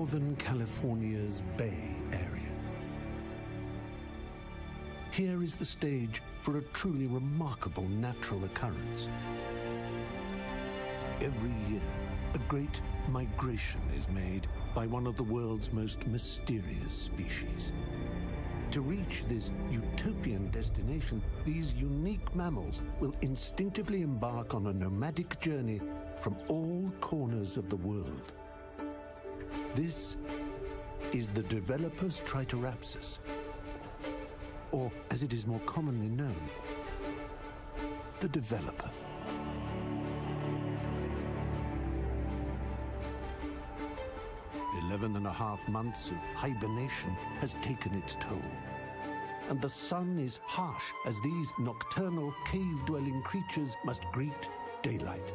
Northern California's Bay Area. Here is the stage for a truly remarkable natural occurrence. Every year, a great migration is made by one of the world's most mysterious species. To reach this utopian destination, these unique mammals will instinctively embark on a nomadic journey from all corners of the world. This is the developer's Triceratops, or as it is more commonly known, the developer. 11.5 months of hibernation has taken its toll, and the sun is harsh as these nocturnal cave-dwelling creatures must greet daylight.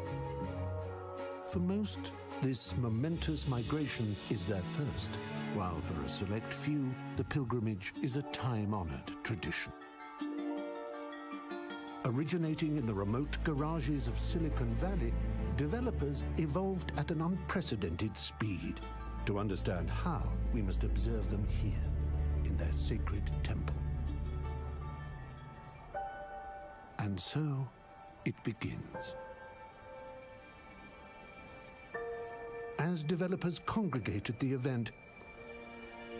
For most, this momentous migration is their first, while for a select few, the pilgrimage is a time-honored tradition. Originating in the remote garages of Silicon Valley, developers evolved at an unprecedented speed. To understand how, we must observe them here, in their sacred temple. And so, it begins. As developers congregate at the event,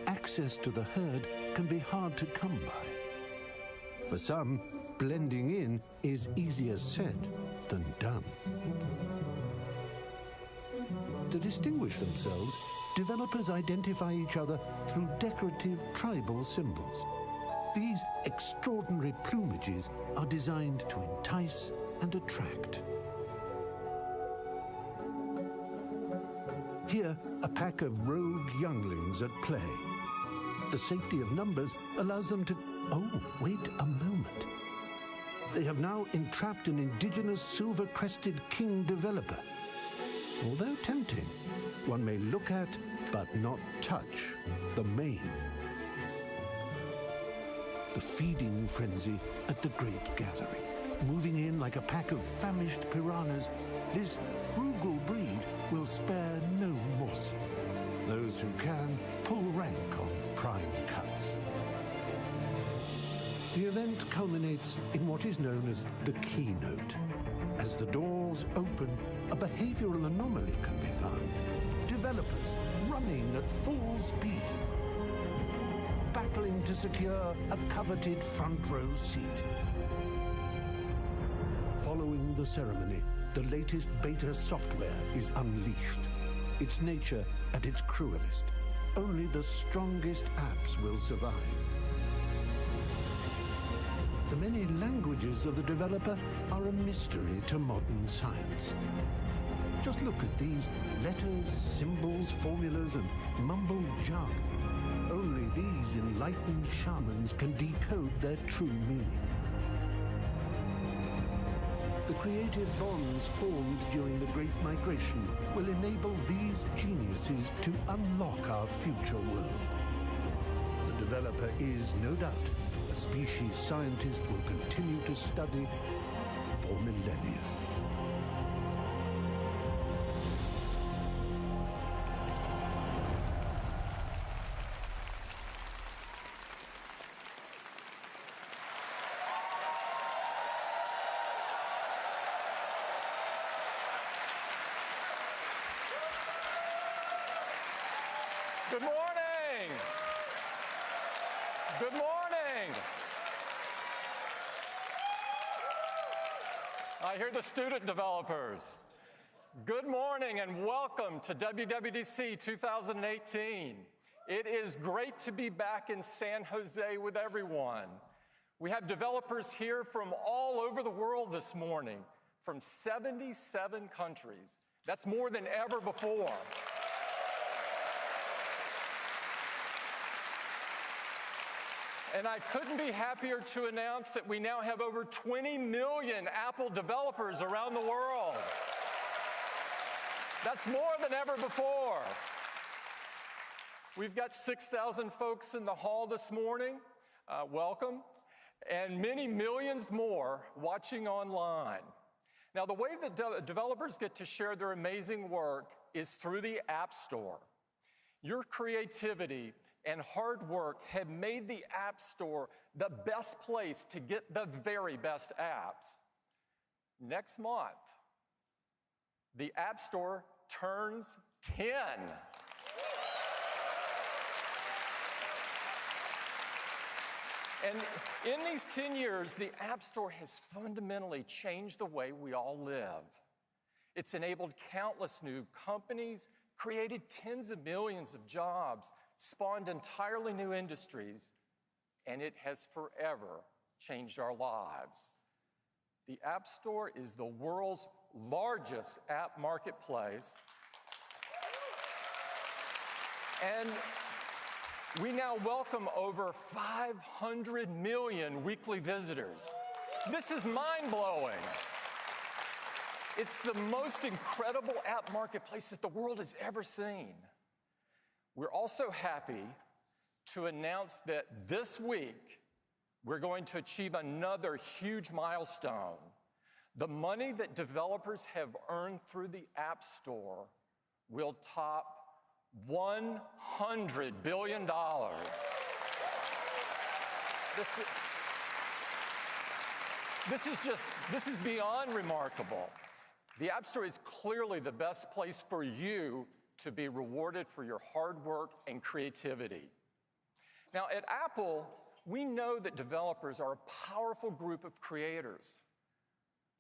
access to the herd can be hard to come by. For some, blending in is easier said than done. To distinguish themselves, developers identify each other through decorative tribal symbols. These extraordinary plumages are designed to entice and attract. Here, a pack of rogue younglings at play. The safety of numbers allows them to... Oh, wait a moment. They have now entrapped an indigenous silver-crested king developer. Although tempting, one may look at, but not touch, the mane. The feeding frenzy at the great gathering. Moving in like a pack of famished piranhas, this frugal breed will spare no morsel. Those who can pull rank on prime cuts. The event culminates in what is known as the keynote. As the doors open, a behavioral anomaly can be found. Developers running at full speed, battling to secure a coveted front row seat. Following the ceremony, the latest beta software is unleashed. Its nature at its cruelest. Only the strongest apps will survive. The many languages of the developer are a mystery to modern science. Just look at these letters, symbols, formulas, and mumbled jargon. Only these enlightened shamans can decode their true meaning. The creative bonds formed during the Great Migration will enable these geniuses to unlock our future world. The developer is, no doubt, a species scientists will continue to study for millennia. Good morning. Good morning. I hear the student developers. Good morning and welcome to WWDC 2018. It is great to be back in San Jose with everyone. We have developers here from all over the world this morning, from 77 countries. That's more than ever before. And I couldn't be happier to announce that we now have over 20 million Apple developers around the world. That's more than ever before. We've got 6,000 folks in the hall this morning. Welcome. And many millions more watching online. Now, the way that developers get to share their amazing work is through the App Store. Your creativity and hard work have made the App Store the best place to get the very best apps. Next month, the App Store turns 10. And in these 10 years, the App Store has fundamentally changed the way we all live. It's enabled countless new companies, created tens of millions of jobs, spawned entirely new industries, and it has forever changed our lives. The App Store is the world's largest app marketplace, and we now welcome over 500 million weekly visitors. This is mind-blowing. It's the most incredible app marketplace that the world has ever seen. We're also happy to announce that this week, we're going to achieve another huge milestone. The money that developers have earned through the App Store will top $100 billion. This is beyond remarkable. The App Store is clearly the best place for you to be rewarded for your hard work and creativity. Now, at Apple, we know that developers are a powerful group of creators,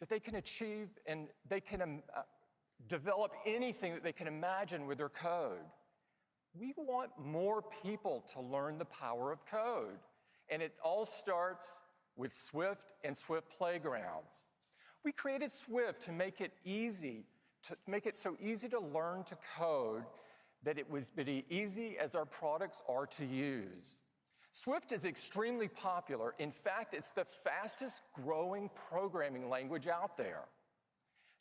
that they can achieve and they can develop anything that they can imagine with their code. We want more people to learn the power of code, and it all starts with Swift and Swift Playgrounds. We created Swift to make it so easy to learn to code that it was as easy as our products are to use. Swift is extremely popular. In fact, it's the fastest growing programming language out there.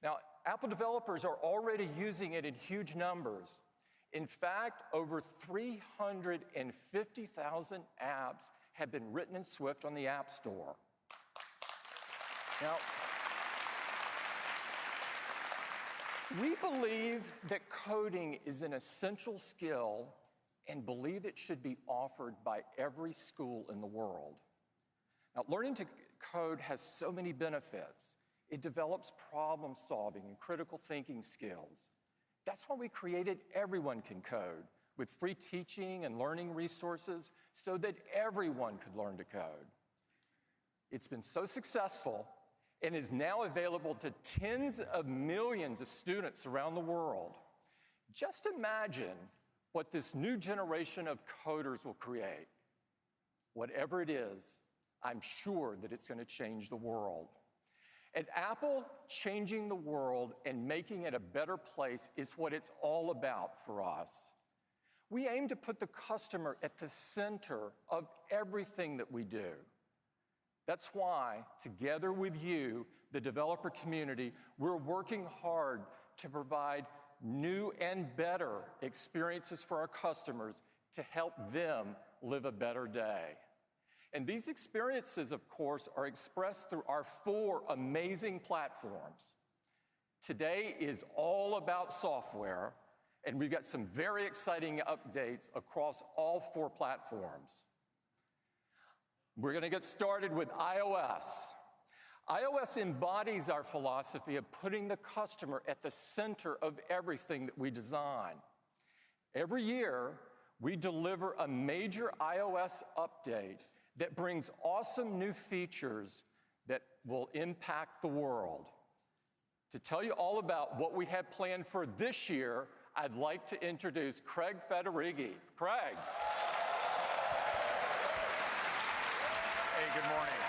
Now, Apple developers are already using it in huge numbers. In fact, over 350,000 apps have been written in Swift on the App Store. Now, we believe that coding is an essential skill and believe it should be offered by every school in the world. Now, learning to code has so many benefits. It develops problem-solving and critical thinking skills. That's why we created Everyone Can Code, with free teaching and learning resources so that everyone could learn to code. It's been so successful and is now available to tens of millions of students around the world. Just imagine what this new generation of coders will create. Whatever it is, I'm sure that it's going to change the world. At Apple, changing the world and making it a better place is what it's all about for us. We aim to put the customer at the center of everything that we do. That's why, together with you, the developer community, we're working hard to provide new and better experiences for our customers to help them live a better day. And these experiences, of course, are expressed through our 4 amazing platforms. Today is all about software, and we've got some very exciting updates across all 4 platforms. We're going to get started with iOS. iOS embodies our philosophy of putting the customer at the center of everything that we design. Every year, we deliver a major iOS update that brings awesome new features that will impact the world. To tell you all about what we have planned for this year, I'd like to introduce Craig Federighi. Craig. Hey, good morning.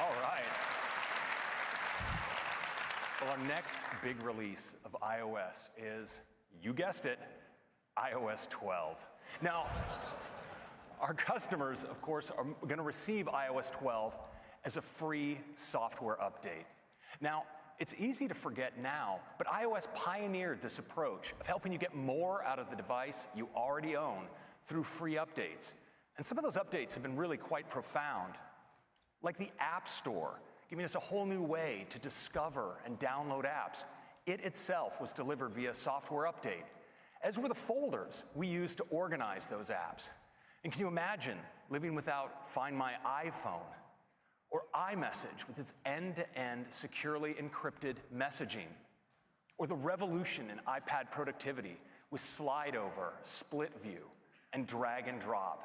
All right. Well, our next big release of iOS is, you guessed it, iOS 12. Now, our customers, of course, are going to receive iOS 12 as a free software update. Now, it's easy to forget now, but iOS pioneered this approach of helping you get more out of the device you already own through free updates. And some of those updates have been really quite profound, like the App Store, giving us a whole new way to discover and download apps, It itself was delivered via software update, as were the folders we used to organize those apps. And can you imagine living without Find My iPhone or iMessage with its end-to-end securely encrypted messaging, or the revolution in iPad productivity with slide over, split view, and drag and drop,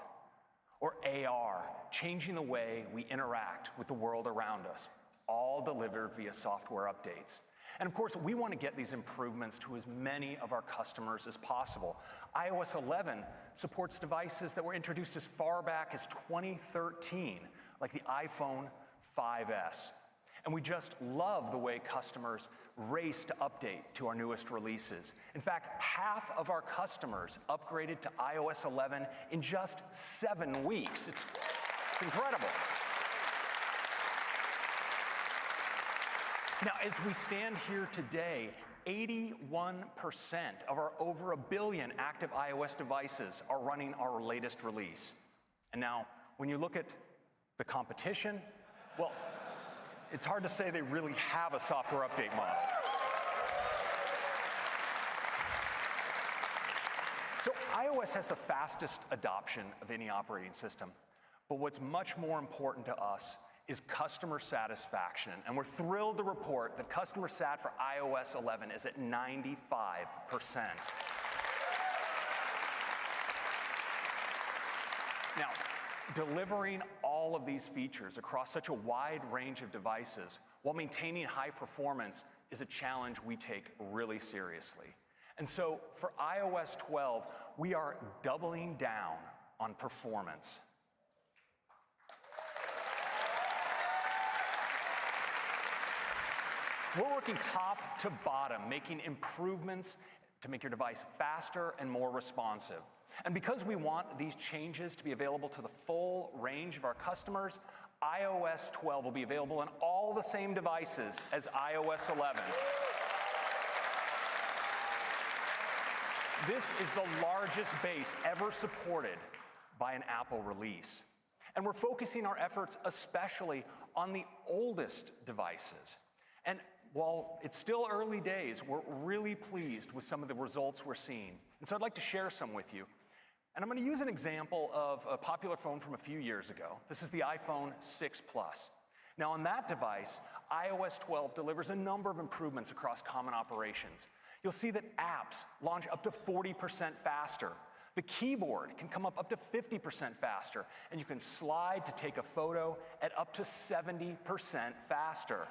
or AR, changing the way we interact with the world around us, all delivered via software updates. And of course, we want to get these improvements to as many of our customers as possible. iOS 11 supports devices that were introduced as far back as 2013, like the iPhone 5S. And we just love the way customers race to update to our newest releases. In fact, half of our customers upgraded to iOS 11 in just 7 weeks. It's incredible. Now, as we stand here today, 81% of our over 1 billion active iOS devices are running our latest release. And now, when you look at the competition, well, it's hard to say they really have a software update model. So iOS has the fastest adoption of any operating system, but what's much more important to us is customer satisfaction. And we're thrilled to report that customer sat for iOS 11 is at 95%. Now, delivering all of these features across such a wide range of devices while maintaining high performance is a challenge we take really seriously. And so for iOS 12, we are doubling down on performance. We're working top to bottom, making improvements to make your device faster and more responsive. And because we want these changes to be available to the full range of our customers, iOS 12 will be available on all the same devices as iOS 11. This is the largest base ever supported by an Apple release. And we're focusing our efforts especially on the oldest devices. And while it's still early days, we're really pleased with some of the results we're seeing. And so I'd like to share some with you. And I'm going to use an example of a popular phone from a few years ago. This is the iPhone 6 Plus. Now on that device, iOS 12 delivers a number of improvements across common operations. You'll see that apps launch up to 40% faster. The keyboard can come up to 50% faster, and you can slide to take a photo at up to 70% faster.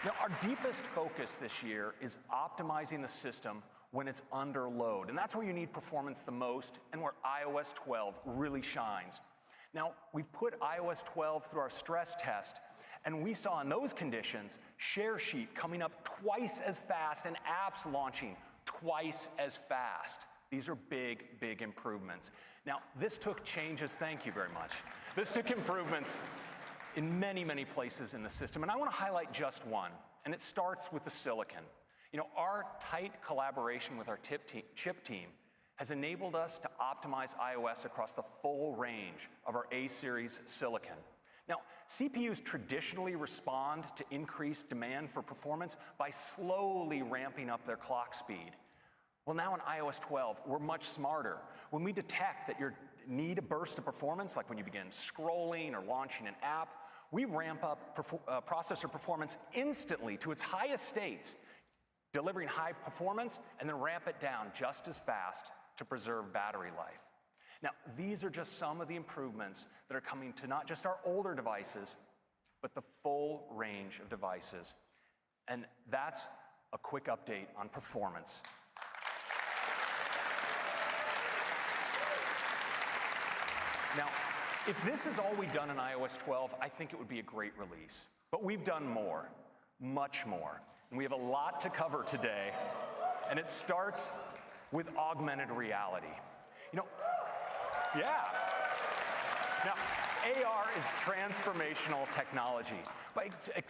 Now, our deepest focus this year is optimizing the system when it's under load. And that's where you need performance the most and where iOS 12 really shines. Now, we've put iOS 12 through our stress test, and we saw in those conditions share sheet coming up twice as fast and apps launching twice as fast. These are big, big improvements. Now, this took changes, thank you very much. This took improvements in many, many places in the system, and I want to highlight just one, and it starts with the silicon. You know, our tight collaboration with our chip team has enabled us to optimize iOS across the full range of our A-series silicon. Now, CPUs traditionally respond to increased demand for performance by slowly ramping up their clock speed. Well, now in iOS 12, we're much smarter. When we detect that you need a burst of performance, like when you begin scrolling or launching an app, we ramp up processor performance instantly to its highest states, delivering high performance, and then ramp it down just as fast to preserve battery life. Now, these are just some of the improvements that are coming to not just our older devices, but the full range of devices. And that's a quick update on performance. Now, if this is all we've done in iOS 12, I think it would be a great release. But we've done more, much more. And we have a lot to cover today, and it starts with augmented reality. You know, yeah. Now, AR is transformational technology. By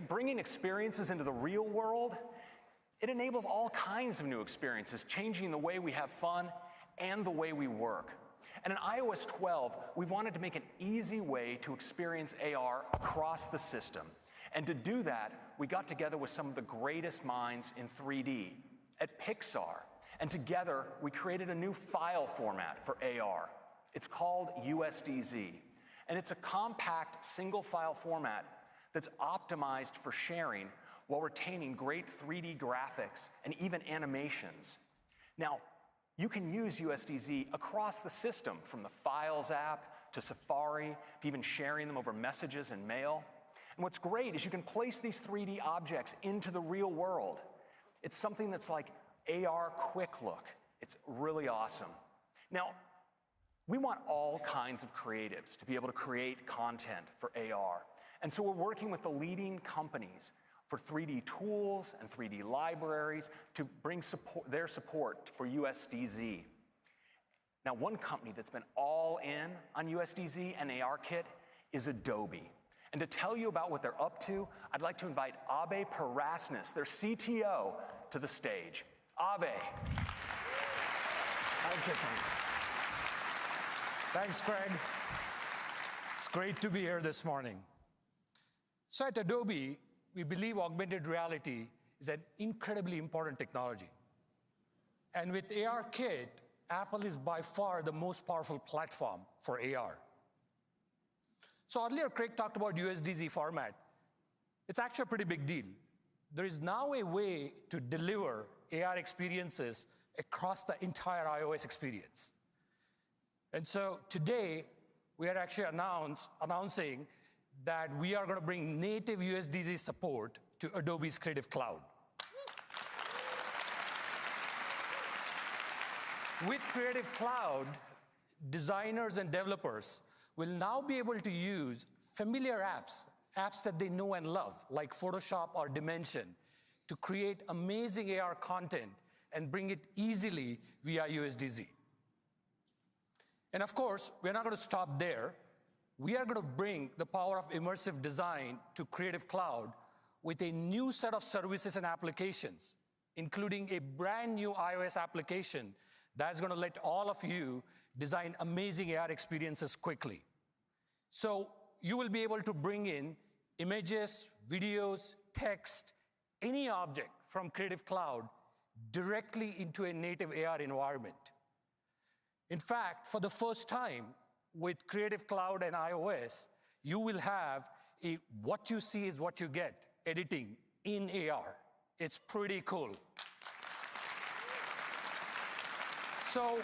bringing experiences into the real world, it enables all kinds of new experiences, changing the way we have fun and the way we work. And in iOS 12, we've wanted to make an easy way to experience AR across the system. And to do that, we got together with some of the greatest minds in 3D at Pixar. And together, we created a new file format for AR. It's called USDZ. And it's a compact single file format that's optimized for sharing while retaining great 3D graphics and even animations. Now, you can use USDZ across the system, from the Files app to Safari, to even sharing them over messages and mail. And what's great is you can place these 3D objects into the real world. It's something that's like AR Quick Look. It's really awesome. Now, we want all kinds of creatives to be able to create content for AR. And so we're working with the leading companies for 3D tools and 3D libraries to bring their support for USDZ. Now, one company that's been all in on USDZ and ARKit is Adobe. And to tell you about what they're up to, I'd like to invite Abe Parasnis, their CTO, to the stage. Abe. Thanks, Craig. It's great to be here this morning. So at Adobe, we believe augmented reality is an incredibly important technology. And with ARKit, Apple is by far the most powerful platform for AR. So earlier, Craig talked about USDZ format. It's actually a pretty big deal. There is now a way to deliver AR experiences across the entire iOS experience. And so today, we are actually announcing that we are going to bring native USDZ support to Adobe's Creative Cloud. With Creative Cloud, designers and developers will now be able to use familiar apps that they know and love, like Photoshop or Dimension, to create amazing AR content and bring it easily via USDZ. And of course, we're not going to stop there. We are going to bring the power of immersive design to Creative Cloud with a new set of services and applications, including a brand new iOS application that's going to let all of you design amazing AR experiences quickly. So you will be able to bring in images, videos, text, any object from Creative Cloud directly into a native AR environment. In fact, for the first time with Creative Cloud and iOS, you will have a what you see is what you get editing in AR. It's pretty cool. So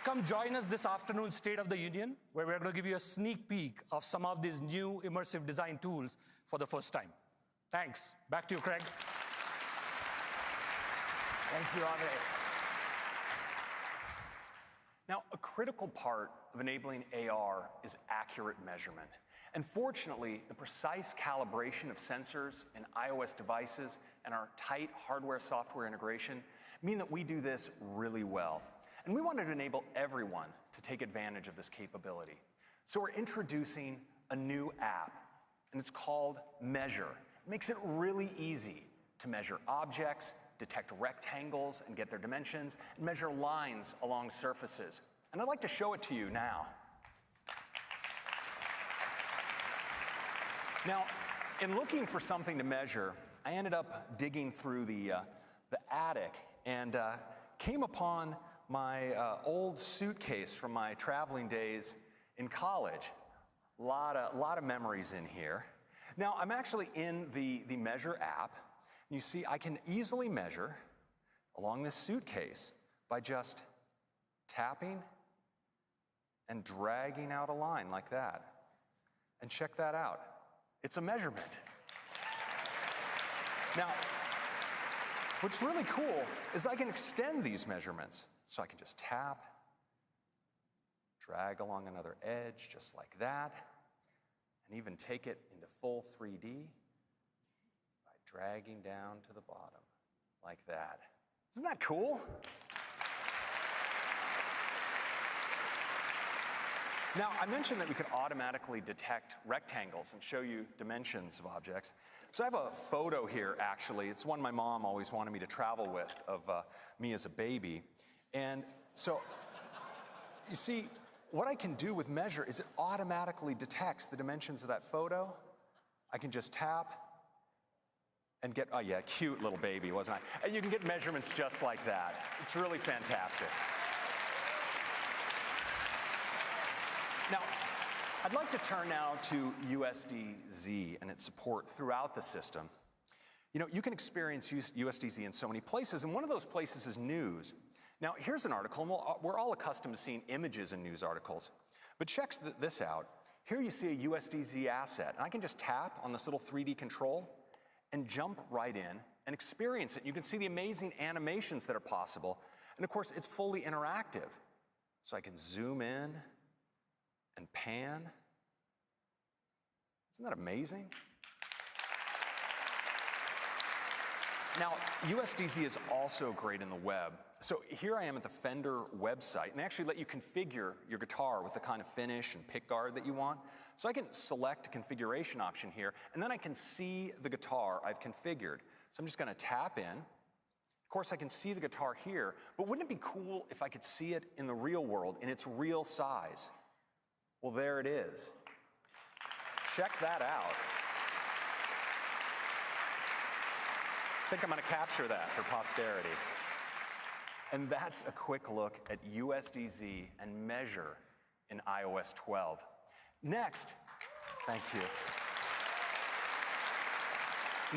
come join us this afternoon, State of the Union, where we're going to give you a sneak peek of some of these new immersive design tools for the first time. Thanks. Back to you, Craig. Thank you, Abe. Now, a critical part of enabling AR is accurate measurement. And fortunately, the precise calibration of sensors in iOS devices and our tight hardware-software integration mean that we do this really well. And we wanted to enable everyone to take advantage of this capability. So we're introducing a new app, and it's called Measure. It makes it really easy to measure objects, detect rectangles and get their dimensions, and measure lines along surfaces. And I'd like to show it to you now. Now, in looking for something to measure, I ended up digging through the attic and came upon my old suitcase from my traveling days in college. A lot of memories in here. Now, I'm actually in the Measure app. You see, I can easily measure along this suitcase by just tapping and dragging out a line like that. And check that out. It's a measurement. Now, what's really cool is I can extend these measurements. So I can just tap, drag along another edge just like that, and even take it into full 3D by dragging down to the bottom like that. Isn't that cool? Now, I mentioned that we could automatically detect rectangles and show you dimensions of objects. So I have a photo here, actually. It's one my mom always wanted me to travel with of me as a baby. And so, you see, what I can do with Measure is it automatically detects the dimensions of that photo. I can just tap and get, oh yeah, cute little baby, wasn't I? And you can get measurements just like that. It's really fantastic. Now, I'd like to turn now to USDZ and its support throughout the system. You know, you can experience USDZ in so many places, and one of those places is news. Now, here's an article, and we're all accustomed to seeing images in news articles, but check this out. Here you see a USDZ asset, and I can just tap on this little 3D control and jump right in and experience it. You can see the amazing animations that are possible, and of course, it's fully interactive. So I can zoom in and pan. Isn't that amazing? Now, USDZ is also great in the web. So here I am at the Fender website, and they actually let you configure your guitar with the kind of finish and pickguard that you want. So I can select a configuration option here, and then I can see the guitar I've configured. So I'm just gonna tap in. Of course, I can see the guitar here, but wouldn't it be cool if I could see it in the real world, in its real size? Well, there it is. Check that out. I think I'm gonna capture that for posterity. And that's a quick look at USDZ and Measure in iOS 12. Next, thank you.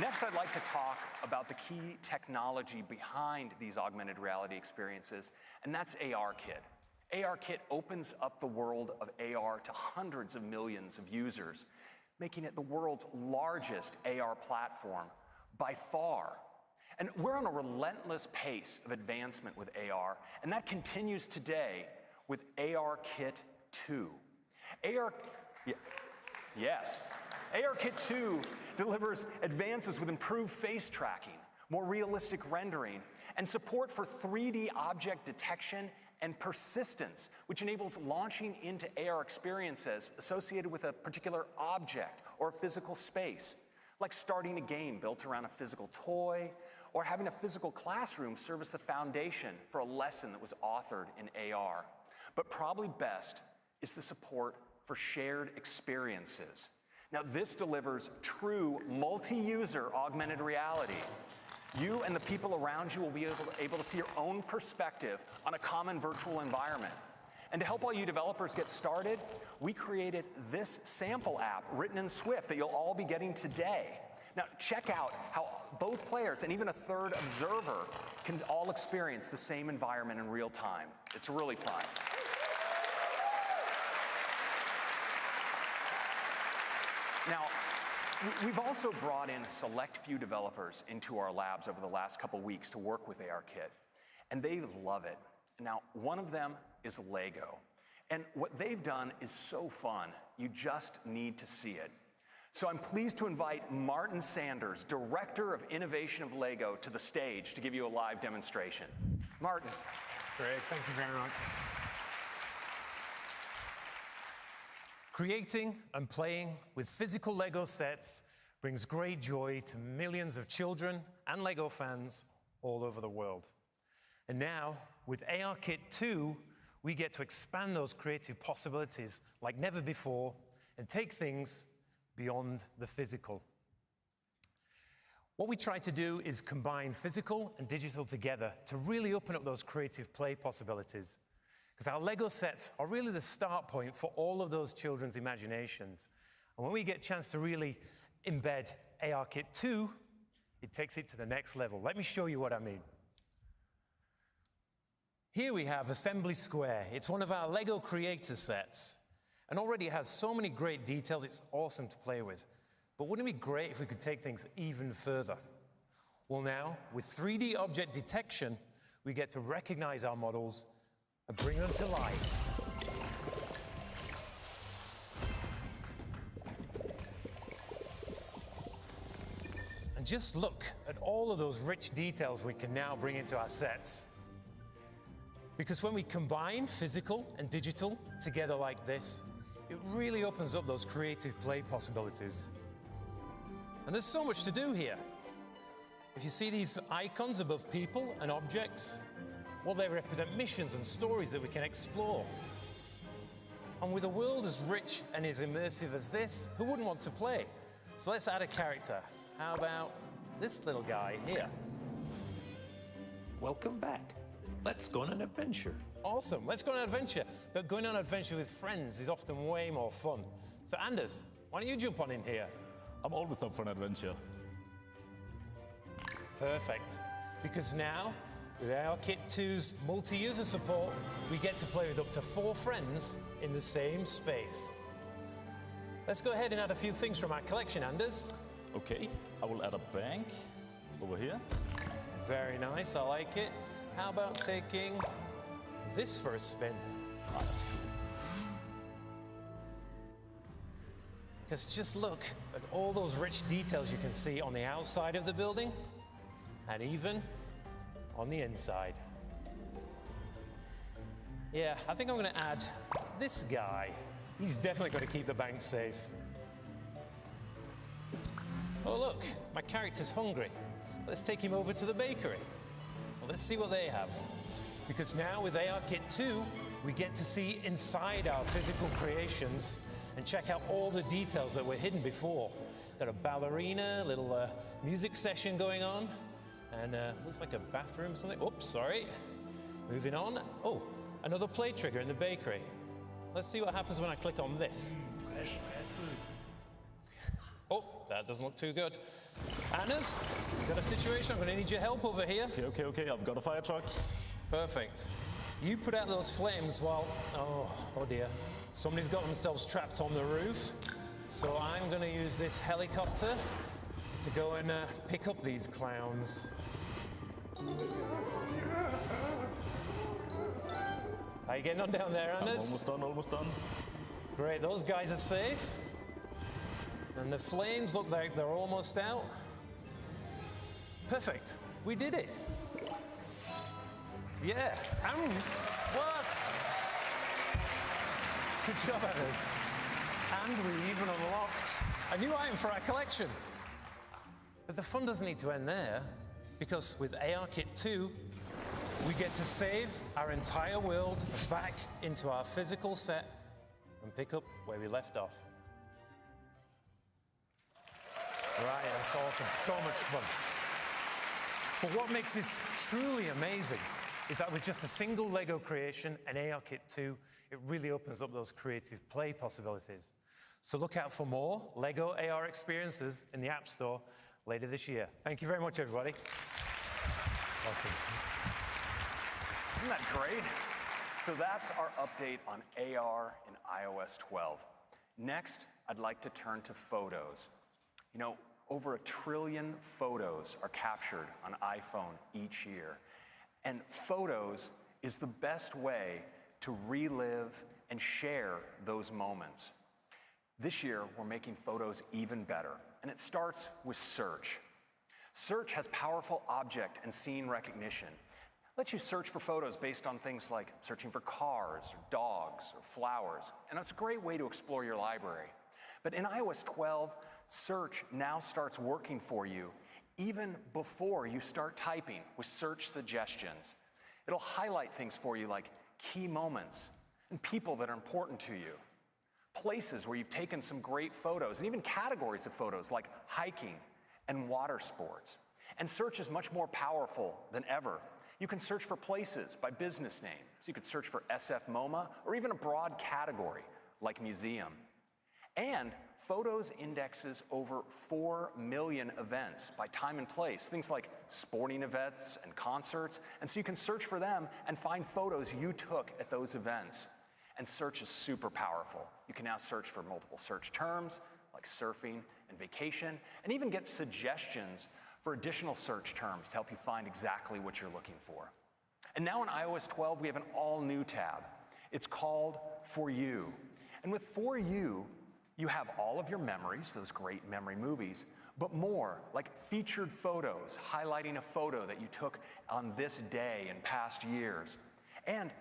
Next, I'd like to talk about the key technology behind these augmented reality experiences, and that's ARKit. ARKit opens up the world of AR to hundreds of millions of users, making it the world's largest AR platform by far. And we're on a relentless pace of advancement with AR, and that continues today with ARKit 2. ARKit 2 delivers advances with improved face tracking, more realistic rendering, and support for 3D object detection and persistence, which enables launching into AR experiences associated with a particular object or a physical space, like starting a game built around a physical toy, or having a physical classroom serve as the foundation for a lesson that was authored in AR. But probably best is the support for shared experiences. Now, this delivers true multi-user augmented reality. You and the people around you will be able to see your own perspective on a common virtual environment. And to help all you developers get started, we created this sample app written in Swift that you'll all be getting today. Now, check out how both players and even a third observer can all experience the same environment in real time. It's really fun. Now, we've also brought in a select few developers into our labs over the last couple weeks to work with ARKit, and they love it. Now, one of them is Lego, and what they've done is so fun, you just need to see it. So I'm pleased to invite Martin Sanders, Director of Innovation of Lego, to the stage to give you a live demonstration. Martin. That's great, thank you very much. Creating and playing with physical Lego sets brings great joy to millions of children and Lego fans all over the world. And now, with ARKit 2, we get to expand those creative possibilities like never before and take things beyond the physical. What we try to do is combine physical and digital together to really open up those creative play possibilities. Because our Lego sets are really the start point for all of those children's imaginations. And when we get a chance to really embed ARKit 2, it takes it to the next level. Let me show you what I mean. Here we have Assembly Square. It's one of our Lego creator sets. And already it has so many great details, it's awesome to play with. But wouldn't it be great if we could take things even further? Well now, with 3D object detection, we get to recognize our models and bring them to life. And just look at all of those rich details we can now bring into our sets. Because when we combine physical and digital together like this, it really opens up those creative play possibilities. And there's so much to do here. If you see these icons above people and objects, well, they represent missions and stories that we can explore. And with a world as rich and as immersive as this, who wouldn't want to play? So let's add a character. How about this little guy here? Welcome back. Let's go on an adventure. Awesome, let's go on an adventure. But going on an adventure with friends is often way more fun. So Anders, why don't you jump on in here? I'm always up for an adventure. Perfect. Because now, with ARKit 2's multi-user support, we get to play with up to 4 friends in the same space. Let's go ahead and add a few things from our collection, Anders. Okay, I will add a bank over here. Very nice, I like it. How about taking this for a spin? Ah, that's cool. Because just look at all those rich details you can see on the outside of the building and even on the inside. Yeah, I think I'm going to add this guy. He's definitely going to keep the bank safe. Oh look, my character's hungry. Let's take him over to the bakery. Well, let's see what they have. Because now with ARKit 2, we get to see inside our physical creations and check out all the details that were hidden before. Got a ballerina, a little music session going on, and looks like a bathroom or something. Oops, sorry. Moving on. Oh, another play trigger in the bakery. Let's see what happens when I click on this. Oh, that doesn't look too good. Anders, got a situation. I'm going to need your help over here. Okay. I've got a fire truck. Perfect. You put out those flames while... Oh dear. Somebody's got themselves trapped on the roof. So I'm going to use this helicopter to go and pick up these clowns. How you getting on down there, Anders? I'm almost done. Great, those guys are safe. And the flames look like they're almost out. Perfect, we did it. Yeah, and what? Good job, Anders. And we even unlocked a new item for our collection. But the fun doesn't need to end there, because with ARKit 2, we get to save our entire world back into our physical set and pick up where we left off. Right, that's awesome. So much fun. But what makes this truly amazing is that with just a single Lego creation and ARKit 2, it really opens up those creative play possibilities. So look out for more Lego AR experiences in the App Store later this year. Thank you very much, everybody. Isn't that great? So that's our update on AR in iOS 12. Next, I'd like to turn to photos. You know, over 1 trillion photos are captured on iPhone each year. And photos is the best way to relive and share those moments. This year, we're making photos even better, and it starts with search. Search has powerful object and scene recognition. It lets you search for photos based on things like searching for cars, or dogs, or flowers, and it's a great way to explore your library. But in iOS 12, search now starts working for you even before you start typing with search suggestions. It'll highlight things for you like key moments and people that are important to you, places where you've taken some great photos, and even categories of photos like hiking and water sports. And search is much more powerful than ever. You can search for places by business name. So you could search for SF MoMA or even a broad category like museum. And Photos indexes over 4 million events by time and place, things like sporting events and concerts, and so you can search for them and find photos you took at those events. And search is super powerful. You can now search for multiple search terms, like surfing and vacation, and even get suggestions for additional search terms to help you find exactly what you're looking for. And now in iOS 12, we have an all-new tab. It's called For You. And with For You, you have all of your memories, those great memory movies, but more, like featured photos, highlighting a photo that you took on this day in past years. And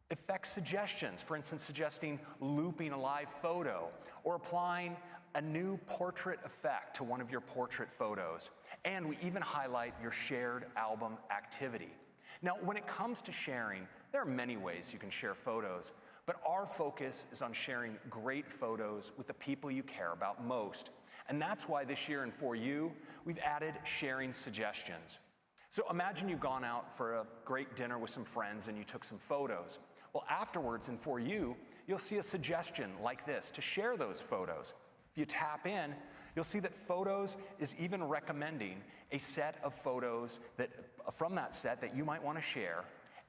effect suggestions, for instance, suggesting looping a live photo or applying a new portrait effect to one of your portrait photos. And we even highlight your shared album activity. Now, when it comes to sharing, there are many ways you can share photos, But our focus is on sharing great photos with the people you care about most. And that's why this year in For You, we've added sharing suggestions. So imagine you've gone out for a great dinner with some friends and you took some photos. Well, afterwards in For You, you'll see a suggestion like this to share those photos. If you tap in, you'll see that Photos is even recommending a set of photos from that set that you might want to share,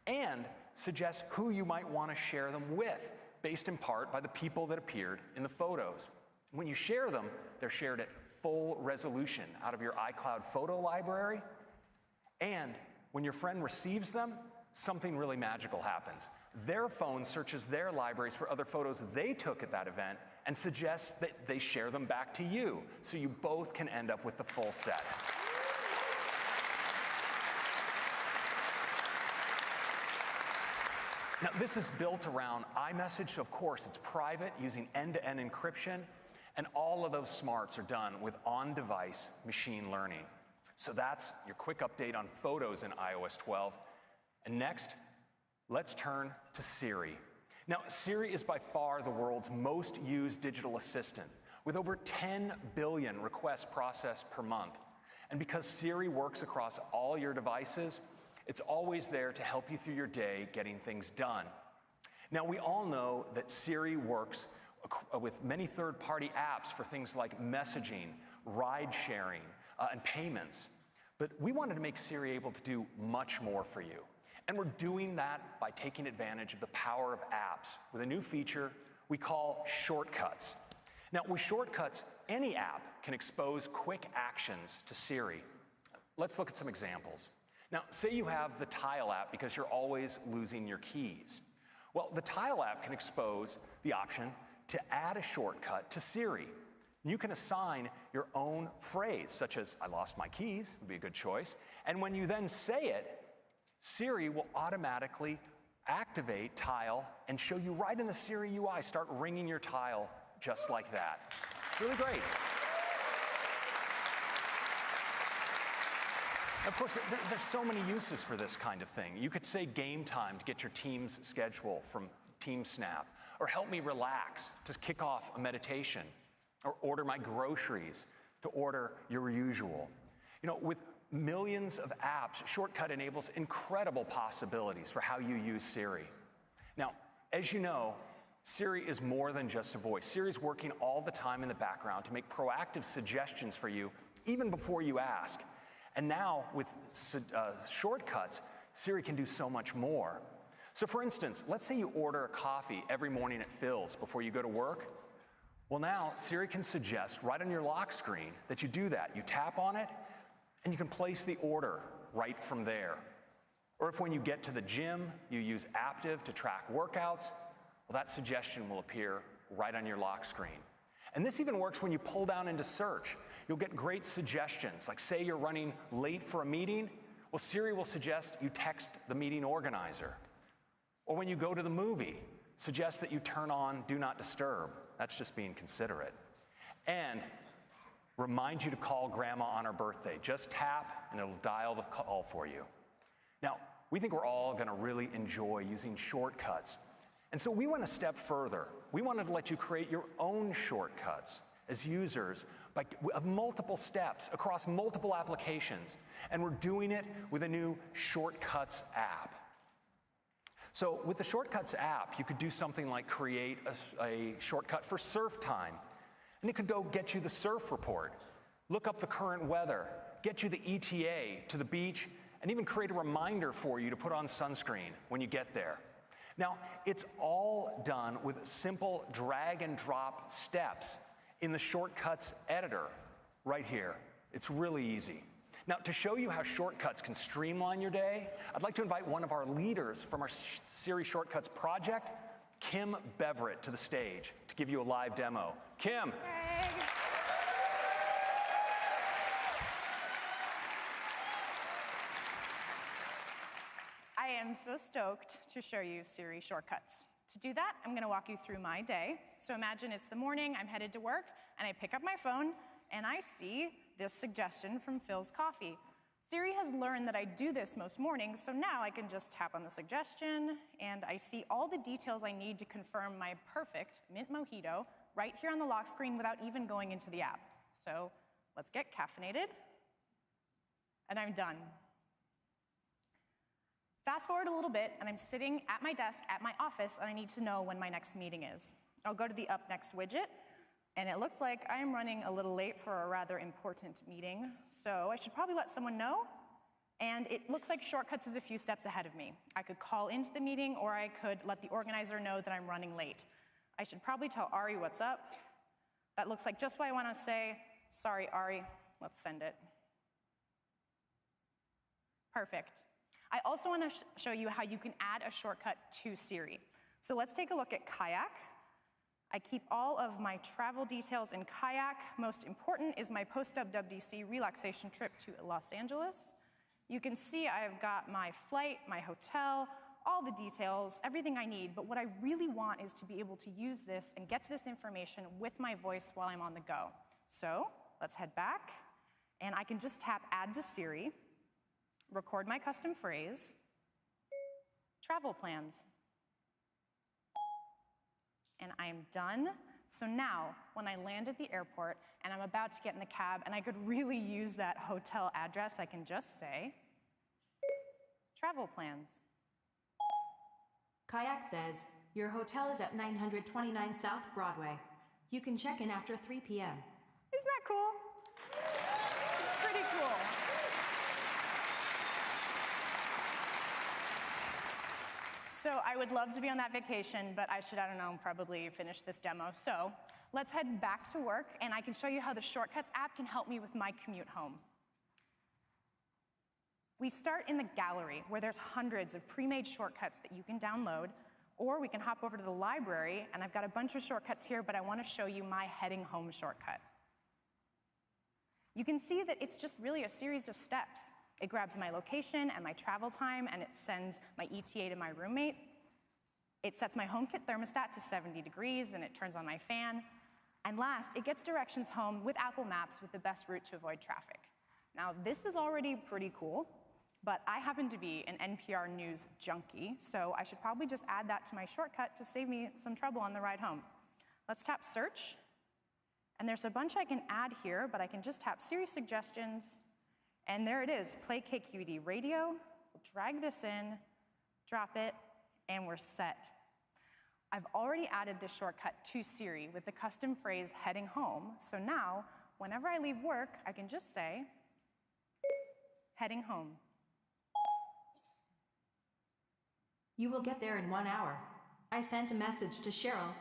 and suggests who you might want to share them with, based in part by the people that appeared in the photos. When you share them, they're shared at full resolution out of your iCloud photo library, and when your friend receives them, something really magical happens. Their phone searches their libraries for other photos they took at that event and suggests that they share them back to you, so you both can end up with the full set. Now, this is built around iMessage, so of course it's private using end-to-end encryption, and all of those smarts are done with on-device machine learning. So that's your quick update on Photos in iOS 12. And next, let's turn to Siri. Now, Siri is by far the world's most used digital assistant, with over 10 billion requests processed per month. And because Siri works across all your devices, it's always there to help you through your day getting things done. Now, we all know that Siri works with many third-party apps for things like messaging, ride-sharing, and payments. But we wanted to make Siri able to do much more for you. And we're doing that by taking advantage of the power of apps with a new feature we call shortcuts. Now, with shortcuts, any app can expose quick actions to Siri. Let's look at some examples. Now, say you have the Tile app because you're always losing your keys. Well, the Tile app can expose the option to add a shortcut to Siri. You can assign your own phrase, such as, "I lost my keys," would be a good choice. And when you then say it, Siri will automatically activate Tile and show you right in the Siri UI, start ringing your Tile just like that. It's really great. Of course, there's so many uses for this kind of thing. You could say game time to get your team's schedule from TeamSnap, or help me relax to kick off a meditation, or order my groceries to order your usual. You know, with millions of apps, Shortcut enables incredible possibilities for how you use Siri. Now, as you know, Siri is more than just a voice. Siri's working all the time in the background to make proactive suggestions for you, even before you ask. And now, with shortcuts, Siri can do so much more. So for instance, let's say you order a coffee every morning at Phil's before you go to work. Well, now Siri can suggest right on your lock screen that you do that. You tap on it, and you can place the order right from there. Or if when you get to the gym, you use Aptiv to track workouts, well, that suggestion will appear right on your lock screen. And this even works when you pull down into search. You'll get great suggestions, like say you're running late for a meeting, well, Siri will suggest you text the meeting organizer. Or when you go to the movie, suggest that you turn on Do Not Disturb. That's just being considerate. And remind you to call Grandma on her birthday. Just tap, and it'll dial the call for you. Now, we think we're all going to really enjoy using shortcuts. And so we went a step further. We wanted to let you create your own shortcuts as users of multiple steps across multiple applications. And we're doing it with a new Shortcuts app. So with the Shortcuts app, you could do something like create a shortcut for surf time. And it could go get you the surf report, look up the current weather, get you the ETA to the beach, and even create a reminder for you to put on sunscreen when you get there. Now, it's all done with simple drag and drop steps in the Shortcuts editor right here. It's really easy. Now, to show you how shortcuts can streamline your day, I'd like to invite one of our leaders from our Siri Shortcuts project, Kim Beverett, to the stage to give you a live demo. Kim. I am so stoked to show you Siri Shortcuts. To do that, I'm going to walk you through my day. So imagine it's the morning, I'm headed to work, and I pick up my phone, and I see this suggestion from Phil's Coffee. Siri has learned that I do this most mornings, so now I can just tap on the suggestion, and I see all the details I need to confirm my perfect mint mojito right here on the lock screen without even going into the app. So let's get caffeinated, and I'm done. Fast forward a little bit, and I'm sitting at my desk at my office, and I need to know when my next meeting is. I'll go to the Up Next widget, and it looks like I am running a little late for a rather important meeting, so I should probably let someone know. And it looks like Shortcuts is a few steps ahead of me. I could call into the meeting, or I could let the organizer know that I'm running late. I should probably tell Ari what's up. That looks like just what I want to say. Sorry, Ari, let's send it. Perfect. I also want to show you how you can add a shortcut to Siri. So let's take a look at Kayak. I keep all of my travel details in Kayak. Most important is my post-WWDC relaxation trip to Los Angeles. You can see I've got my flight, my hotel, all the details, everything I need, but what I really want is to be able to use this and get to this information with my voice while I'm on the go. So let's head back, and I can just tap Add to Siri, record my custom phrase, travel plans. And I am done. So now, when I land at the airport and I'm about to get in the cab and I could really use that hotel address, I can just say, travel plans. Kayak says, your hotel is at 929 South Broadway. You can check in after 3 p.m. Isn't that cool? It's pretty cool. So I would love to be on that vacation, but I should, I don't know, probably finish this demo. So let's head back to work, and I can show you how the Shortcuts app can help me with my commute home. We start in the gallery, where there's hundreds of pre-made shortcuts that you can download, or we can hop over to the library, and I've got a bunch of shortcuts here, but I want to show you my heading home shortcut. You can see that it's just really a series of steps. It grabs my location and my travel time, and it sends my ETA to my roommate. It sets my HomeKit thermostat to 70 degrees, and it turns on my fan. And last, it gets directions home with Apple Maps with the best route to avoid traffic. Now, this is already pretty cool, but I happen to be an NPR News junkie, so I should probably just add that to my shortcut to save me some trouble on the ride home. Let's tap Search, and there's a bunch I can add here, but I can just tap Siri Suggestions, and there it is, Play KQED Radio. We'll drag this in, drop it, and we're set. I've already added this shortcut to Siri with the custom phrase heading home, so now, whenever I leave work, I can just say, heading home. You will get there in 1 hour. I sent a message to Cheryl.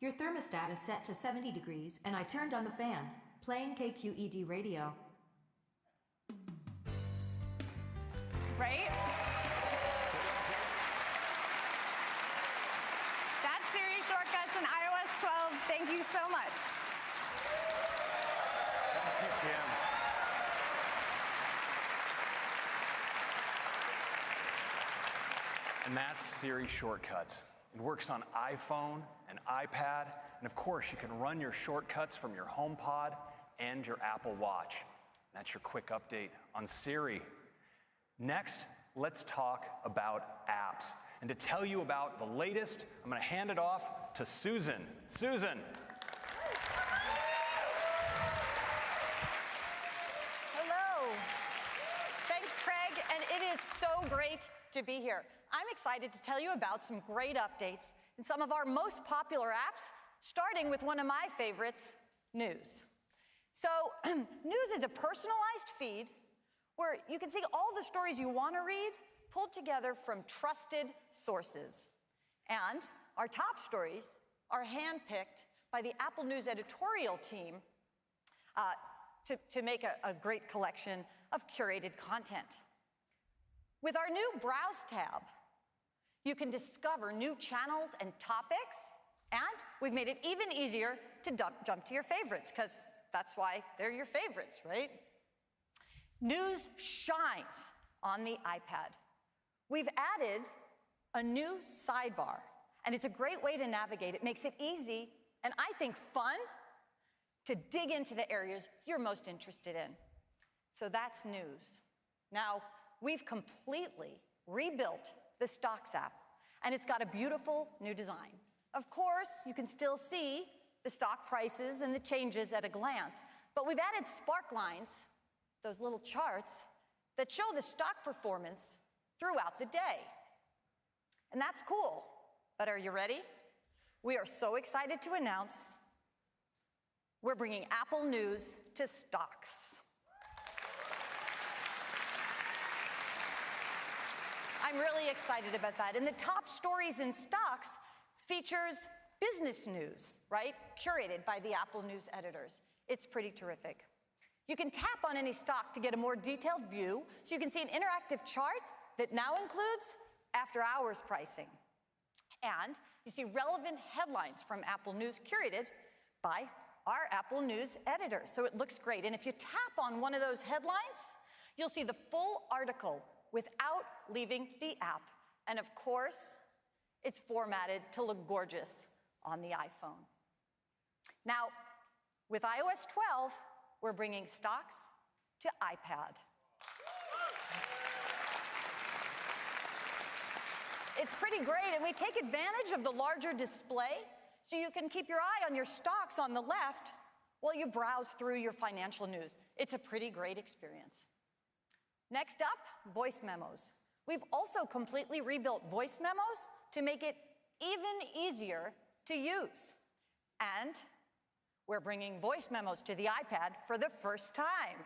Your thermostat is set to 70 degrees, and I turned on the fan, playing KQED radio. Right? That's Siri Shortcuts in iOS 12. Thank you so much. Thank you, Kim. And that's Siri Shortcuts. It works on iPhone and iPad, and of course you can run your shortcuts from your HomePod and your Apple Watch. That's your quick update on Siri. Next, let's talk about apps. And to tell you about the latest, I'm going to hand it off to Susan. Susan. Hello. Thanks, Craig, and it is so great to be here. I'm excited to tell you about some great updates in some of our most popular apps, starting with one of my favorites, News. So, News is a personalized feed where you can see all the stories you want to read pulled together from trusted sources. And our top stories are handpicked by the Apple News editorial team to make a great collection of curated content. With our new Browse tab, you can discover new channels and topics, and we've made it even easier to jump to your favorites, because that's why they're your favorites, right? News shines on the iPad. We've added a new sidebar, and it's a great way to navigate. It makes it easy, and I think fun, to dig into the areas you're most interested in. So that's News. Now, we've completely rebuilt the Stocks app, and it's got a beautiful new design. Of course, you can still see the stock prices and the changes at a glance, but we've added spark lines, those little charts, that show the stock performance throughout the day. And that's cool, but are you ready? We are so excited to announce we're bringing Apple News to Stocks. I'm really excited about that. And the top stories in Stocks features business news, right? Curated by the Apple News editors. It's pretty terrific. You can tap on any stock to get a more detailed view, so you can see an interactive chart that now includes after-hours pricing. And you see relevant headlines from Apple News curated by our Apple News editors. So it looks great. And if you tap on one of those headlines, you'll see the full article without leaving the app. And of course, it's formatted to look gorgeous on the iPhone. Now, with iOS 12, we're bringing Stocks to iPad. It's pretty great, and we take advantage of the larger display so you can keep your eye on your stocks on the left while you browse through your financial news. It's a pretty great experience. Next up, voice memos. We've also completely rebuilt voice memos to make it even easier to use. And we're bringing voice memos to the iPad for the first time.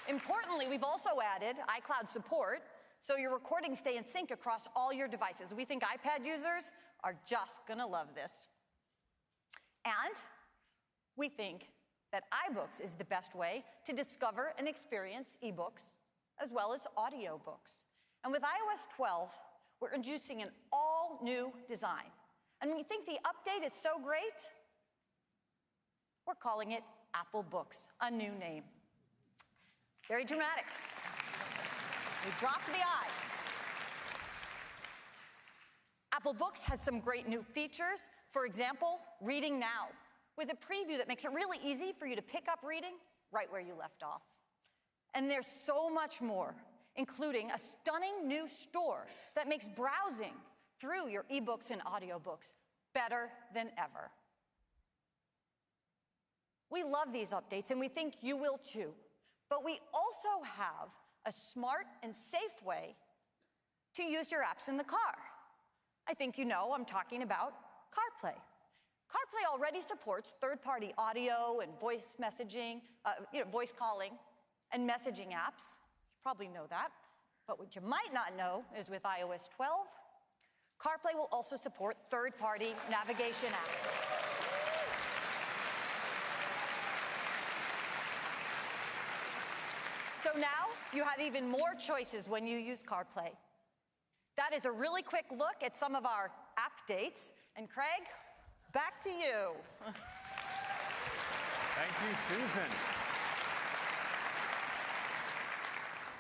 Importantly, we've also added iCloud support, so your recordings stay in sync across all your devices. We think iPad users are just gonna love this. And we think that iBooks is the best way to discover and experience ebooks, as well as audiobooks. And with iOS 12, we're introducing an all-new design. And we think the update is so great, we're calling it Apple Books, a new name. Very dramatic. We dropped the I. Apple Books has some great new features. For example, Reading Now, with a preview that makes it really easy for you to pick up reading right where you left off. And there's so much more, including a stunning new store that makes browsing through your ebooks and audiobooks better than ever. We love these updates, and we think you will too. But we also have a smart and safe way to use your apps in the car. I think you know I'm talking about CarPlay. CarPlay already supports third-party audio and voice messaging, voice calling and messaging apps. You probably know that. But what you might not know is with iOS 12, CarPlay will also support third-party navigation apps. So now you have even more choices when you use CarPlay. That is a really quick look at some of our app dates. And Craig, back to you. Thank you, Susan.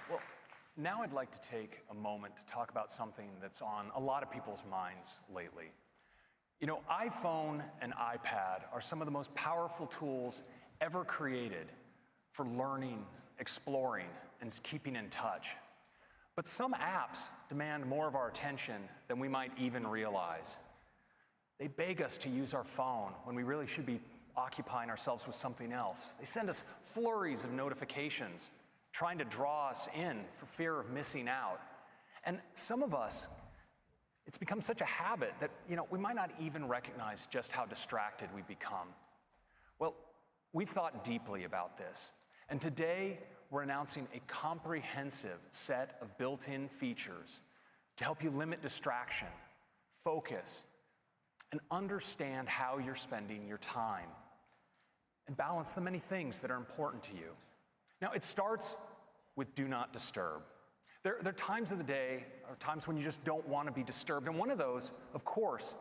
Well, now I'd like to take a moment to talk about something that's on a lot of people's minds lately. You know, iPhone and iPad are some of the most powerful tools ever created for learning, exploring, and keeping in touch. But some apps demand more of our attention than we might even realize. They beg us to use our phone when we really should be occupying ourselves with something else. They send us flurries of notifications, trying to draw us in for fear of missing out. And some of us, it's become such a habit that, we might not even recognize just how distracted we become. Well, we've thought deeply about this. And today, we're announcing a comprehensive set of built-in features to help you limit distraction, focus, and understand how you're spending your time, and balance the many things that are important to you. Now, it starts with Do Not Disturb. There are times of the day, or times when you just don't want to be disturbed, and one of those, of course,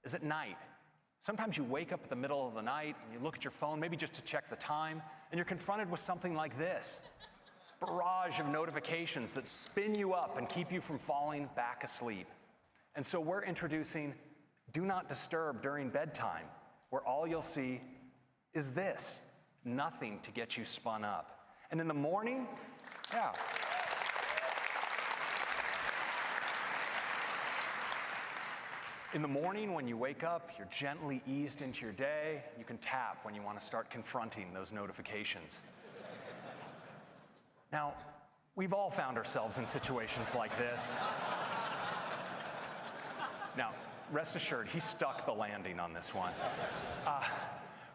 is at night. Sometimes you wake up in the middle of the night and you look at your phone, maybe just to check the time, and you're confronted with something like this. Barrage of notifications that spin you up and keep you from falling back asleep. And so we're introducing Do Not Disturb during bedtime, where all you'll see is this. nothing to get you spun up. And in the morning, yeah. In the morning, when you wake up, you're gently eased into your day. You can tap when you want to start confronting those notifications. Now, we've all found ourselves in situations like this. Now, rest assured, he stuck the landing on this one.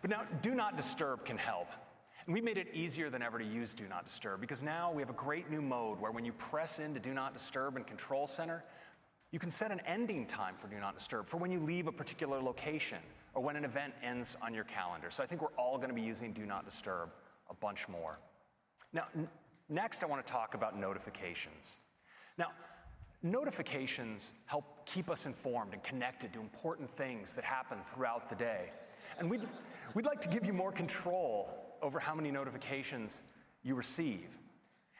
But now, Do Not Disturb can help. And we made it easier than ever to use Do Not Disturb, because now we have a great new mode where when you press into Do Not Disturb in Control Center, you can set an ending time for Do Not Disturb for when you leave a particular location or when an event ends on your calendar. So I think we're all going to be using Do Not Disturb a bunch more. Now, next I want to talk about notifications. Now, notifications help keep us informed and connected to important things that happen throughout the day. And we'd like to give you more control over how many notifications you receive.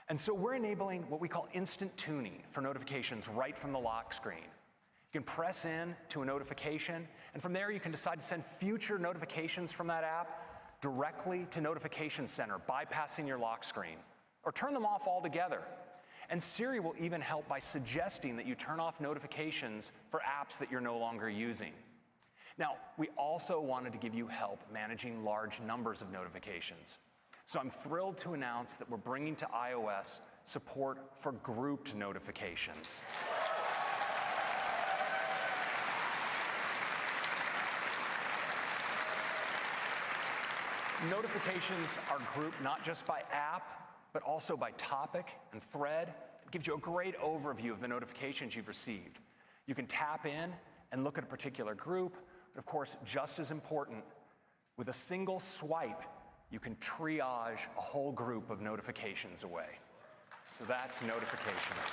And so we're enabling what we call instant tuning for notifications right from the lock screen. You can press in to a notification, and from there you can decide to send future notifications from that app directly to Notification Center, bypassing your lock screen, or turn them off altogether. And Siri will even help by suggesting that you turn off notifications for apps that you're no longer using. Now, we also wanted to give you help managing large numbers of notifications. So I'm thrilled to announce that we're bringing to iOS support for grouped notifications. Notifications are grouped not just by app, but also by topic and thread. It gives you a great overview of the notifications you've received. You can tap in and look at a particular group, but of course, just as important, with a single swipe, you can triage a whole group of notifications away. So that's notifications.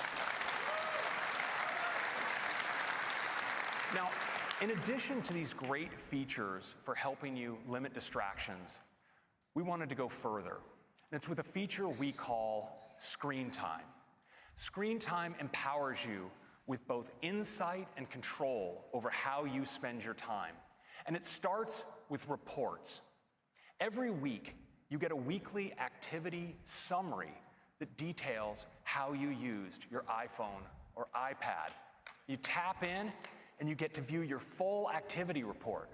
Now, in addition to these great features for helping you limit distractions, we wanted to go further. And it's with a feature we call Screen Time. Screen Time empowers you with both insight and control over how you spend your time. And it starts with reports. Every week, you get a weekly activity summary that details how you used your iPhone or iPad. You tap in, and you get to view your full activity report.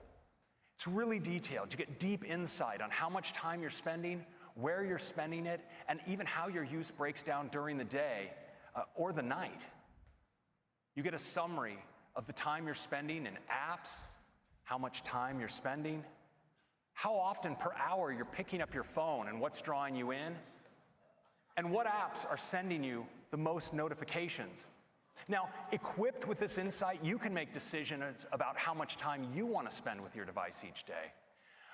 It's really detailed. You get deep insight on how much time you're spending, where you're spending it, and even how your use breaks down during the day or the night. You get a summary of the time you're spending in apps, how much time you're spending, how often per hour you're picking up your phone and what's drawing you in, and what apps are sending you the most notifications. Now, equipped with this insight, you can make decisions about how much time you want to spend with your device each day.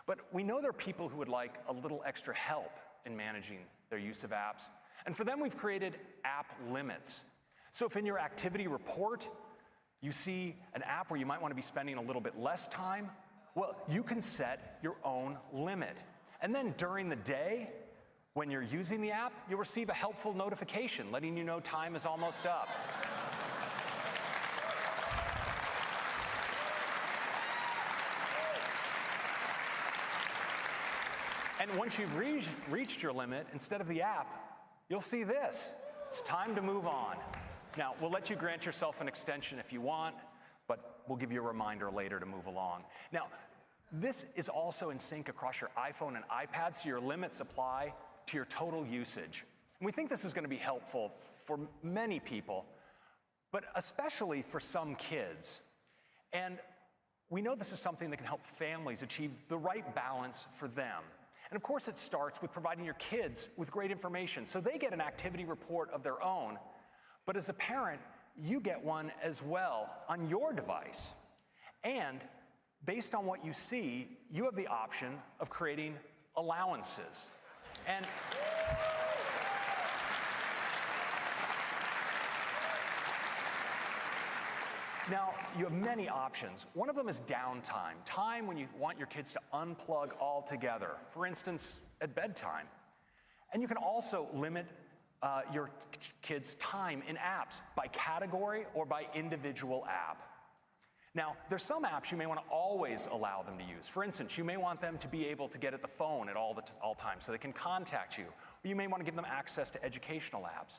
But we know there are people who would like a little extra help in managing their use of apps. And for them, we've created app limits. So if in your activity report, you see an app where you might want to be spending a little bit less time, well, you can set your own limit. And then during the day, when you're using the app, you'll receive a helpful notification letting you know time is almost up. And once you've reached your limit, instead of the app, you'll see this. It's time to move on. Now, we'll let you grant yourself an extension if you want, but we'll give you a reminder later to move along. Now, this is also in sync across your iPhone and iPad, so your limits apply to your total usage. And we think this is going to be helpful for many people, but especially for some kids. And we know this is something that can help families achieve the right balance for them. And of course, it starts with providing your kids with great information so they get an activity report of their own. But as a parent, you get one as well on your device. And based on what you see, you have the option of creating allowances. And now, you have many options. One of them is downtime, time when you want your kids to unplug altogether, for instance, at bedtime. And you can also limit your kids' time in apps by category or by individual app. Now, there's some apps you may want to always allow them to use. For instance, you may want them to be able to get at the phone at all times so they can contact you. Or you may want to give them access to educational apps.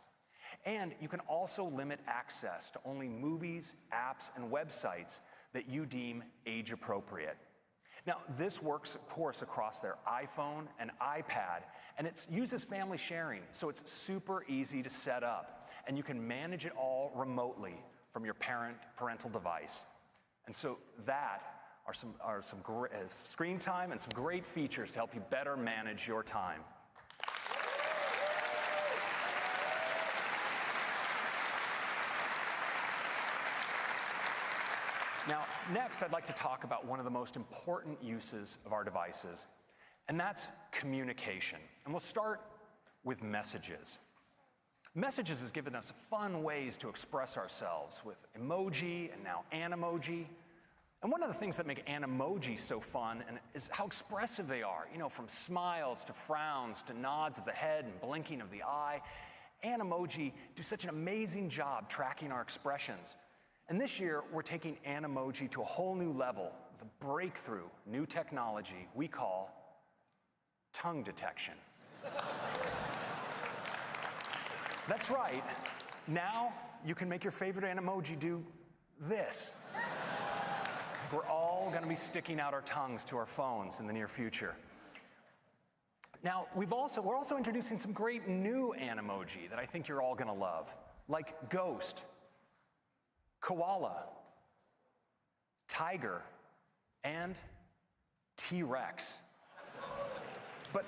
And you can also limit access to only movies, apps, and websites that you deem age appropriate. Now, this works, of course, across their iPhone and iPad, and it uses family sharing, so it's super easy to set up. And you can manage it all remotely from your parental device. And so that are some great screen time and some great features to help you better manage your time. Now, next, I'd like to talk about one of the most important uses of our devices, and that's communication. And we'll start with messages. Messages has given us fun ways to express ourselves with emoji and now Animoji. And one of the things that make Animoji so fun is how expressive they are. You know, from smiles to frowns to nods of the head and blinking of the eye. Animoji do such an amazing job tracking our expressions. And this year, we're taking Animoji to a whole new level with a breakthrough new technology we call tongue detection. That's right. Now you can make your favorite Animoji do this. We're all going to be sticking out our tongues to our phones in the near future. Now, we're also introducing some great new Animoji that I think you're all going to love, like ghost, koala, tiger, and T-Rex. But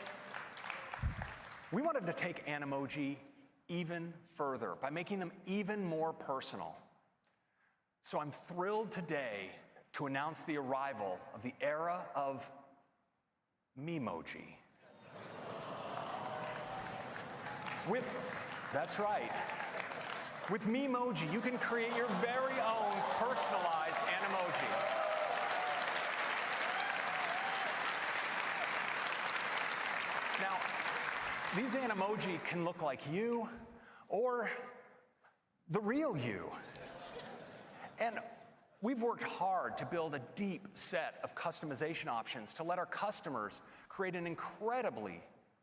we wanted to take Animoji even further by making them even more personal. So I'm thrilled today to announce the arrival of the era of Memoji. That's right. With Memoji, you can create your very own personalized Animoji. Now, these Animoji can look like you or the real you. And we've worked hard to build a deep set of customization options to let our customers create an incredibly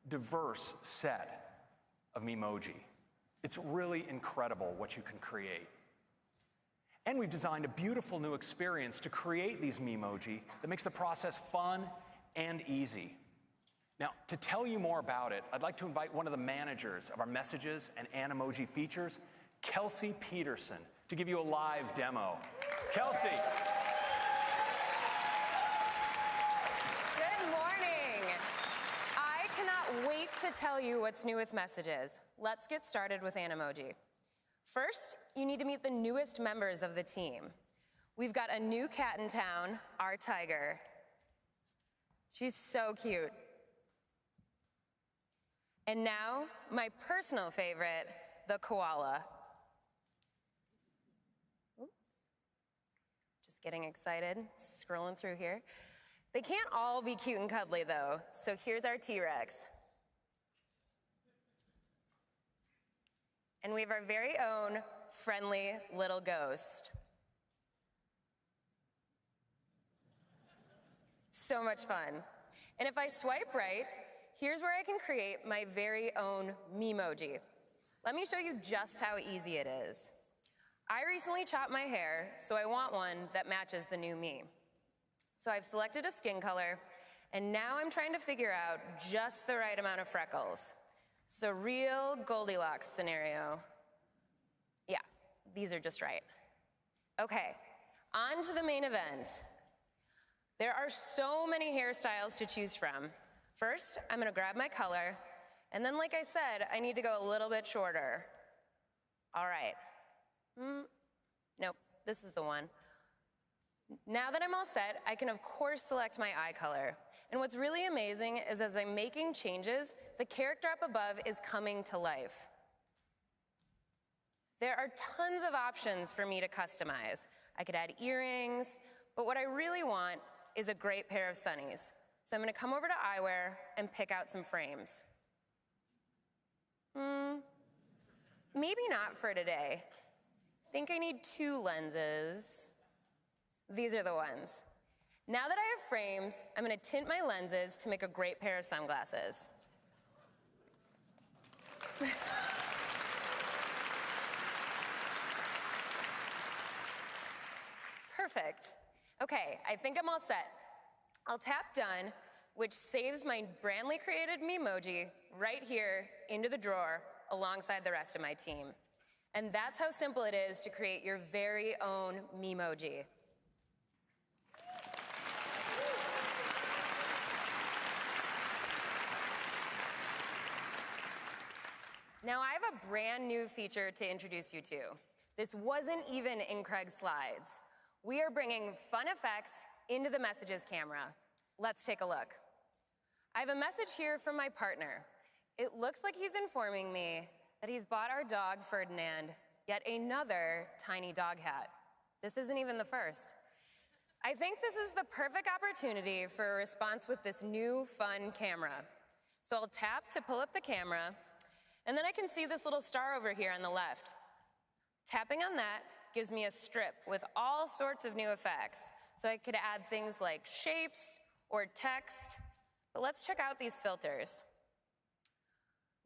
diverse set of Memoji. It's really incredible what you can create. And we've designed a beautiful new experience to create these Memoji that makes the process fun and easy. Now, to tell you more about it, I'd like to invite one of the managers of our messages and Animoji features, Kelsey Peterson, to give you a live demo. Kelsey. Good morning. I cannot wait to tell you what's new with messages. Let's get started with Animoji. First, you need to meet the newest members of the team. We've got a new cat in town, our tiger. She's so cute. And now, my personal favorite, the koala. Oops. Just getting excited, scrolling through here. They can't all be cute and cuddly though, so here's our T-Rex. And we have our very own friendly little ghost. So much fun. And if I swipe right, here's where I can create my very own Memoji. Let me show you just how easy it is. I recently chopped my hair, so I want one that matches the new me. So I've selected a skin color, and now I'm trying to figure out just the right amount of freckles. It's a real Goldilocks scenario. Yeah, these are just right. Okay, on to the main event. There are so many hairstyles to choose from. First, I'm gonna grab my color, and then like I said, I need to go a little bit shorter. All right. Nope, this is the one. Now that I'm all set, I can of course select my eye color. And what's really amazing is as I'm making changes, the character up above is coming to life. There are tons of options for me to customize. I could add earrings, but what I really want is a great pair of sunnies. So I'm gonna come over to eyewear and pick out some frames. Maybe not for today. I think I need 2 lenses. These are the ones. Now that I have frames, I'm going to tint my lenses to make a great pair of sunglasses. Perfect. Okay, I think I'm all set. I'll tap done, which saves my brandly created Memoji right here into the drawer alongside the rest of my team. And that's how simple it is to create your very own Memoji. Now I have a brand new feature to introduce you to. This wasn't even in Craig's slides. We are bringing fun effects into the messages camera. Let's take a look. I have a message here from my partner. It looks like he's informing me that he's bought our dog, Ferdinand, yet another tiny dog hat. This isn't even the first. I think this is the perfect opportunity for a response with this new fun camera. So I'll tap to pull up the camera, and then I can see this little star over here on the left. Tapping on that gives me a strip with all sorts of new effects. So I could add things like shapes or text. But let's check out these filters.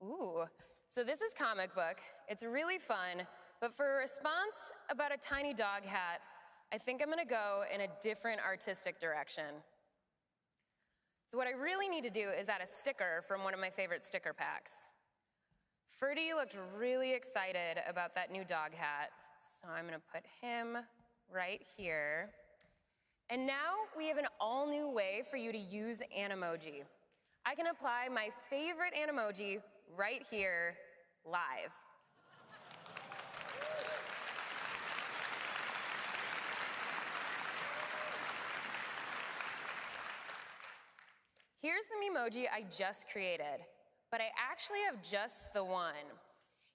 Ooh, so this is comic book. It's really fun, but for a response about a tiny dog hat, I think I'm gonna go in a different artistic direction. So what I really need to do is add a sticker from one of my favorite sticker packs. Ferdy looked really excited about that new dog hat, so I'm gonna put him right here. And now we have an all-new way for you to use Animoji. I can apply my favorite Animoji right here, live. Here's the Memoji I just created, but I actually have just the one.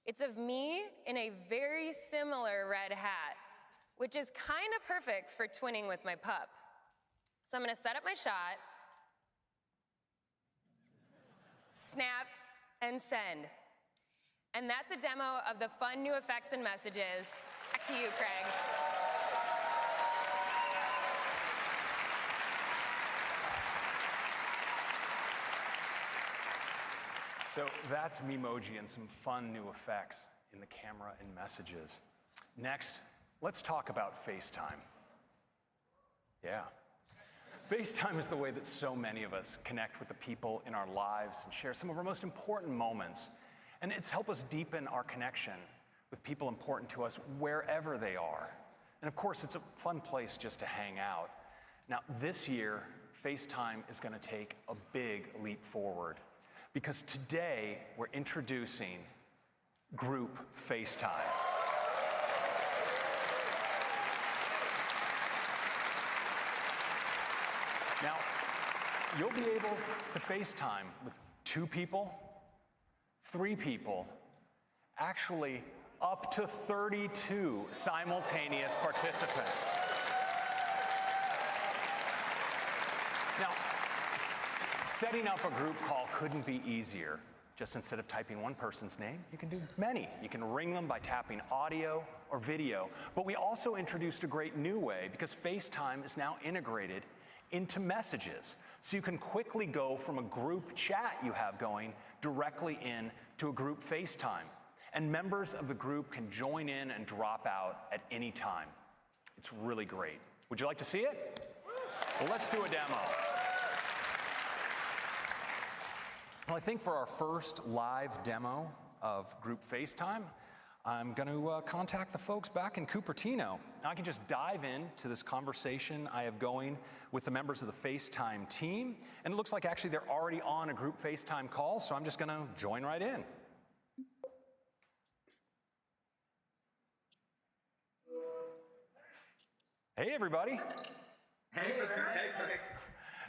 It's of me in a very similar red hat, which is kind of perfect for twinning with my pup. So I'm gonna set up my shot, snap, and send. And that's a demo of the fun new effects and messages. Back to you, Craig. So that's Memoji and some fun new effects in the camera and messages. Next, let's talk about FaceTime. Yeah. FaceTime is the way that so many of us connect with the people in our lives and share some of our most important moments. And it's helped us deepen our connection with people important to us wherever they are. And of course, it's a fun place just to hang out. Now, this year, FaceTime is going to take a big leap forward, because today we're introducing Group FaceTime. Now, you'll be able to FaceTime with 2 people, 3 people, actually up to 32 simultaneous participants. Now, setting up a group call couldn't be easier. Just instead of typing one person's name, you can do many. You can ring them by tapping audio or video. But we also introduced a great new way, because FaceTime is now integrated into messages. So you can quickly go from a group chat you have going directly in to a group FaceTime. And members of the group can join in and drop out at any time. It's really great. Would you like to see it? Well, let's do a demo. Well, I think for our first live demo of group FaceTime, I'm going to contact the folks back in Cupertino. Now I can just dive into this conversation I have going with the members of the FaceTime team. And it looks like actually they're already on a group FaceTime call, so I'm just going to join right in. Hey, everybody. Hey, Craig.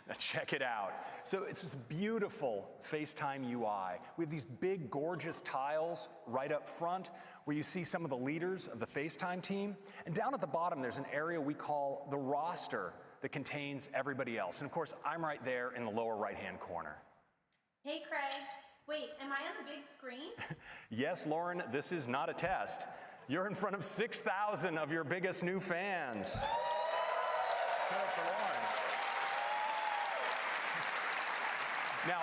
Now check it out. So it's this beautiful FaceTime UI. We have these big, gorgeous tiles right up front where you see some of the leaders of the FaceTime team. And down at the bottom, there's an area we call the roster that contains everybody else. And of course, I'm right there in the lower right-hand corner. Hey, Craig. Wait, am I on the big screen? Yes, Lauren, this is not a test. You're in front of 6,000 of your biggest new fans. Give it up for Lauren. Now,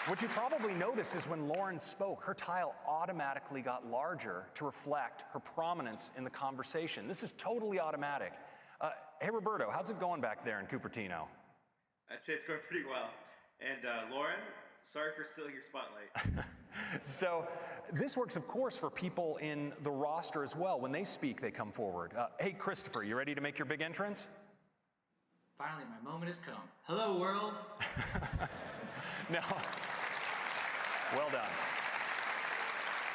what you probably noticed is when Lauren spoke, her tile automatically got larger to reflect her prominence in the conversation. This is totally automatic. Hey, Roberto, how's it going back there in Cupertino? I'd say it's going pretty well. And Lauren, sorry for stealing your spotlight. So this works, of course, for people in the roster as well. When they speak, they come forward. Hey, Christopher, you ready to make your big entrance? Finally, my moment has come. Hello, world. Now, well done.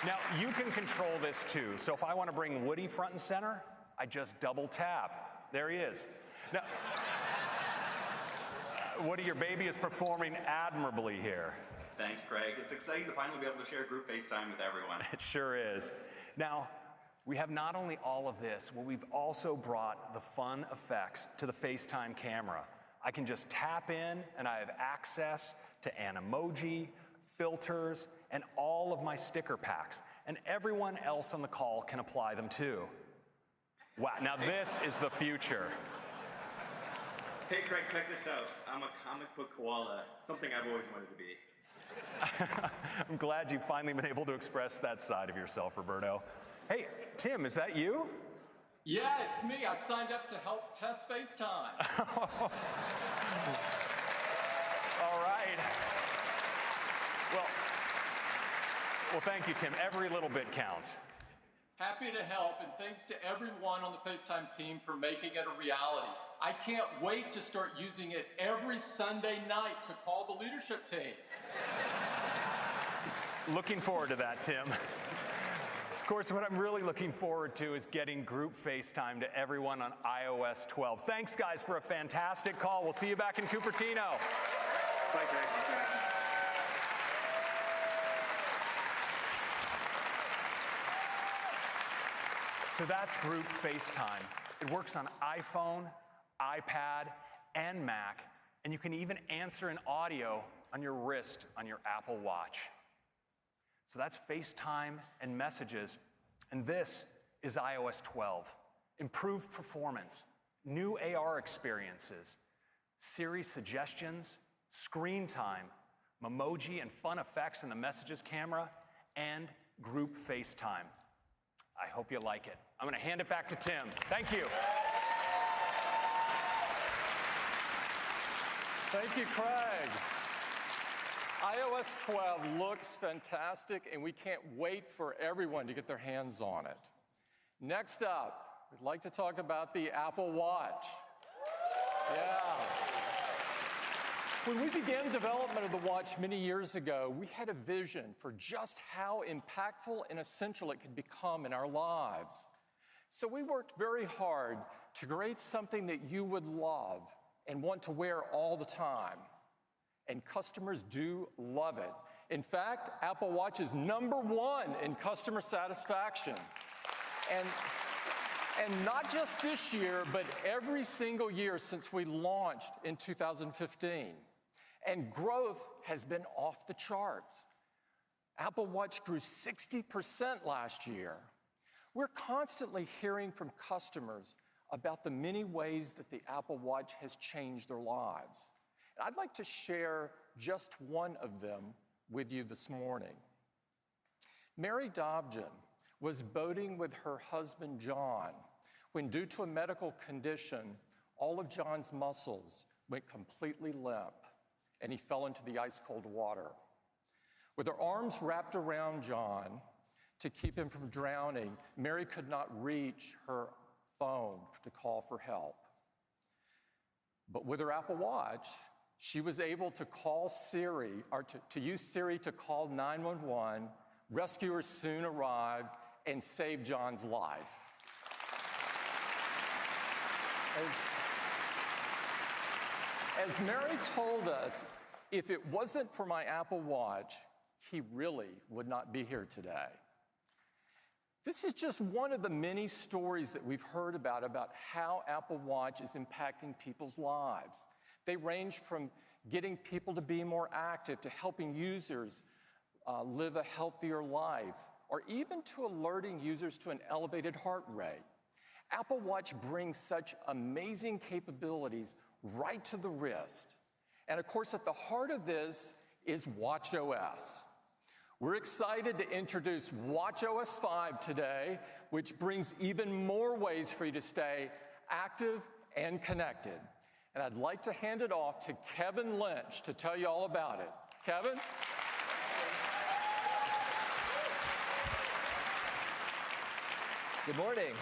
Now, you can control this too. So if I want to bring Woody front and center, I just double tap. There he is. Now, Woody, your baby is performing admirably here. Thanks, Craig. It's exciting to finally be able to share group FaceTime with everyone. It sure is. Now, we have not only all of this, but we've also brought the fun effects to the FaceTime camera. I can just tap in and I have access to an emoji, filters, and all of my sticker packs. And everyone else on the call can apply them too. Wow, now this is the future. Hey, Craig, check this out. I'm a comic book koala, something I've always wanted to be. I'm glad you've finally been able to express that side of yourself, Roberto. Hey, Tim, is that you? Yeah, it's me. I signed up to help test FaceTime. All right. Well, thank you, Tim. Every little bit counts. Happy to help, and thanks to everyone on the FaceTime team for making it a reality. I can't wait to start using it every Sunday night to call the leadership team. Looking forward to that, Tim. Of course, what I'm really looking forward to is getting group FaceTime to everyone on iOS 12. Thanks, guys, for a fantastic call. We'll see you back in Cupertino. Bye, Greg. So that's group FaceTime. It works on iPhone, iPad, and Mac, and you can even answer in audio on your wrist on your Apple Watch. So that's FaceTime and messages, and this is iOS 12. Improved performance, new AR experiences, Siri suggestions, screen time, Memoji and fun effects in the messages camera, and group FaceTime. I hope you like it. I'm going to hand it back to Tim. Thank you. Thank you, Craig. iOS 12 looks fantastic, and we can't wait for everyone to get their hands on it. Next up, we'd like to talk about the Apple Watch. Yeah. When we began development of the watch many years ago, we had a vision for just how impactful and essential it could become in our lives. So we worked very hard to create something that you would love and want to wear all the time. And customers do love it. In fact, Apple Watch is #1 in customer satisfaction. And not just this year, but every single year since we launched in 2015. And growth has been off the charts. Apple Watch grew 60% last year. We're constantly hearing from customers about the many ways that the Apple Watch has changed their lives. And I'd like to share just one of them with you this morning. Mary Dobjan was boating with her husband, John, when due to a medical condition, all of John's muscles went completely limp, and he fell into the ice-cold water. With her arms wrapped around John to keep him from drowning, Mary could not reach her phone to call for help. But with her Apple Watch, she was able to call Siri, or to use Siri to call 911. Rescuers soon arrived and saved John's life. As Mary told us, if it wasn't for my Apple Watch, he really would not be here today. This is just one of the many stories that we've heard about how Apple Watch is impacting people's lives. They range from getting people to be more active, to helping users live a healthier life, or even to alerting users to an elevated heart rate. Apple Watch brings such amazing capabilities right to the wrist. And of course, at the heart of this is watchOS. We're excited to introduce watchOS 5 today, which brings even more ways for you to stay active and connected. And I'd like to hand it off to Kevin Lynch to tell you all about it. Kevin? Good morning.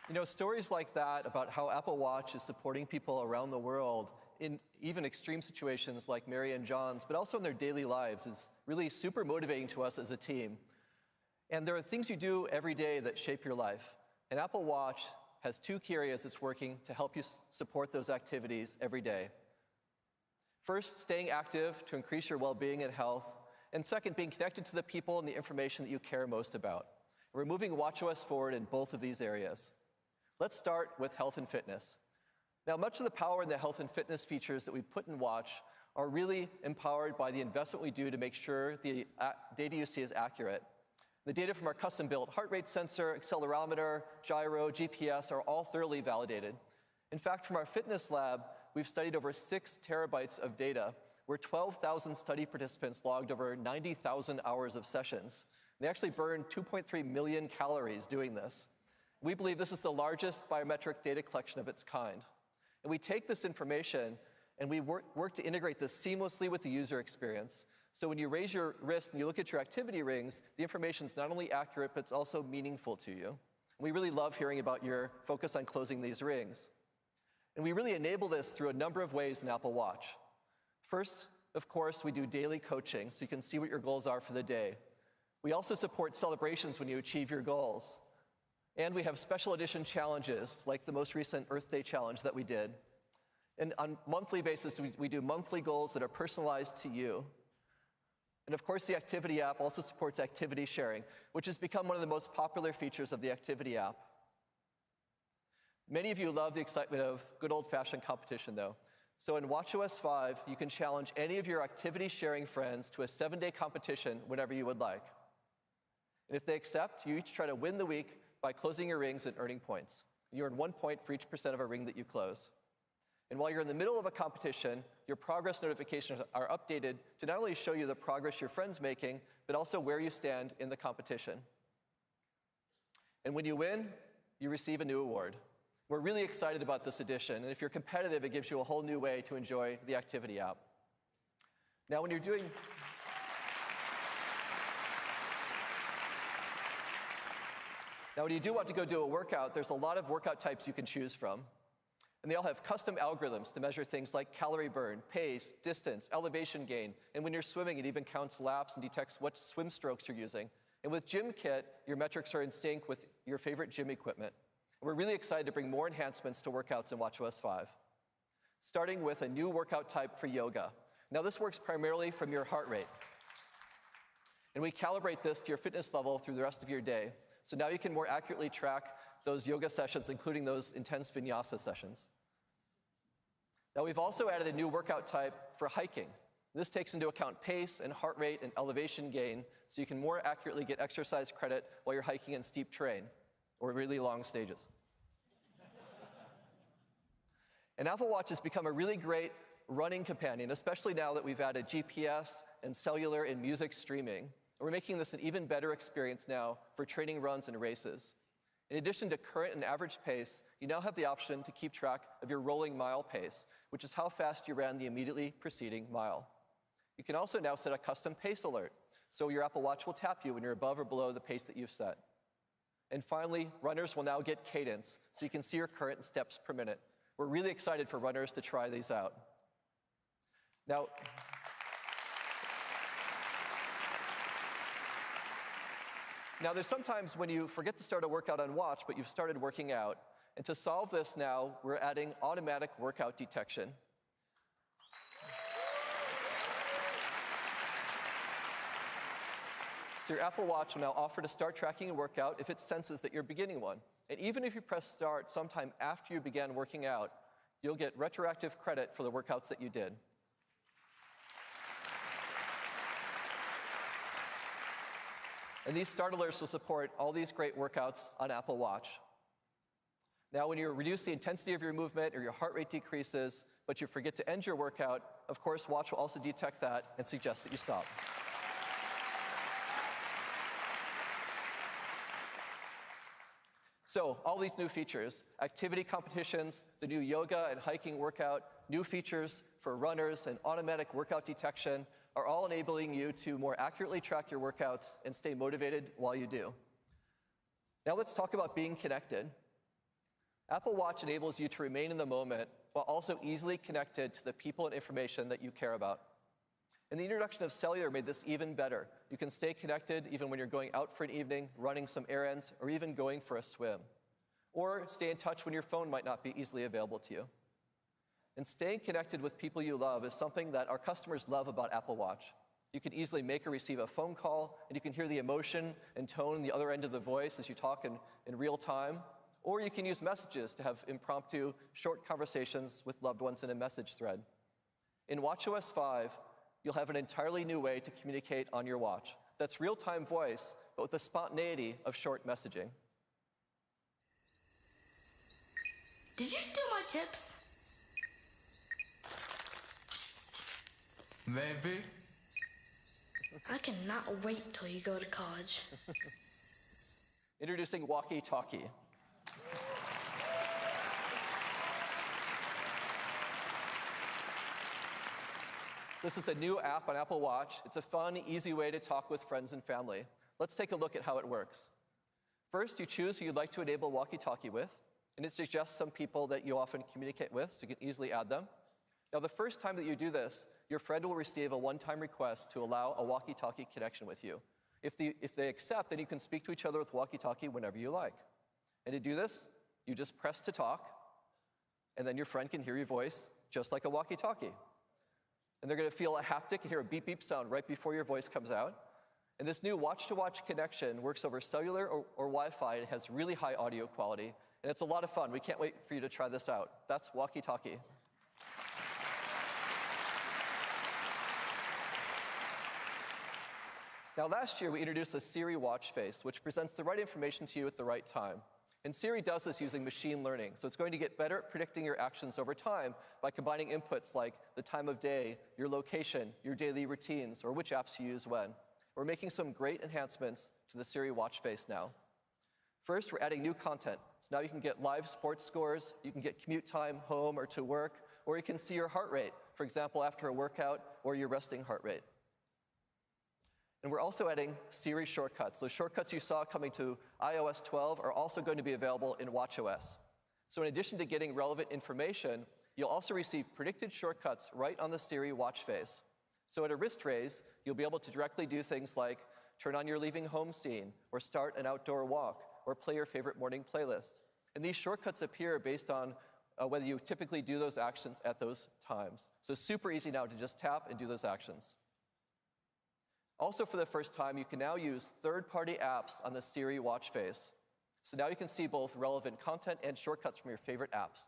You know, stories like that about how Apple Watch is supporting people around the world in even extreme situations like Mary and John's, but also in their daily lives, is really super motivating to us as a team. And there are things you do every day that shape your life. And Apple Watch has two key areas it's working to help you support those activities every day. First, staying active to increase your well-being and health. And second, being connected to the people and the information that you care most about. We're moving watchOS forward in both of these areas. Let's start with health and fitness. Now, much of the power in the health and fitness features that we put in Watch are really empowered by the investment we do to make sure the data you see is accurate. The data from our custom-built heart rate sensor, accelerometer, gyro, GPS are all thoroughly validated. In fact, from our fitness lab, we've studied over 6 terabytes of data, where 12,000 study participants logged over 90,000 hours of sessions. They actually burned 2.3 million calories doing this. We believe this is the largest biometric data collection of its kind. And we take this information and we work to integrate this seamlessly with the user experience. So when you raise your wrist and you look at your activity rings, the information is not only accurate, but it's also meaningful to you. And we really love hearing about your focus on closing these rings. And we really enable this through a number of ways in Apple Watch. First, of course, we do daily coaching, so you can see what your goals are for the day. We also support celebrations when you achieve your goals. And we have special edition challenges, like the most recent Earth Day challenge that we did. And on a monthly basis, we do monthly goals that are personalized to you. And of course, the Activity app also supports activity sharing, which has become one of the most popular features of the Activity app. Many of you love the excitement of good old-fashioned competition, though. So in watchOS 5, you can challenge any of your activity-sharing friends to a 7-day competition whenever you would like. And if they accept, you each try to win the week by closing your rings and earning points. You earn 1 point for each % of a ring that you close. And while you're in the middle of a competition, your progress notifications are updated to not only show you the progress your friend's making, but also where you stand in the competition. And when you win, you receive a new award. We're really excited about this addition, and if you're competitive, it gives you a whole new way to enjoy the Activity app. Now, when you do want to go do a workout, there's a lot of workout types you can choose from. And they all have custom algorithms to measure things like calorie burn, pace, distance, elevation gain. And when you're swimming, it even counts laps and detects what swim strokes you're using. And with GymKit, your metrics are in sync with your favorite gym equipment. And we're really excited to bring more enhancements to workouts in watchOS 5, starting with a new workout type for yoga. Now, this works primarily from your heart rate. And we calibrate this to your fitness level through the rest of your day. So now you can more accurately track those yoga sessions, including those intense vinyasa sessions. Now, we've also added a new workout type for hiking. This takes into account pace and heart rate and elevation gain, so you can more accurately get exercise credit while you're hiking in steep terrain or really long stages. And Apple Watch has become a really great running companion, especially now that we've added GPS and cellular and music streaming. We're making this an even better experience now for training runs and races. In addition to current and average pace, you now have the option to keep track of your rolling mile pace, which is how fast you ran the immediately preceding mile. You can also now set a custom pace alert, so your Apple Watch will tap you when you're above or below the pace that you've set. And finally, runners will now get cadence, so you can see your current steps per minute. We're really excited for runners to try these out. Now, there's sometimes when you forget to start a workout on Watch, but you've started working out. And to solve this now, we're adding automatic workout detection. So your Apple Watch will now offer to start tracking a workout if it senses that you're beginning one. And even if you press start sometime after you began working out, you'll get retroactive credit for the workouts that you did. And these start alerts will support all these great workouts on Apple Watch. Now, when you reduce the intensity of your movement or your heart rate decreases, but you forget to end your workout, of course, Watch will also detect that and suggest that you stop. So all these new features, activity competitions, the new yoga and hiking workout, new features for runners and automatic workout detection are all enabling you to more accurately track your workouts and stay motivated while you do. Now let's talk about being connected. Apple Watch enables you to remain in the moment while also easily connected to the people and information that you care about. And the introduction of cellular made this even better. You can stay connected even when you're going out for an evening, running some errands, or even going for a swim. Or stay in touch when your phone might not be easily available to you. And staying connected with people you love is something that our customers love about Apple Watch. You can easily make or receive a phone call, and you can hear the emotion and tone on the other end of the voice as you talk in real time. Or you can use messages to have impromptu, short conversations with loved ones in a message thread. In watchOS 5, you'll have an entirely new way to communicate on your watch. That's real-time voice, but with the spontaneity of short messaging. Did you steal my chips? Maybe. I cannot wait till you go to college. Introducing Walkie-Talkie. This is a new app on Apple Watch. It's a fun, easy way to talk with friends and family. Let's take a look at how it works. First, you choose who you'd like to enable Walkie-Talkie with, and it suggests some people that you often communicate with, so you can easily add them. Now, the first time that you do this, your friend will receive a one-time request to allow a Walkie-Talkie connection with you. If they accept, then you can speak to each other with Walkie-Talkie whenever you like. And to do this, you just press to talk, and then your friend can hear your voice just like a Walkie-Talkie. And they're going to feel a haptic and hear a beep beep sound right before your voice comes out. And this new watch-to-watch connection works over cellular or Wi-Fi. It has really high audio quality, and it's a lot of fun. We can't wait for you to try this out. That's Walkie-Talkie. Now, last year, we introduced a Siri watch face, which presents the right information to you at the right time. And Siri does this using machine learning, so it's going to get better at predicting your actions over time by combining inputs like the time of day, your location, your daily routines, or which apps you use when. We're making some great enhancements to the Siri watch face now. First, we're adding new content. So now you can get live sports scores, you can get commute time home or to work, or you can see your heart rate, for example, after a workout, or your resting heart rate. And we're also adding Siri shortcuts. Those shortcuts you saw coming to iOS 12 are also going to be available in watchOS. So in addition to getting relevant information, you'll also receive predicted shortcuts right on the Siri watch face. So at a wrist raise, you'll be able to directly do things like turn on your leaving home scene, or start an outdoor walk, or play your favorite morning playlist. And these shortcuts appear based on whether you typically do those actions at those times. So super easy now to just tap and do those actions. Also, for the first time, you can now use third-party apps on the Siri watch face. So now you can see both relevant content and shortcuts from your favorite apps.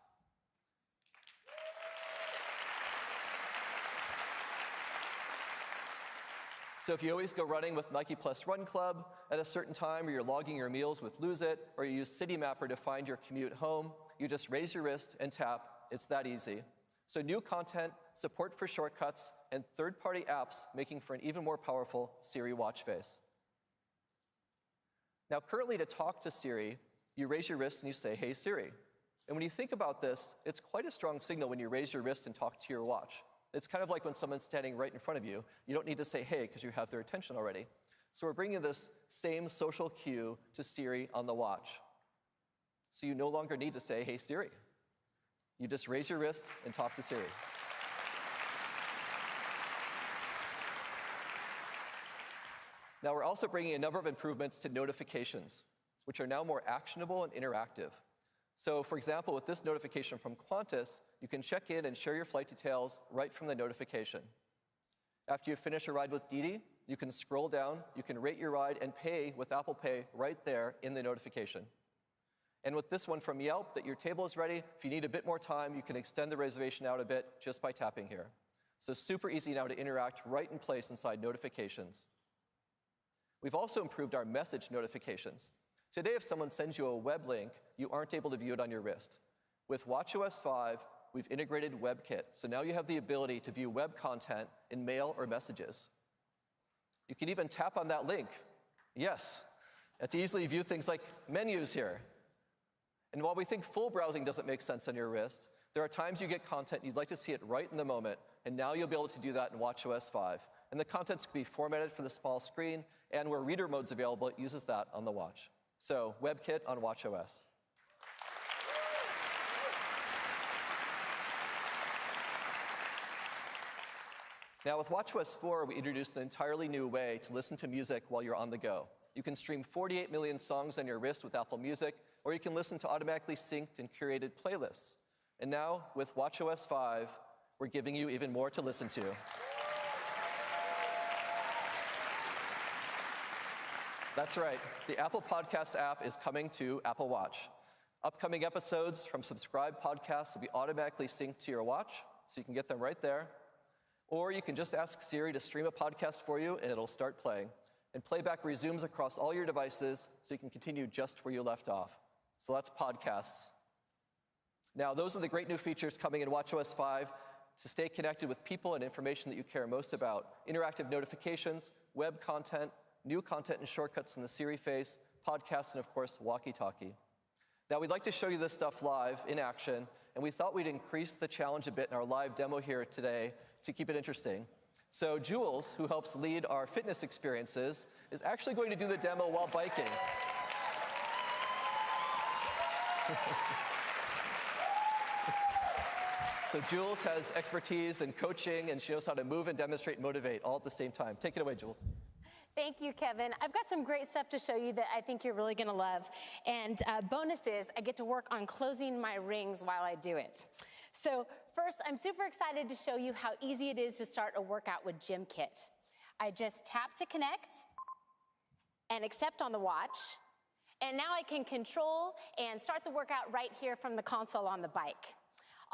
So if you always go running with Nike Plus Run Club at a certain time, or you're logging your meals with Lose It, or you use Citymapper to find your commute home, you just raise your wrist and tap. It's that easy. So new content, support for shortcuts, and third-party apps making for an even more powerful Siri watch face. Now, currently, to talk to Siri, you raise your wrist and you say, "Hey, Siri." And when you think about this, it's quite a strong signal when you raise your wrist and talk to your watch. It's kind of like when someone's standing right in front of you. You don't need to say, "Hey," because you have their attention already. So we're bringing this same social cue to Siri on the watch. So you no longer need to say, "Hey, Siri." You just raise your wrist and talk to Siri. Now, we're also bringing a number of improvements to notifications, which are now more actionable and interactive. So, for example, with this notification from Qantas, you can check in and share your flight details right from the notification. After you finish a ride with Didi, you can scroll down, you can rate your ride and pay with Apple Pay right there in the notification. And with this one from Yelp, that your table is ready, if you need a bit more time, you can extend the reservation out a bit just by tapping here. So super easy now to interact right in place inside notifications. We've also improved our message notifications. Today, if someone sends you a web link, you aren't able to view it on your wrist. With watchOS 5, we've integrated WebKit, so now you have the ability to view web content in mail or messages. You can even tap on that link. Yes, and to easily view things like menus here. And while we think full browsing doesn't make sense on your wrist, there are times you get content you'd like to see it right in the moment, and now you'll be able to do that in watchOS 5. And the contents can be formatted for the small screen, and where reader mode's available, it uses that on the watch. So WebKit on watchOS. Now with watchOS 4, we introduced an entirely new way to listen to music while you're on the go. You can stream 48 million songs on your wrist with Apple Music, or you can listen to automatically synced and curated playlists. And now, with watchOS 5, we're giving you even more to listen to. That's right, the Apple Podcast app is coming to Apple Watch. Upcoming episodes from subscribed podcasts will be automatically synced to your watch, so you can get them right there. Or you can just ask Siri to stream a podcast for you, and it'll start playing. And playback resumes across all your devices, so you can continue just where you left off. So that's podcasts. Now, those are the great new features coming in watchOS 5 to stay connected with people and information that you care most about. Interactive notifications, web content, new content and shortcuts in the Siri face, podcasts, and of course, walkie-talkie. Now, we'd like to show you this stuff live in action, and we thought we'd increase the challenge a bit in our live demo here today to keep it interesting. So Jules, who helps lead our fitness experiences, is actually going to do the demo while biking. So Jules has expertise in coaching, and she knows how to move and demonstrate and motivate all at the same time. Take it away, Jules. Thank you, Kevin. I've got some great stuff to show you that I think you're really going to love. And bonus is I get to work on closing my rings while I do it. So first, I'm super excited to show you how easy it is to start a workout with GymKit. I just tap to connect and accept on the watch. And now I can control and start the workout right here from the console on the bike.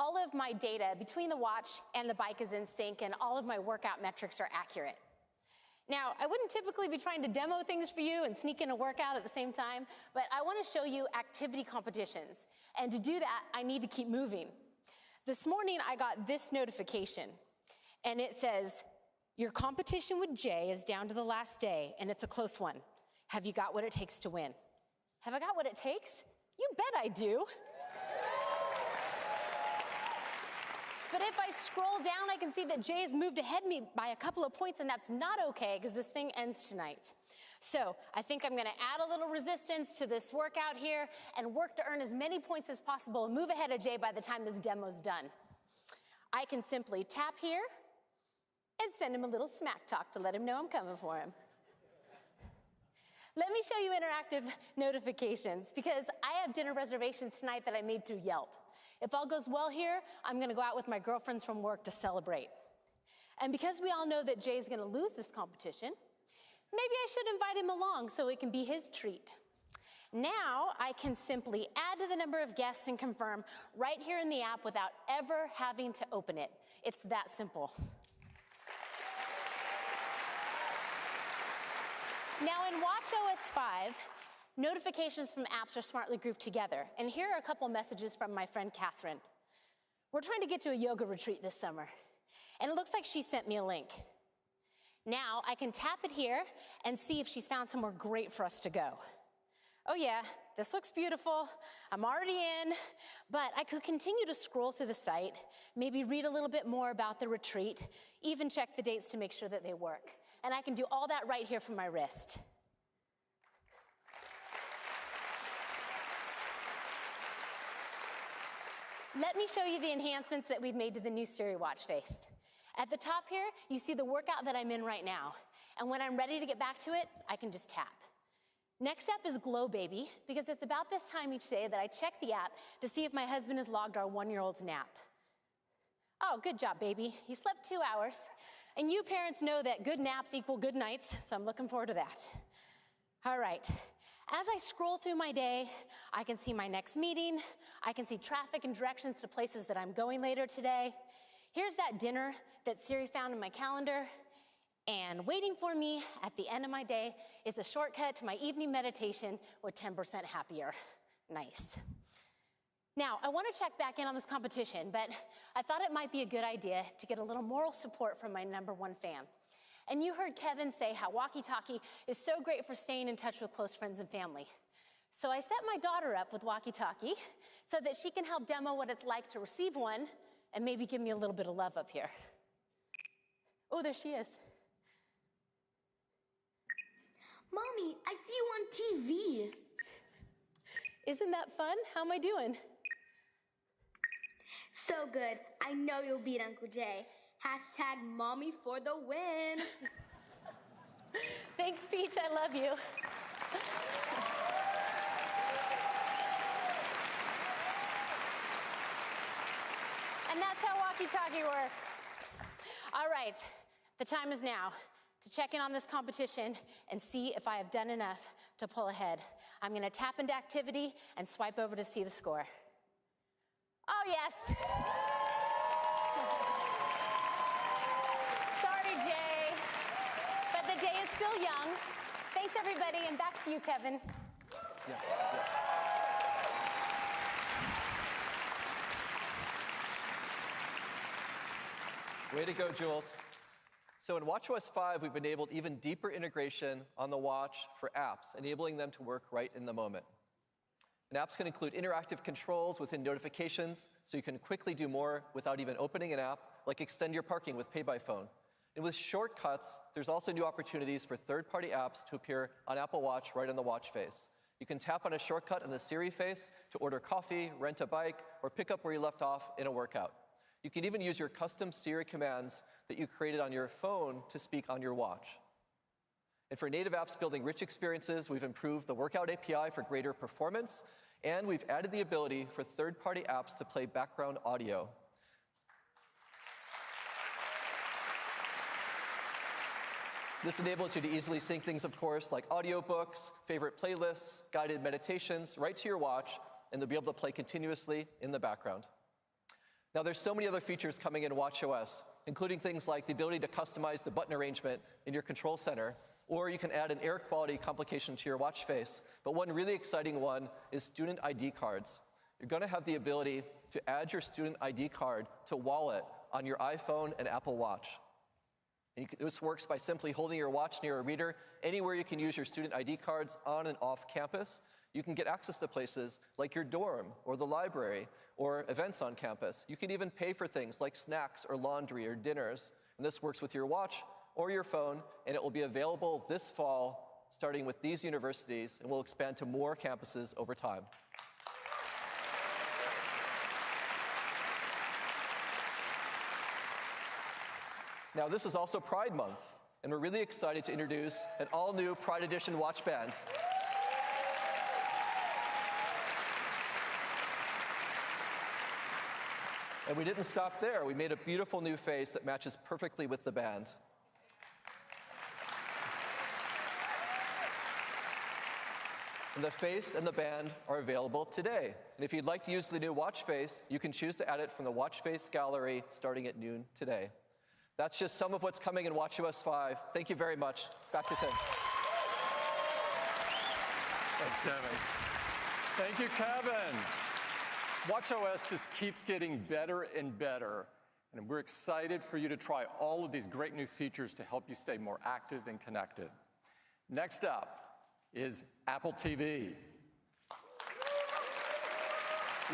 All of my data between the watch and the bike is in sync, and all of my workout metrics are accurate. Now, I wouldn't typically be trying to demo things for you and sneak in a workout at the same time, but I want to show you activity competitions. And to do that, I need to keep moving. This morning, I got this notification, and it says, your competition with Jay is down to the last day, and it's a close one. Have you got what it takes to win? Have I got what it takes? You bet I do. But if I scroll down, I can see that Jay has moved ahead of me by a couple of points, and that's not okay because this thing ends tonight. So I think I'm going to add a little resistance to this workout here and work to earn as many points as possible and move ahead of Jay by the time this demo's done. I can simply tap here and send him a little smack talk to let him know I'm coming for him. Let me show you interactive notifications because I have dinner reservations tonight that I made through Yelp. If all goes well here, I'm going to go out with my girlfriends from work to celebrate. And because we all know that Jay's going to lose this competition, maybe I should invite him along so it can be his treat. Now I can simply add to the number of guests and confirm right here in the app without ever having to open it. It's that simple. Now in watchOS 5, notifications from apps are smartly grouped together. And here are a couple messages from my friend Catherine. We're trying to get to a yoga retreat this summer, and it looks like she sent me a link. Now I can tap it here and see if she's found somewhere great for us to go. Oh yeah, this looks beautiful. I'm already in, but I could continue to scroll through the site, maybe read a little bit more about the retreat, even check the dates to make sure that they work. And I can do all that right here from my wrist. Let me show you the enhancements that we've made to the new Siri watch face. At the top here, you see the workout that I'm in right now. And when I'm ready to get back to it, I can just tap. Next up is Glow Baby, because it's about this time each day that I check the app to see if my husband has logged our 1-year-old's nap. Oh, good job, baby. He slept 2 hours. And you parents know that good naps equal good nights, so I'm looking forward to that. All right. As I scroll through my day, I can see my next meeting. I can see traffic and directions to places that I'm going later today. Here's that dinner that Siri found in my calendar. And waiting for me at the end of my day is a shortcut to my evening meditation with 10% happier. Nice. Now, I want to check back in on this competition, but I thought it might be a good idea to get a little moral support from my #1 fan. And you heard Kevin say how walkie-talkie is so great for staying in touch with close friends and family. So I set my daughter up with walkie-talkie so that she can help demo what it's like to receive one and maybe give me a little bit of love up here. Oh, there she is. Mommy, I see you on TV. Isn't that fun? How am I doing? So good. I know you'll beat Uncle Jay. Hashtag mommy for the win. Thanks, Peach. I love you. And that's how walkie-talkie works. All right, the time is now to check in on this competition and see if I have done enough to pull ahead. I'm gonna tap into activity and swipe over to see the score. Oh, yes. Sorry, Jay, but the day is still young. Thanks, everybody, and back to you, Kevin. Way to go, Jules. So in watchOS 5, we've enabled even deeper integration on the watch for apps, enabling them to work right in the moment. And apps can include interactive controls within notifications, so you can quickly do more without even opening an app, like extend your parking with Pay by Phone. And with shortcuts, there's also new opportunities for third-party apps to appear on Apple Watch right on the watch face. You can tap on a shortcut on the Siri face to order coffee, rent a bike, or pick up where you left off in a workout. You can even use your custom Siri commands that you created on your phone to speak on your watch. And for native apps building rich experiences, we've improved the Workout API for greater performance, and we've added the ability for third-party apps to play background audio. This enables you to easily sync things, of course, like audiobooks, favorite playlists, guided meditations, right to your watch, and they'll be able to play continuously in the background. Now, there's so many other features coming in watchOS, including things like the ability to customize the button arrangement in your control center, or you can add an air quality complication to your watch face. But one really exciting one is student ID cards. You're going to have the ability to add your student ID card to Wallet on your iPhone and Apple Watch. And this works by simply holding your watch near a reader. Anywhere you can use your student ID cards on and off campus, you can get access to places like your dorm or the library or events on campus. You can even pay for things like snacks or laundry or dinners. And this works with your watch or your phone, and it will be available this fall, starting with these universities, and will expand to more campuses over time. Now, this is also Pride Month, and we're really excited to introduce an all-new Pride Edition watch band. And we didn't stop there. We made a beautiful new face that matches perfectly with the band. And the face and the band are available today. And if you'd like to use the new watch face, you can choose to add it from the watch face gallery starting at noon today. That's just some of what's coming in watchOS 5. Thank you very much. Back to Tim. Thanks, Kevin. Thank you, Kevin. watchOS just keeps getting better and better, and we're excited for you to try all of these great new features to help you stay more active and connected. Next up is Apple TV.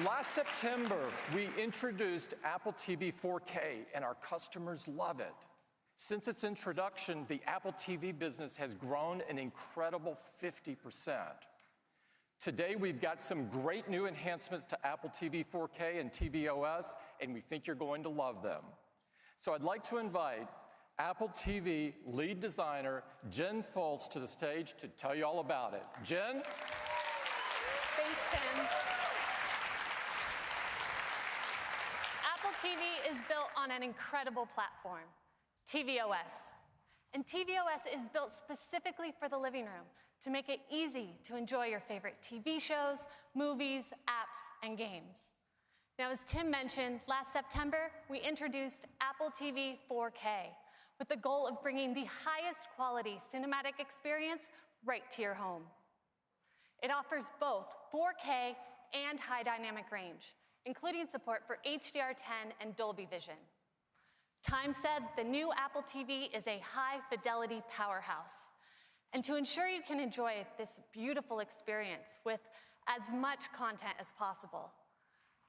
Last September, we introduced Apple TV 4K, and our customers love it. Since its introduction, the Apple TV business has grown an incredible 50%. Today, we've got some great new enhancements to Apple TV 4K and tvOS, and we think you're going to love them. So I'd like to invite Apple TV lead designer Jen Foltz to the stage to tell you all about it. Jen? Thanks, Tim. Apple TV is built on an incredible platform, tvOS. And tvOS is built specifically for the living room to make it easy to enjoy your favorite TV shows, movies, apps, and games. Now, as Tim mentioned, last September, we introduced Apple TV 4K, with the goal of bringing the highest quality cinematic experience right to your home. It offers both 4K and high dynamic range, including support for HDR10 and Dolby Vision. Time said the new Apple TV is a high-fidelity powerhouse. And to ensure you can enjoy this beautiful experience with as much content as possible,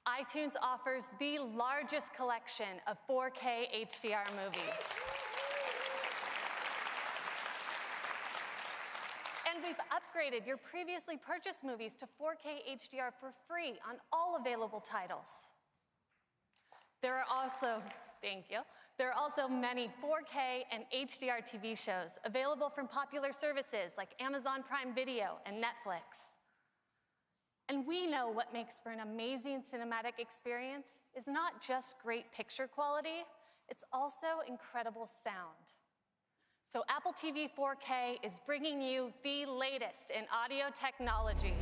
iTunes offers the largest collection of 4K HDR movies. And we've upgraded your previously purchased movies to 4K HDR for free on all available titles. There are also, thank you, there are also many 4K and HDR TV shows available from popular services like Amazon Prime Video and Netflix. And we know what makes for an amazing cinematic experience is not just great picture quality, it's also incredible sound. So Apple TV 4K is bringing you the latest in audio technology.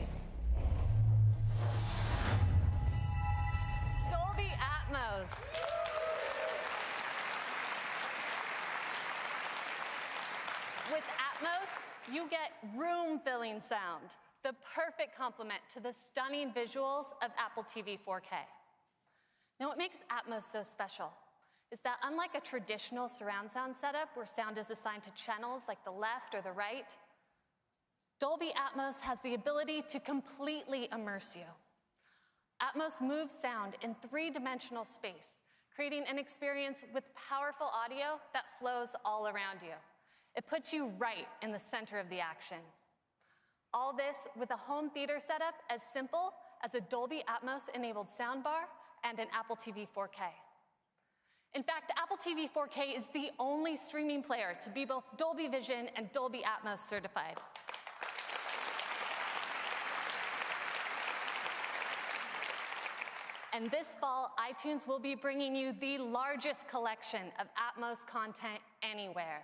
Dolby Atmos. With Atmos, you get room-filling sound, the perfect complement to the stunning visuals of Apple TV 4K. Now, what makes Atmos so special is that unlike a traditional surround sound setup where sound is assigned to channels like the left or the right, Dolby Atmos has the ability to completely immerse you. Atmos moves sound in three-dimensional space, creating an experience with powerful audio that flows all around you. It puts you right in the center of the action. All this with a home theater setup as simple as a Dolby Atmos-enabled soundbar and an Apple TV 4K. In fact, Apple TV 4K is the only streaming player to be both Dolby Vision and Dolby Atmos certified. And this fall, iTunes will be bringing you the largest collection of Atmos content anywhere.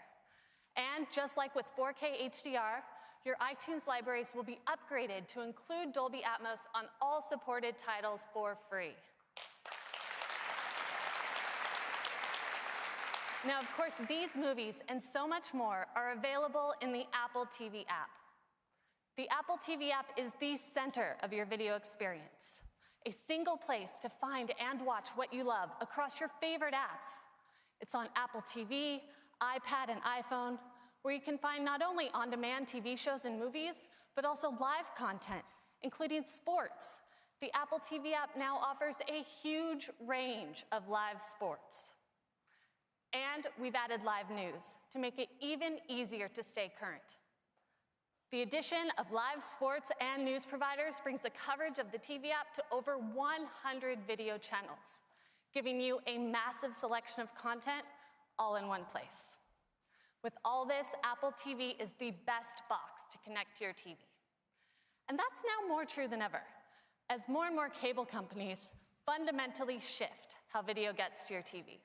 And just like with 4K HDR, your iTunes libraries will be upgraded to include Dolby Atmos on all supported titles for free. Now, of course, these movies and so much more are available in the Apple TV app. The Apple TV app is the center of your video experience, a single place to find and watch what you love across your favorite apps. It's on Apple TV, iPad, and iPhone, where you can find not only on-demand TV shows and movies, but also live content, including sports. The Apple TV app now offers a huge range of live sports. And we've added live news to make it even easier to stay current. The addition of live sports and news providers brings the coverage of the TV app to over 100 video channels, giving you a massive selection of content all in one place. With all this, Apple TV is the best box to connect to your TV. And that's now more true than ever, as more and more cable companies fundamentally shift how video gets to your TV.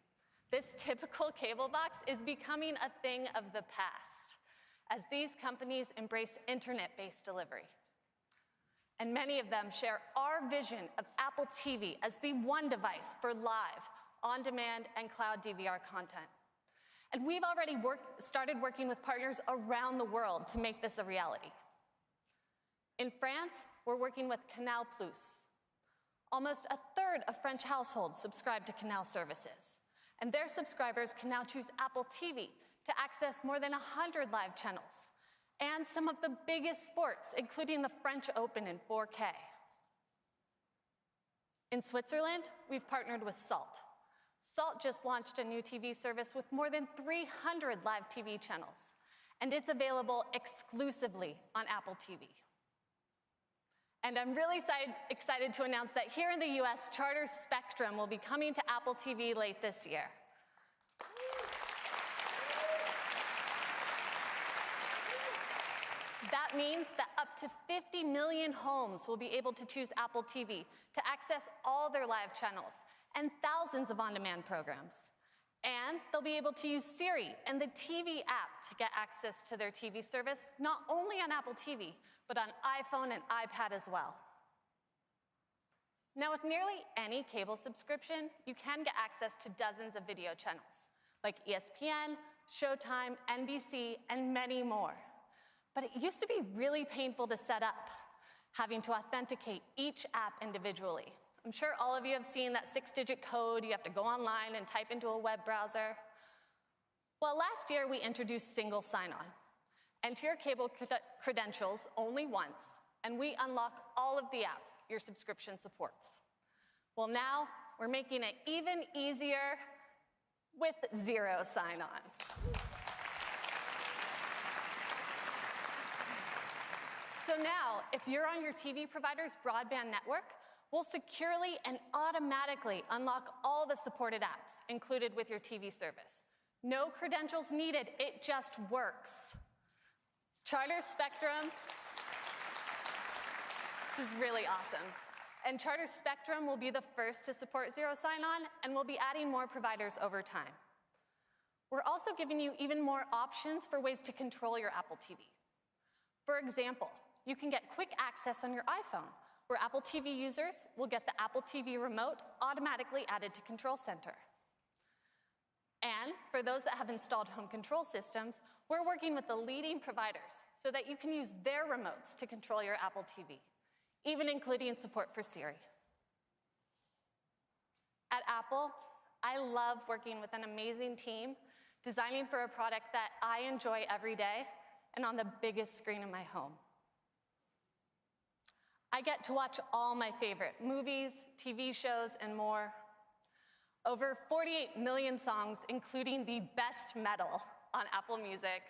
This typical cable box is becoming a thing of the past, as these companies embrace internet-based delivery. And many of them share our vision of Apple TV as the one device for live, on-demand, and cloud DVR content. And we've already started working with partners around the world to make this a reality. In France, we're working with Canal+. Almost a third of French households subscribe to Canal services, and their subscribers can now choose Apple TV to access more than 100 live channels, and some of the biggest sports, including the French Open in 4K. In Switzerland, we've partnered with Salt. Salt just launched a new TV service with more than 300 live TV channels, and it's available exclusively on Apple TV. And I'm really excited to announce that here in the US, Charter's Spectrum will be coming to Apple TV late this year. That means that up to 50 million homes will be able to choose Apple TV to access all their live channels and thousands of on-demand programs. And they'll be able to use Siri and the TV app to get access to their TV service, not only on Apple TV, but on iPhone and iPad as well. Now, with nearly any cable subscription, you can get access to dozens of video channels, like ESPN, Showtime, NBC, and many more. But it used to be really painful to set up, having to authenticate each app individually. I'm sure all of you have seen that 6-digit code you have to go online and type into a web browser. Well, last year we introduced single sign-on. Enter your cable credentials only once, and we unlock all of the apps your subscription supports. Well, now we're making it even easier with zero sign-on. So now, if you're on your TV provider's broadband network, we'll securely and automatically unlock all the supported apps included with your TV service. No credentials needed, it just works. Charter Spectrum, this is really awesome. And Charter Spectrum will be the first to support zero sign-on, and we'll be adding more providers over time. We're also giving you even more options for ways to control your Apple TV. For example, you can get quick access on your iPhone, where Apple TV users will get the Apple TV remote automatically added to Control Center. And for those that have installed home control systems, we're working with the leading providers so that you can use their remotes to control your Apple TV, even including support for Siri. At Apple, I love working with an amazing team, designing for a product that I enjoy every day and on the biggest screen in my home. I get to watch all my favorite movies, TV shows, and more. Over 48 million songs, including the best metal on Apple Music.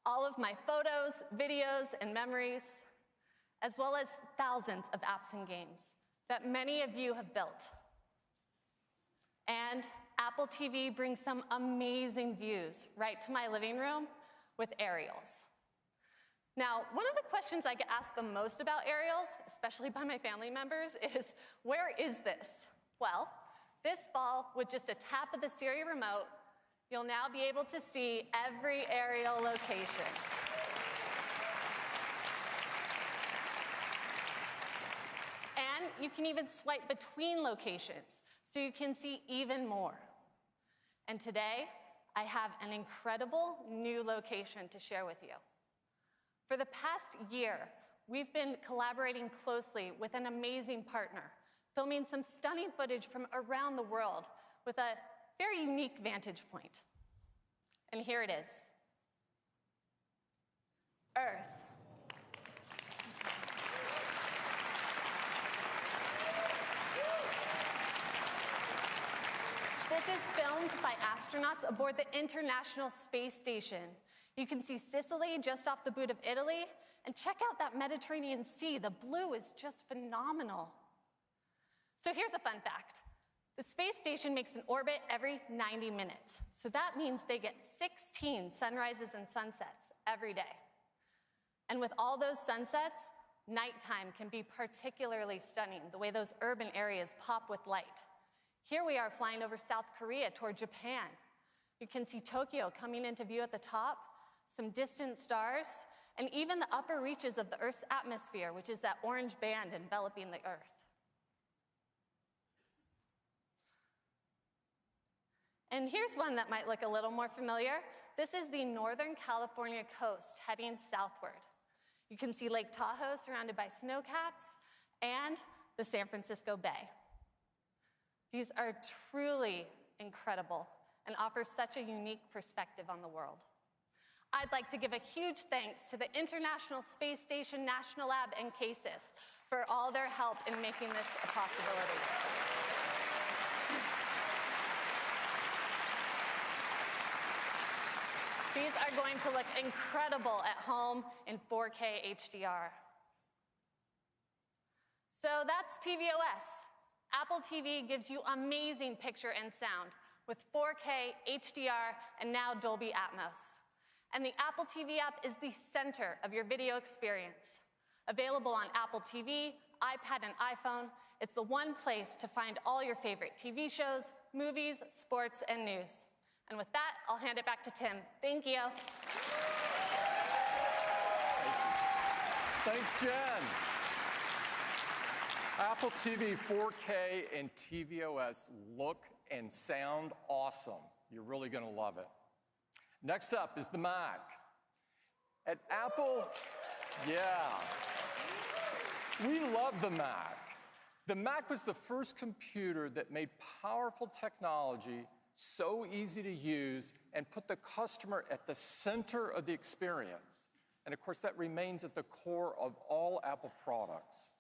All of my photos, videos, and memories, as well as thousands of apps and games that many of you have built. And Apple TV brings some amazing views right to my living room with aerials. Now, one of the questions I get asked the most about aerials, especially by my family members, is, where is this? Well, this fall, with just a tap of the Siri remote, you'll now be able to see every aerial location. And you can even swipe between locations, so you can see even more. And today, I have an incredible new location to share with you. For the past year, we've been collaborating closely with an amazing partner, filming some stunning footage from around the world with a very unique vantage point. And here it is. Earth. This is filmed by astronauts aboard the International Space Station. You can see Sicily just off the boot of Italy, and check out that Mediterranean Sea. The blue is just phenomenal. So here's a fun fact. The space station makes an orbit every 90 minutes. So that means they get 16 sunrises and sunsets every day. And with all those sunsets, nighttime can be particularly stunning, the way those urban areas pop with light. Here we are flying over South Korea toward Japan. You can see Tokyo coming into view at the top, some distant stars, and even the upper reaches of the Earth's atmosphere, which is that orange band enveloping the Earth. And here's one that might look a little more familiar. This is the Northern California coast heading southward. You can see Lake Tahoe surrounded by snowcaps and the San Francisco Bay. These are truly incredible and offer such a unique perspective on the world. I'd like to give a huge thanks to the International Space Station National Lab and CASIS for all their help in making this a possibility. These are going to look incredible at home in 4K HDR. So that's tvOS. Apple TV gives you amazing picture and sound with 4K, HDR, and now Dolby Atmos. And the Apple TV app is the center of your video experience. Available on Apple TV, iPad, and iPhone, it's the one place to find all your favorite TV shows, movies, sports, and news. And with that, I'll hand it back to Tim. Thank you. Thanks, Jen. Apple TV 4K and tvOS look and sound awesome. You're really going to love it. Next up is the Mac. At Apple, yeah, we love the Mac. The Mac was the first computer that made powerful technology so easy to use and put the customer at the center of the experience. And of course, that remains at the core of all Apple products.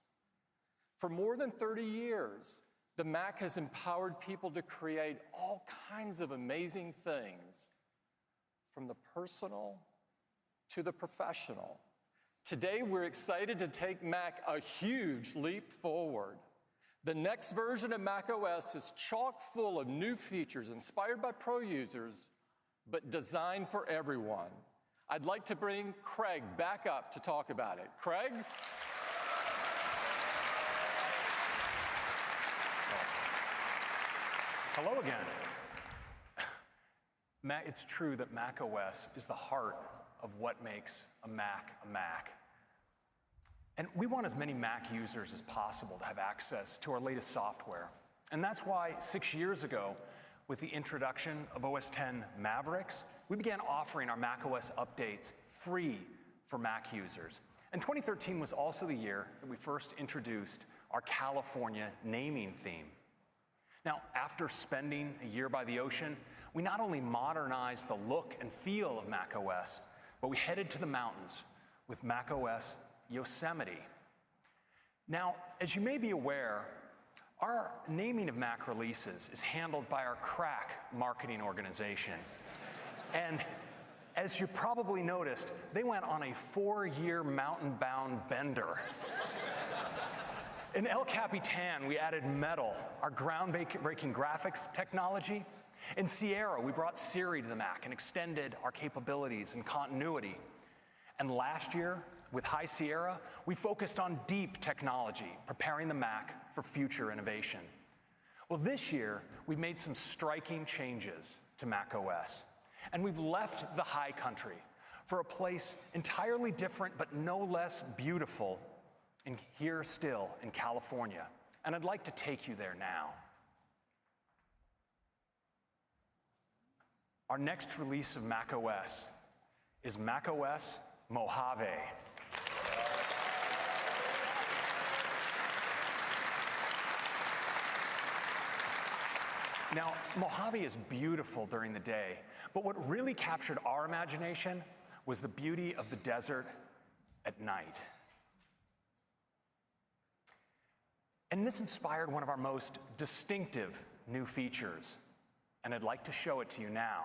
For more than 30 years, the Mac has empowered people to create all kinds of amazing things, from the personal to the professional. Today, we're excited to take Mac a huge leap forward. The next version of macOS is chock full of new features inspired by pro users, but designed for everyone. I'd like to bring Craig back up to talk about it. Craig? Hello again. It's true that macOS is the heart of what makes a Mac a Mac. And we want as many Mac users as possible to have access to our latest software. And that's why 6 years ago, with the introduction of OS X Mavericks, we began offering our macOS updates free for Mac users. And 2013 was also the year that we first introduced our California naming theme. Now, after spending a year by the ocean, we not only modernized the look and feel of macOS, but we headed to the mountains with macOS Yosemite. Now, as you may be aware, our naming of Mac releases is handled by our crack marketing organization. And as you probably noticed, they went on a 4-year mountain-bound bender. In El Capitan, we added Metal, our groundbreaking graphics technology. In Sierra, we brought Siri to the Mac and extended our capabilities and continuity. And last year, with High Sierra, we focused on deep technology, preparing the Mac for future innovation. Well, this year, we've made some striking changes to macOS. And we've left the high country for a place entirely different but no less beautiful, and here still in California. And I'd like to take you there now. Our next release of macOS is macOS Mojave. Now, Mojave is beautiful during the day, but what really captured our imagination was the beauty of the desert at night. And this inspired one of our most distinctive new features, and I'd like to show it to you now.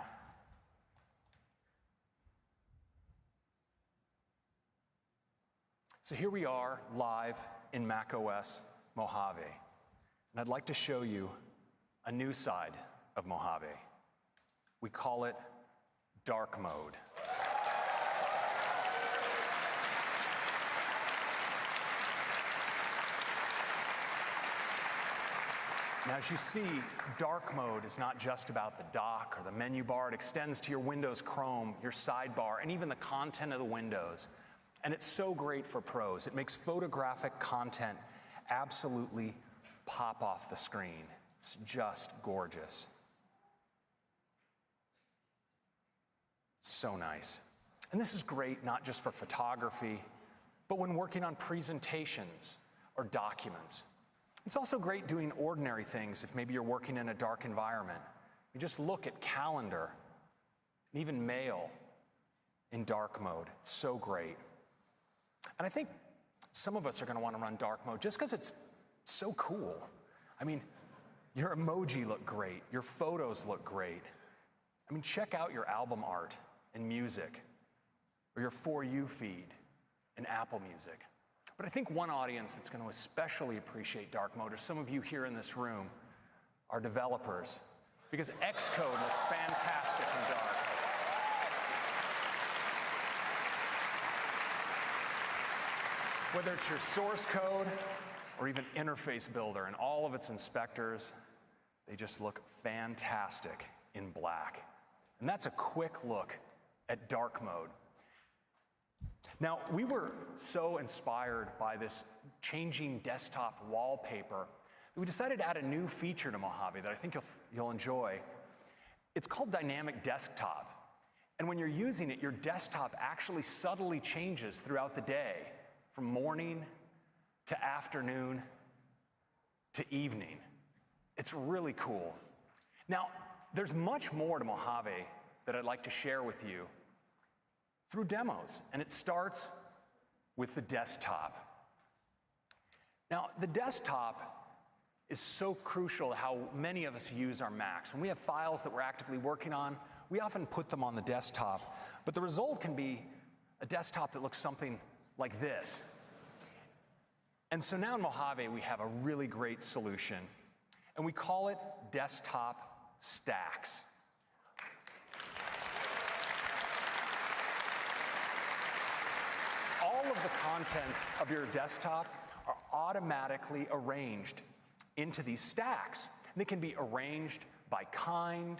So here we are live in macOS Mojave, and I'd like to show you a new side of Mojave. We call it dark mode. Now, as you see, dark mode is not just about the dock or the menu bar. It extends to your Windows Chrome, your sidebar, and even the content of the windows. And it's so great for pros. It makes photographic content absolutely pop off the screen. It's just gorgeous. So nice. And this is great not just for photography, but when working on presentations or documents. It's also great doing ordinary things if maybe you're working in a dark environment. You just look at calendar and even mail in dark mode. It's so great. And I think some of us are going to want to run dark mode just because it's so cool. I mean, your emoji look great. Your photos look great. I mean, check out your album art in music or your For You feed in Apple Music. But I think one audience that's going to especially appreciate dark mode are some of you here in this room, our developers, because Xcode looks fantastic in dark. Whether it's your source code or even interface builder and all of its inspectors, they just look fantastic in black. And that's a quick look at dark mode. Now, we were so inspired by this changing desktop wallpaper that we decided to add a new feature to Mojave that I think you'll enjoy. It's called Dynamic Desktop. And when you're using it, your desktop actually subtly changes throughout the day, from morning to afternoon to evening. It's really cool. Now, there's much more to Mojave that I'd like to share with you through demos, and it starts with the desktop. Now, the desktop is so crucial to how many of us use our Macs. When we have files that we're actively working on, we often put them on the desktop, but the result can be a desktop that looks something like this. And so now in Mojave, we have a really great solution, and we call it desktop stacks. All of the contents of your desktop are automatically arranged into these stacks. And they can be arranged by kind,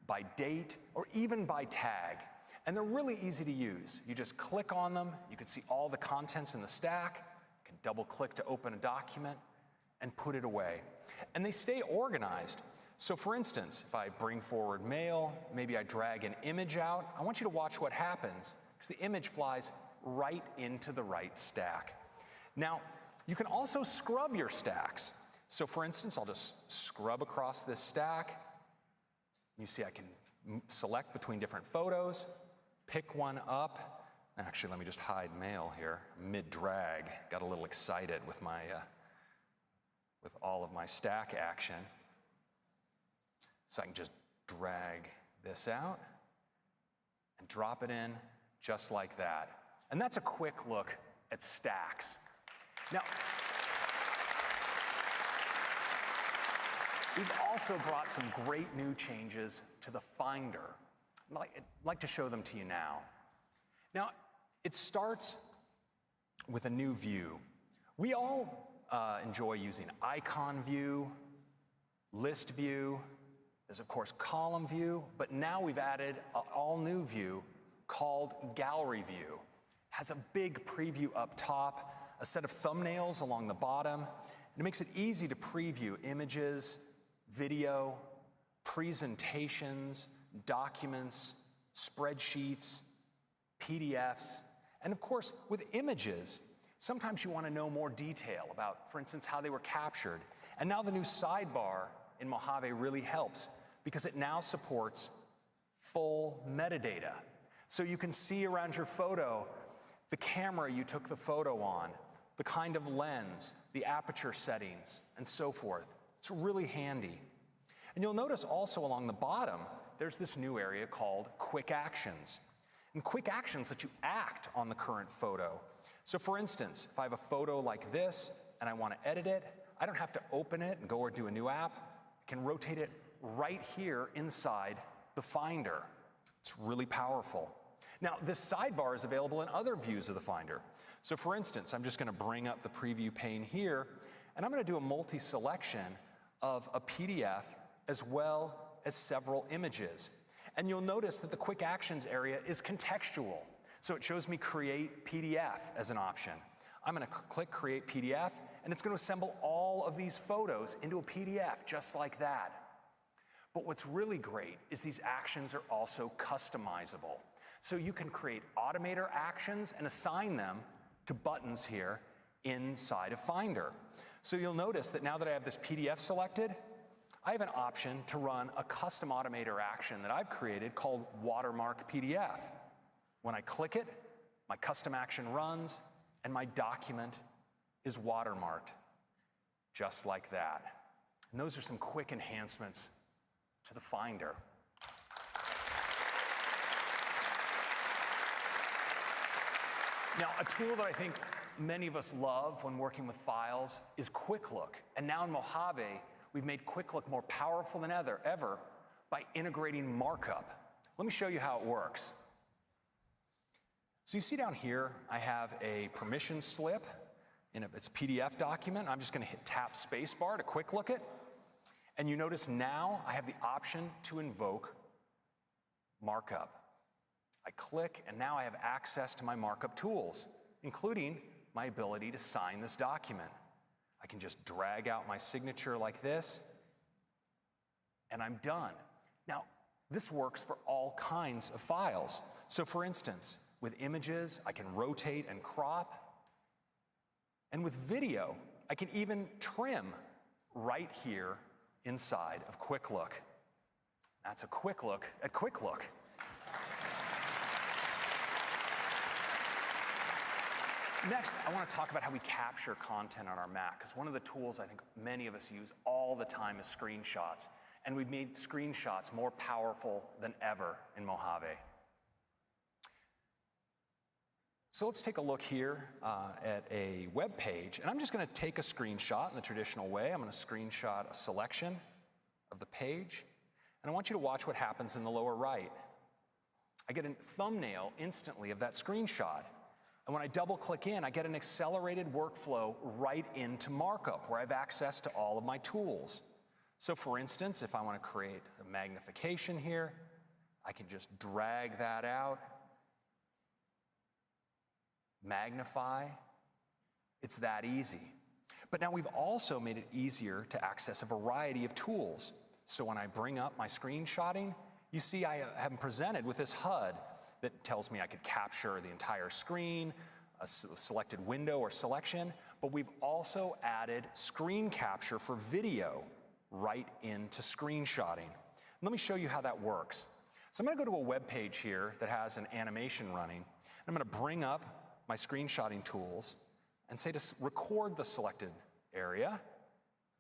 by date, or even by tag. And they're really easy to use. You just click on them, you can see all the contents in the stack, you can double click to open a document, and put it away. And they stay organized. So for instance, if I bring forward mail, maybe I drag an image out, I want you to watch what happens, because the image flies right into the right stack. Now, you can also scrub your stacks. So for instance, I'll just scrub across this stack. You see I can select between different photos, pick one up. Actually, let me just hide mail here, mid-drag. Got a little excited with with all of my stack action. So I can just drag this out and drop it in just like that. And that's a quick look at stacks. Now, we've also brought some great new changes to the Finder. I'd like to show them to you now. Now, it starts with a new view. We all enjoy using icon view, list view. There's, of course, column view, but now we've added an all-new view called gallery view. Has a big preview up top, a set of thumbnails along the bottom, and it makes it easy to preview images, video, presentations, documents, spreadsheets, PDFs, and of course, with images, sometimes you want to know more detail about, for instance, how they were captured. And now the new sidebar in Mojave really helps because it now supports full metadata. So you can see around your photo the camera you took the photo on, the kind of lens, the aperture settings, and so forth. It's really handy. And you'll notice also along the bottom, there's this new area called Quick Actions. And quick actions let you act on the current photo. So for instance, if I have a photo like this and I want to edit it, I don't have to open it and go or do a new app. I can rotate it right here inside the Finder. It's really powerful. Now, this sidebar is available in other views of the Finder. So for instance, I'm just going to bring up the preview pane here, and I'm going to do a multi-selection of a PDF as well as several images. And you'll notice that the Quick Actions area is contextual. So it shows me Create PDF as an option. I'm going to click Create PDF, and it's going to assemble all of these photos into a PDF just like that. But what's really great is these actions are also customizable. So you can create automator actions and assign them to buttons here inside of Finder. So you'll notice that now that I have this PDF selected, I have an option to run a custom automator action that I've created called Watermark PDF. When I click it, my custom action runs, and my document is watermarked, just like that. And those are some quick enhancements to the Finder. Now, a tool that I think many of us love when working with files is Quick Look. And now in Mojave, we've made Quick Look more powerful than ever by integrating markup. Let me show you how it works. So you see down here, I have a permission slip in its PDF document. I'm just going to tap spacebar to quick look it. And you notice now I have the option to invoke markup. I click, and now I have access to my markup tools, including my ability to sign this document. I can just drag out my signature like this, and I'm done. Now, this works for all kinds of files. So for instance, with images, I can rotate and crop. And with video, I can even trim right here inside of Quick Look. That's a quick look at Quick Look. Next, I want to talk about how we capture content on our Mac, because one of the tools I think many of us use all the time is screenshots. And we've made screenshots more powerful than ever in Mojave. So let's take a look here at a web page, and I'm just going to take a screenshot in the traditional way. I'm going to screenshot a selection of the page, and I want you to watch what happens in the lower right. I get a thumbnail instantly of that screenshot, and when I double-click in, I get an accelerated workflow right into markup, where I have access to all of my tools. So for instance, if I want to create a magnification here, I can just drag that out, magnify. It's that easy. But now we've also made it easier to access a variety of tools. So when I bring up my screenshotting, you see I am presented with this HUD that tells me I could capture the entire screen, a selected window or selection, but we've also added screen capture for video right into screenshotting. Let me show you how that works. So I'm going to go to a web page here that has an animation running. I'm going to bring up my screenshotting tools and say to record the selected area.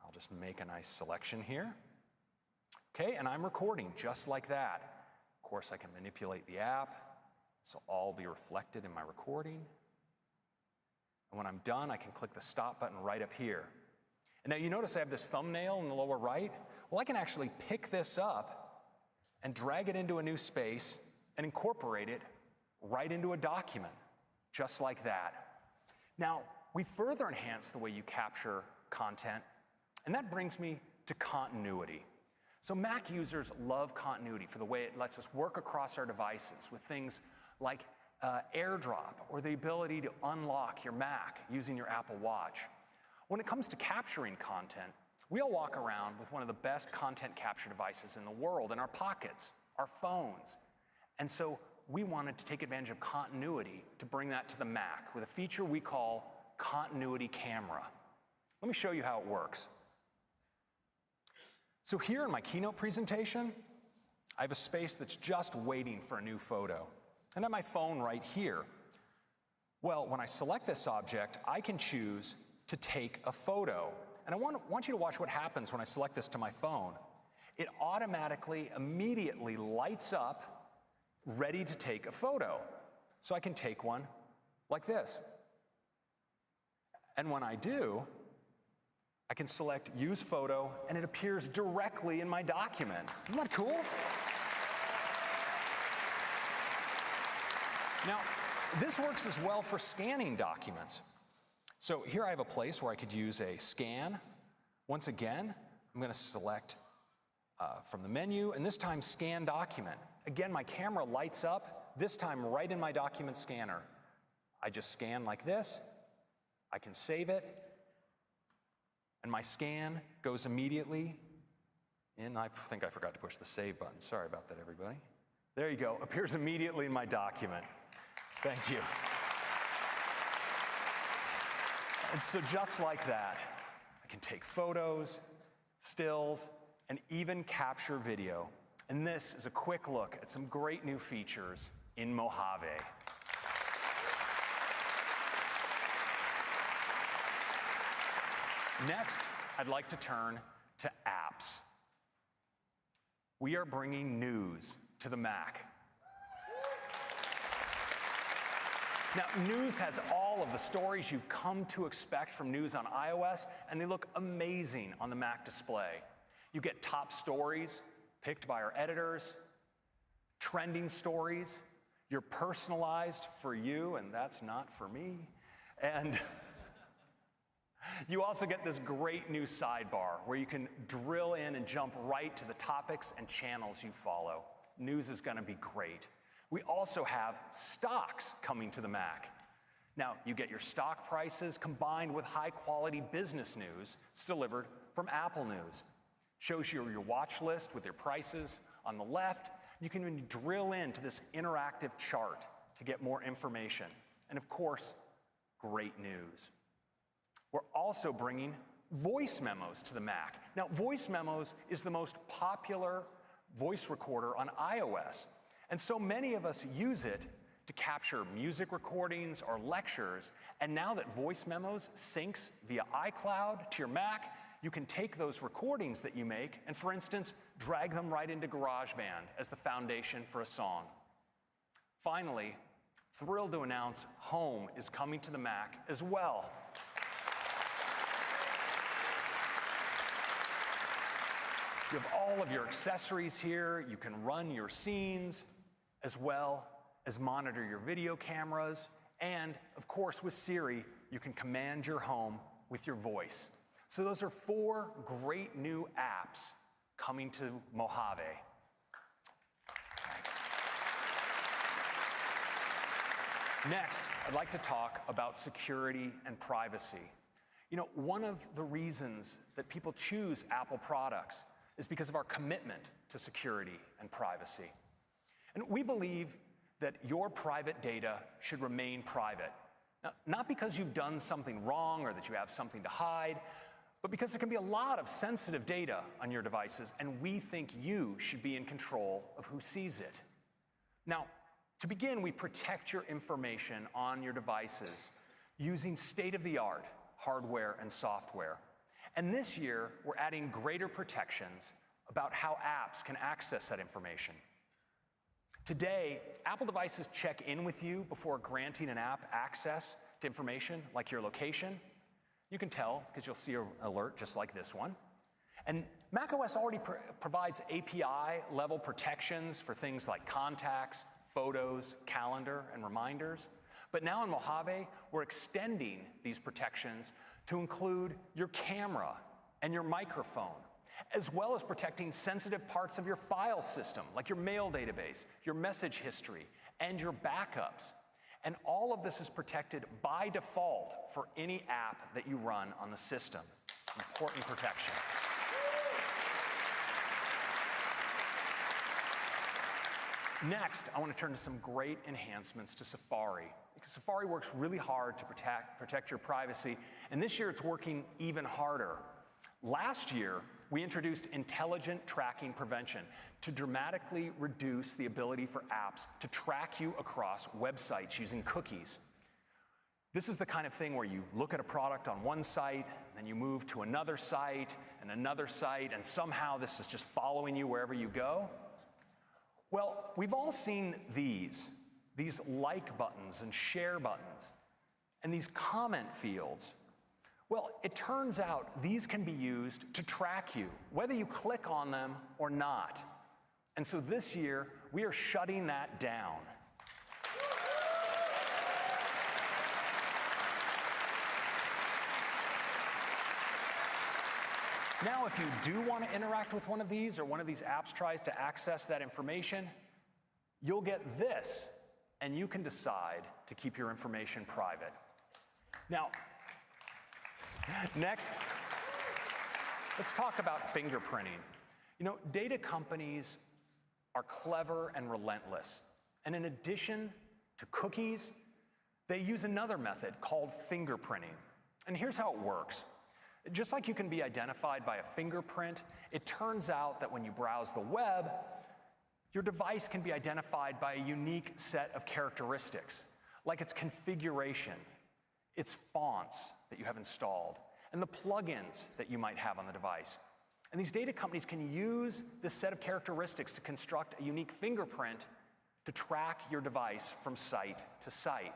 I'll just make a nice selection here. Okay, and I'm recording just like that. Of course, I can manipulate the app, so all will be reflected in my recording. And when I'm done, I can click the stop button right up here. And now you notice I have this thumbnail in the lower right. Well, I can actually pick this up and drag it into a new space and incorporate it right into a document, just like that. Now, we further enhance the way you capture content, and that brings me to continuity. So Mac users love continuity for the way it lets us work across our devices with things like AirDrop or the ability to unlock your Mac using your Apple Watch. When it comes to capturing content, we all walk around with one of the best content capture devices in the world in our pockets, our phones. And so we wanted to take advantage of continuity to bring that to the Mac with a feature we call Continuity Camera. Let me show you how it works. So here in my keynote presentation, I have a space that's just waiting for a new photo. And I have my phone right here. Well, when I select this object, I can choose to take a photo. And I want you to watch what happens when I select this to my phone. It automatically, immediately lights up, ready to take a photo. So I can take one like this. And when I do, I can select Use Photo, and it appears directly in my document. Isn't that cool? Now, this works as well for scanning documents. So here I have a place where I could use a scan. Once again, I'm going to select from the menu, and this time Scan Document. Again, my camera lights up, this time right in my document scanner. I just scan like this. I can save it. And my scan goes immediately in. I think I forgot to push the save button. Sorry about that, everybody. There you go. Appears immediately in my document. Thank you. And so just like that, I can take photos, stills, and even capture video. And this is a quick look at some great new features in Mojave. Next, I'd like to turn to apps. We are bringing news to the Mac. Now, news has all of the stories you've come to expect from news on iOS, and they look amazing on the Mac display. You get top stories picked by our editors, trending stories, you're personalized for you, and that's not for me, and you also get this great new sidebar where you can drill in and jump right to the topics and channels you follow. News is going to be great. We also have stocks coming to the Mac. Now, you get your stock prices combined with high-quality business news. It's delivered from Apple News. Shows you your watch list with your prices on the left, You can even drill into this interactive chart to get more information. And of course, great news. We're also bringing voice memos to the Mac. Now, voice memos is the most popular voice recorder on iOS. And so many of us use it to capture music recordings or lectures. And now that voice memos syncs via iCloud to your Mac, you can take those recordings that you make and, for instance, drag them right into GarageBand as the foundation for a song. Finally, thrilled to announce Home is coming to the Mac as well. You have all of your accessories here. You can run your scenes as well as monitor your video cameras. And of course, with Siri, you can command your home with your voice. So those are 4 great new apps coming to Mojave. Thanks. Next, I'd like to talk about security and privacy. You know, one of the reasons that people choose Apple products is because of our commitment to security and privacy. And we believe that your private data should remain private. Now, not because you've done something wrong or that you have something to hide, but because there can be a lot of sensitive data on your devices, and we think you should be in control of who sees it. Now, to begin, we protect your information on your devices using state-of-the-art hardware and software. And this year, we're adding greater protections about how apps can access that information. Today, Apple devices check in with you before granting an app access to information like your location. You can tell because you'll see an alert just like this one. And macOS already provides API-level protections for things like contacts, photos, calendar, and reminders. But now in Mojave, we're extending these protections to include your camera and your microphone, as well as protecting sensitive parts of your file system, like your mail database, your message history, and your backups. And all of this is protected by default for any app that you run on the system. Important protection. Next, I want to turn to some great enhancements to Safari, because Safari works really hard to protect your privacy, and this year it's working even harder. Last year, we introduced intelligent tracking prevention to dramatically reduce the ability for apps to track you across websites using cookies. This is the kind of thing where you look at a product on one site, and then you move to another site, and somehow this is just following you wherever you go. Well, we've all seen these like buttons and share buttons, and these comment fields. Well, it turns out these can be used to track you, whether you click on them or not. And so this year, we are shutting that down. Now, if you do want to interact with one of these, or one of these apps tries to access that information, you'll get this, and you can decide to keep your information private. Now, next, let's talk about fingerprinting. You know, data companies are clever and relentless. And in addition to cookies, they use another method called fingerprinting. And here's how it works. Just like you can be identified by a fingerprint, it turns out that when you browse the web, your device can be identified by a unique set of characteristics, like its configuration, its fonts that you have installed, and the plugins that you might have on the device. And these data companies can use this set of characteristics to construct a unique fingerprint to track your device from site to site.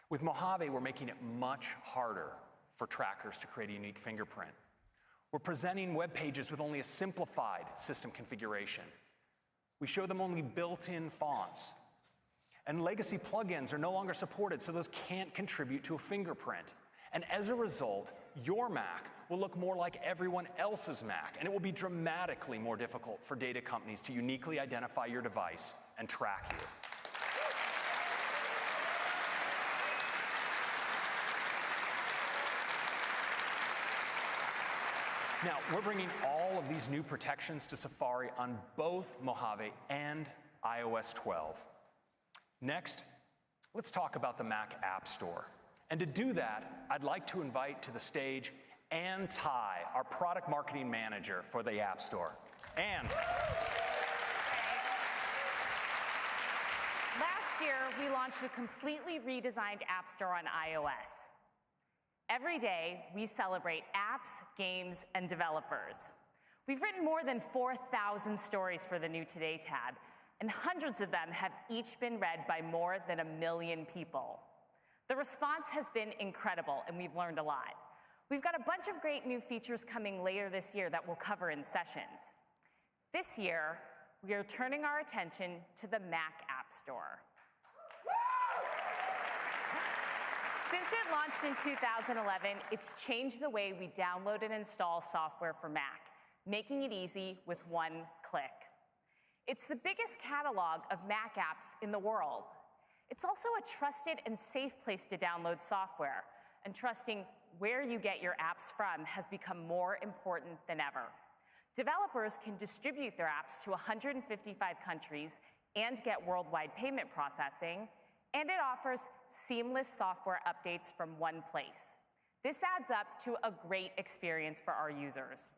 With Mojave, we're making it much harder for trackers to create a unique fingerprint. We're presenting web pages with only a simplified system configuration. We show them only built-in fonts. And legacy plugins are no longer supported, so those can't contribute to a fingerprint. And as a result, your Mac will look more like everyone else's Mac, and it will be dramatically more difficult for data companies to uniquely identify your device and track you. Now, we're bringing all of these new protections to Safari on both Mojave and iOS 12. Next, let's talk about the Mac App Store. And to do that, I'd like to invite to the stage Ann Ty, our product marketing manager for the App Store. Ann. Last year, we launched a completely redesigned App Store on iOS. Every day, we celebrate apps, games, and developers. We've written more than 4,000 stories for the New Today tab, and hundreds of them have each been read by more than 1 million people. The response has been incredible, and we've learned a lot. We've got a bunch of great new features coming later this year that we'll cover in sessions. This year, we are turning our attention to the Mac App Store. Since it launched in 2011, it's changed the way we download and install software for Mac, making it easy with one click. It's the biggest catalog of Mac apps in the world. It's also a trusted and safe place to download software, and trusting where you get your apps from has become more important than ever. Developers can distribute their apps to 155 countries and get worldwide payment processing, and it offers seamless software updates from one place. This adds up to a great experience for our users.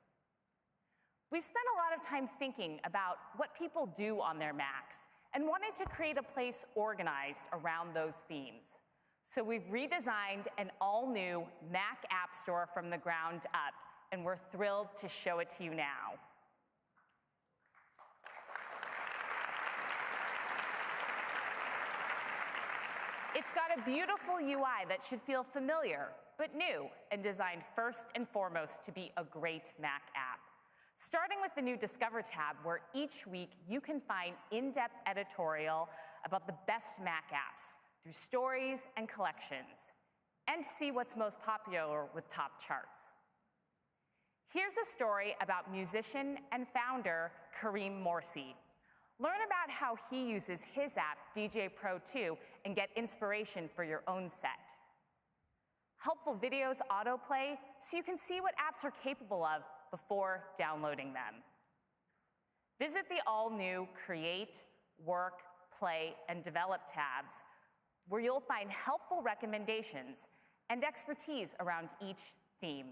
We've spent a lot of time thinking about what people do on their Macs and wanted to create a place organized around those themes. So we've redesigned an all-new Mac App Store from the ground up, and we're thrilled to show it to you now. It's got a beautiful UI that should feel familiar, but new, and designed first and foremost to be a great Mac app. Starting with the new Discover tab, where each week you can find in-depth editorial about the best Mac apps through stories and collections, and see what's most popular with top charts. Here's a story about musician and founder Kareem Morsi. Learn about how he uses his app, DJ Pro 2, and get inspiration for your own set. Helpful videos autoplay so you can see what apps are capable of before downloading them. Visit the all-new Create, Work, Play, and Develop tabs, where you'll find helpful recommendations and expertise around each theme.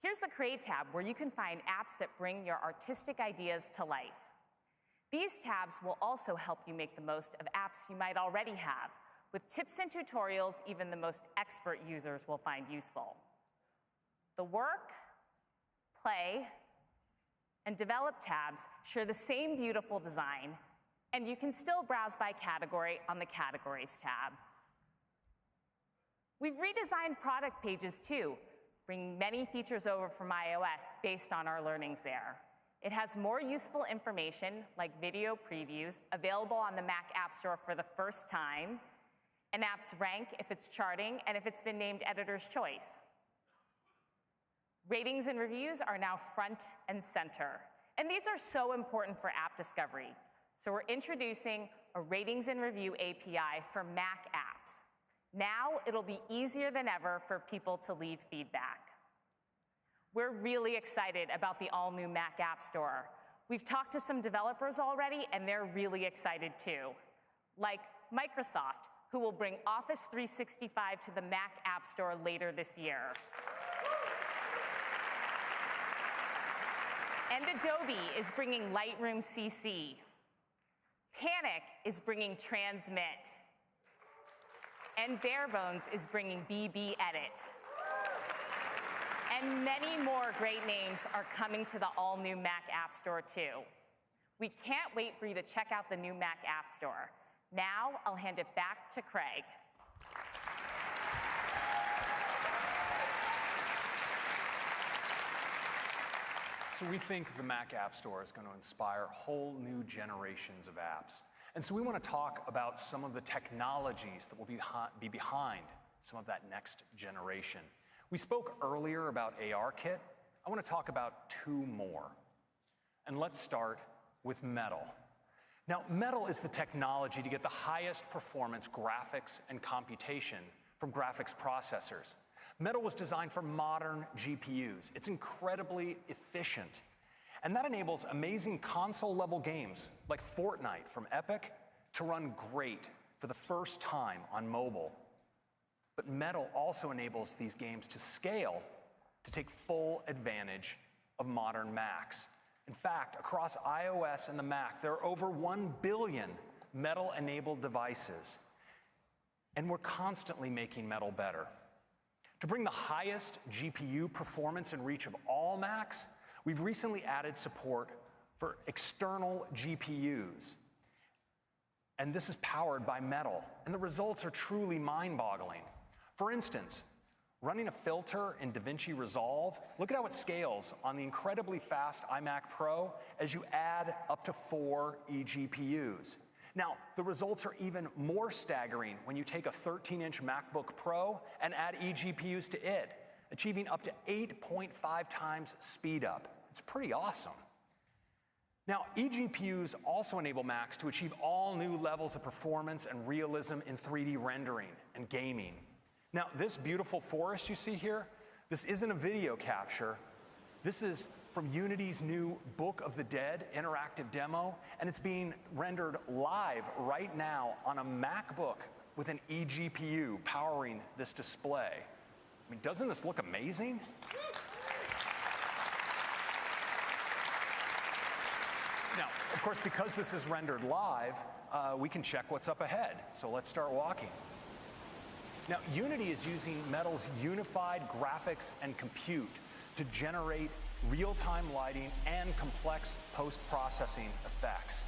Here's the Create tab, where you can find apps that bring your artistic ideas to life. These tabs will also help you make the most of apps you might already have, with tips and tutorials even the most expert users will find useful. The Work, Play, and Develop tabs share the same beautiful design, and you can still browse by category on the Categories tab. We've redesigned product pages too, bringing many features over from iOS based on our learnings there. It has more useful information, like video previews, available on the Mac App Store for the first time, and apps rank if it's charting and if it's been named Editor's Choice. Ratings and reviews are now front and center, and these are so important for app discovery. So we're introducing a Ratings and Review API for Mac apps. Now it'll be easier than ever for people to leave feedback. We're really excited about the all-new Mac App Store. We've talked to some developers already, and they're really excited too, like Microsoft, who will bring Office 365 to the Mac App Store later this year. And Adobe is bringing Lightroom CC. Panic is bringing Transmit. And Barebones is bringing BB Edit. And many more great names are coming to the all-new Mac App Store too. We can't wait for you to check out the new Mac App Store. Now, I'll hand it back to Craig. So we think the Mac App Store is going to inspire whole new generations of apps. And so we want to talk about some of the technologies that will be behind some of that next generation. We spoke earlier about ARKit. I want to talk about two more. And let's start with Metal. Now, Metal is the technology to get the highest performance graphics and computation from graphics processors. Metal was designed for modern GPUs. It's incredibly efficient. And that enables amazing console-level games like Fortnite from Epic to run great for the first time on mobile. But Metal also enables these games to scale to take full advantage of modern Macs. In fact, across iOS and the Mac, there are over 1 billion Metal-enabled devices. And we're constantly making Metal better. To bring the highest GPU performance and reach of all Macs, we've recently added support for external GPUs. And this is powered by Metal. And the results are truly mind-boggling. For instance, running a filter in DaVinci Resolve, look at how it scales on the incredibly fast iMac Pro as you add up to 4 eGPUs. Now, the results are even more staggering when you take a 13-inch MacBook Pro and add eGPUs to it, achieving up to 8.5 times speed up. It's pretty awesome. Now, eGPUs also enable Macs to achieve all new levels of performance and realism in 3D rendering and gaming. Now, this beautiful forest you see here, this isn't a video capture. This is from Unity's new Book of the Dead interactive demo, and it's being rendered live right now on a MacBook with an eGPU powering this display. I mean, doesn't this look amazing? Now, of course, because this is rendered live, we can check what's up ahead. So let's start walking. Now, Unity is using Metal's unified graphics and compute to generate real-time lighting and complex post-processing effects.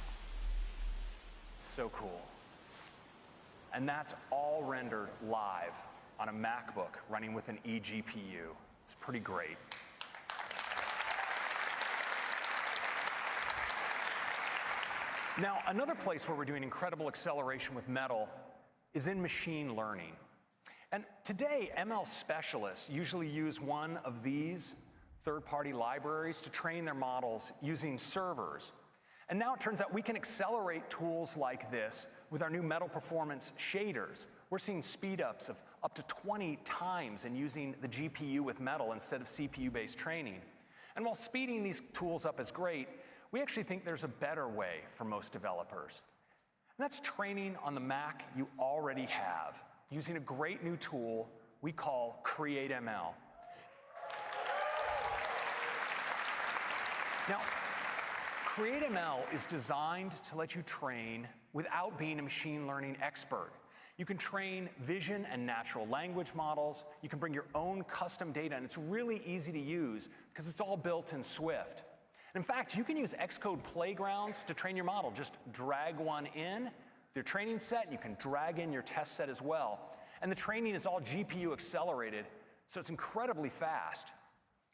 So cool. And that's all rendered live on a MacBook running with an eGPU. It's pretty great. Now, another place where we're doing incredible acceleration with Metal is in machine learning. And today, ML specialists usually use one of these third-party libraries to train their models using servers. And now it turns out we can accelerate tools like this with our new Metal Performance shaders. We're seeing speed-ups of up to 20 times in using the GPU with Metal instead of CPU-based training. And while speeding these tools up is great, we actually think there's a better way for most developers. And that's training on the Mac you already have, using a great new tool we call CreateML. Now, CreateML is designed to let you train without being a machine learning expert. You can train vision and natural language models. You can bring your own custom data, and it's really easy to use because it's all built in Swift. In fact, you can use Xcode playgrounds to train your model. Just drag one in, your training set, and you can drag in your test set as well. And the training is all GPU accelerated, so it's incredibly fast.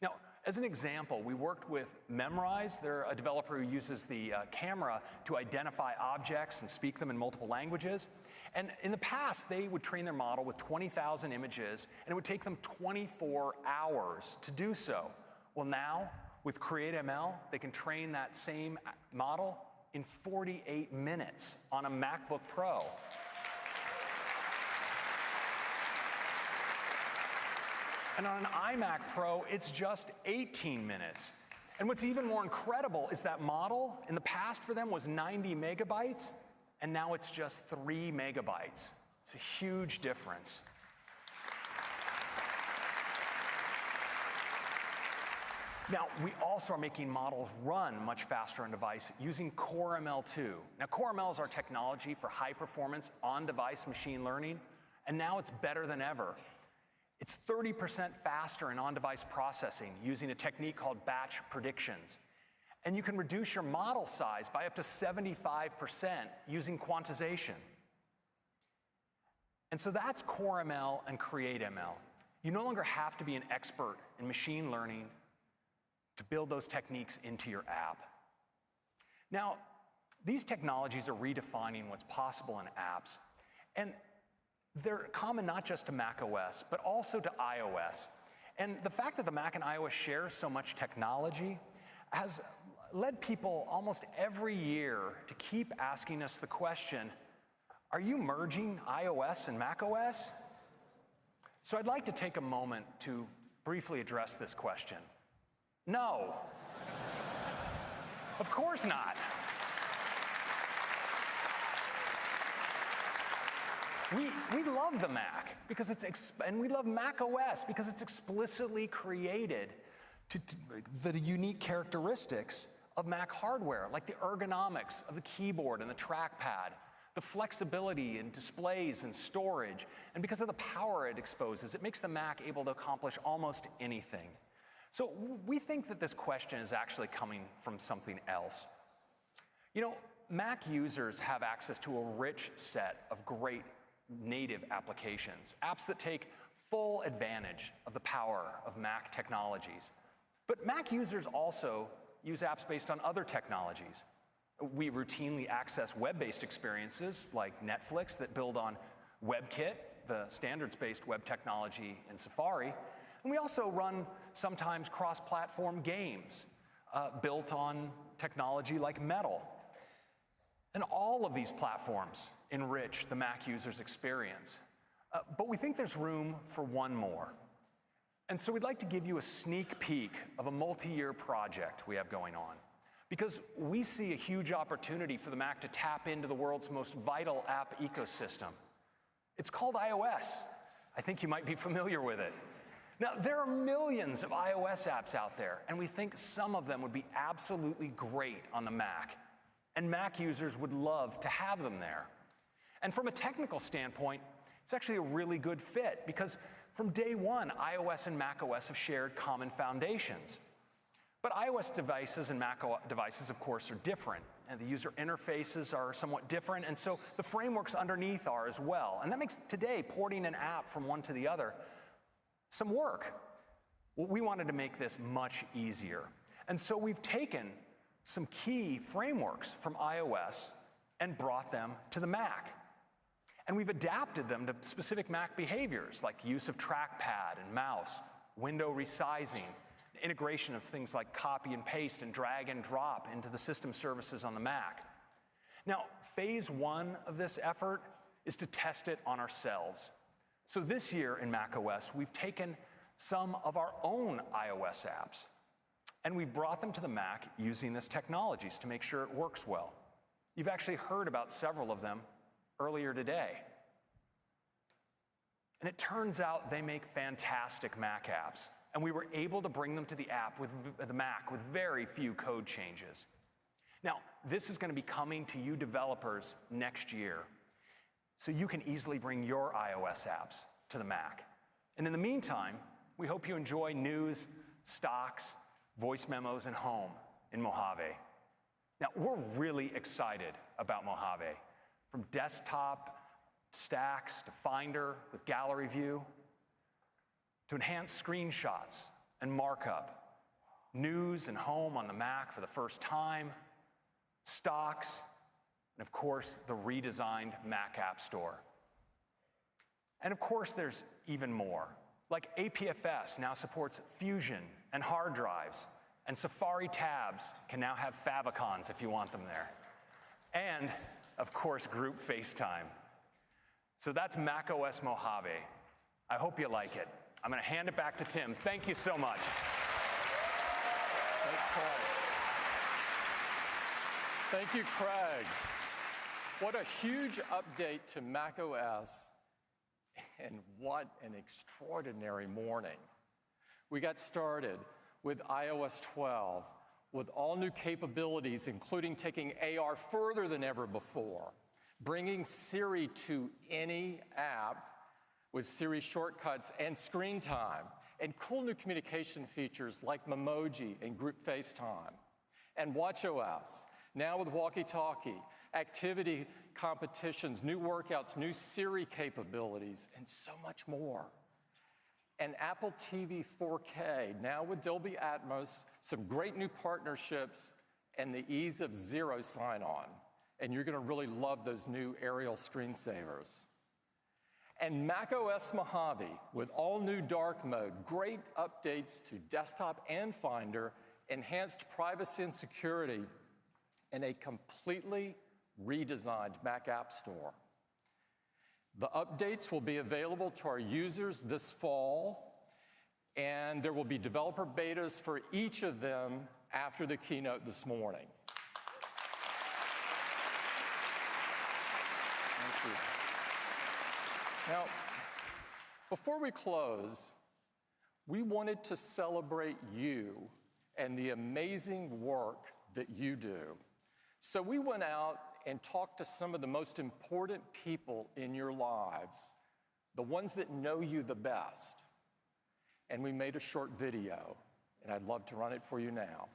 Now, as an example, we worked with Memrise. They're a developer who uses the camera to identify objects and speak them in multiple languages. And in the past, they would train their model with 20,000 images, and it would take them 24 hours to do so. Well, now, with CreateML, they can train that same model in 48 minutes on a MacBook Pro. And on an iMac Pro, it's just 18 minutes. And what's even more incredible is that model, in the past for them, was 90 megabytes, and now it's just 3 megabytes. It's a huge difference. Now, we also are making models run much faster on device using CoreML2. Now, CoreML is our technology for high-performance on-device machine learning, and now it's better than ever. It's 30% faster in on-device processing using a technique called batch predictions. And you can reduce your model size by up to 75% using quantization. And so that's CoreML and CreateML. You no longer have to be an expert in machine learning to build those techniques into your app. Now, these technologies are redefining what's possible in apps, and they're common not just to macOS, but also to iOS. And the fact that the Mac and iOS share so much technology has led people almost every year to keep asking us the question, are you merging iOS and macOS? So I'd like to take a moment to briefly address this question. No. Of course not. We love the Mac because and we love Mac OS because it's explicitly created to the unique characteristics of Mac hardware, like the ergonomics of the keyboard and the trackpad, the flexibility in displays and storage, and because of the power it exposes, it makes the Mac able to accomplish almost anything. So we think that this question is actually coming from something else. You know, Mac users have access to a rich set of great native applications, apps that take full advantage of the power of Mac technologies. But Mac users also use apps based on other technologies. We routinely access web-based experiences like Netflix that build on WebKit, the standards-based web technology in Safari. And we also run sometimes cross-platform games built on technology like Metal. And all of these platforms enrich the Mac user's experience. But we think there's room for one more. And so we'd like to give you a sneak peek of a multi-year project we have going on, because we see a huge opportunity for the Mac to tap into the world's most vital app ecosystem. It's called iOS. I think you might be familiar with it. Now, there are millions of iOS apps out there, and we think some of them would be absolutely great on the Mac, and Mac users would love to have them there. And from a technical standpoint, it's actually a really good fit, because from day one, iOS and macOS have shared common foundations. But iOS devices and Mac devices, of course, are different, and the user interfaces are somewhat different, and so the frameworks underneath are as well. And that makes today porting an app from one to the other some work. Well, we wanted to make this much easier. And so we've taken some key frameworks from iOS and brought them to the Mac. And we've adapted them to specific Mac behaviors like use of trackpad and mouse, window resizing, integration of things like copy and paste and drag and drop into the system services on the Mac. Now, phase one of this effort is to test it on ourselves. So this year in macOS, we've taken some of our own iOS apps and we've brought them to the Mac using this technologies to make sure it works well. You've actually heard about several of them earlier today. And it turns out they make fantastic Mac apps. And we were able to bring them to the Mac with very few code changes. Now, this is going to be coming to you developers next year, so you can easily bring your iOS apps to the Mac. And in the meantime, we hope you enjoy news, stocks, voice memos, and home in Mojave. Now, we're really excited about Mojave. From desktop stacks to Finder with gallery view, to enhance screenshots and markup, news and home on the Mac for the first time, stocks, and of course, the redesigned Mac App Store. And of course, there's even more. Like APFS now supports Fusion and hard drives, and Safari tabs can now have favicons if you want them there. And, of course, group FaceTime. So that's macOS Mojave. I hope you like it. I'm going to hand it back to Tim. Thank you so much. Thanks, Craig. Thank you, Craig. What a huge update to macOS, and what an extraordinary morning. We got started with iOS 12 with all new capabilities, including taking AR further than ever before, bringing Siri to any app with Siri shortcuts and screen time, and cool new communication features like Memoji and group FaceTime, and watchOS, now with walkie-talkie, activity competitions, new workouts, new Siri capabilities, and so much more. And Apple TV 4K, now with Dolby Atmos, some great new partnerships, and the ease of zero sign-on. And you're going to really love those new aerial screensavers. And macOS Mojave, with all new dark mode, great updates to desktop and Finder, enhanced privacy and security, and a completely redesigned Mac App Store. The updates will be available to our users this fall, and there will be developer betas for each of them after the keynote this morning. Thank you. Now, before we close, we wanted to celebrate you and the amazing work that you do. So we went out and talked to some of the most important people in your lives, the ones that know you the best. And we made a short video, and I'd love to run it for you now.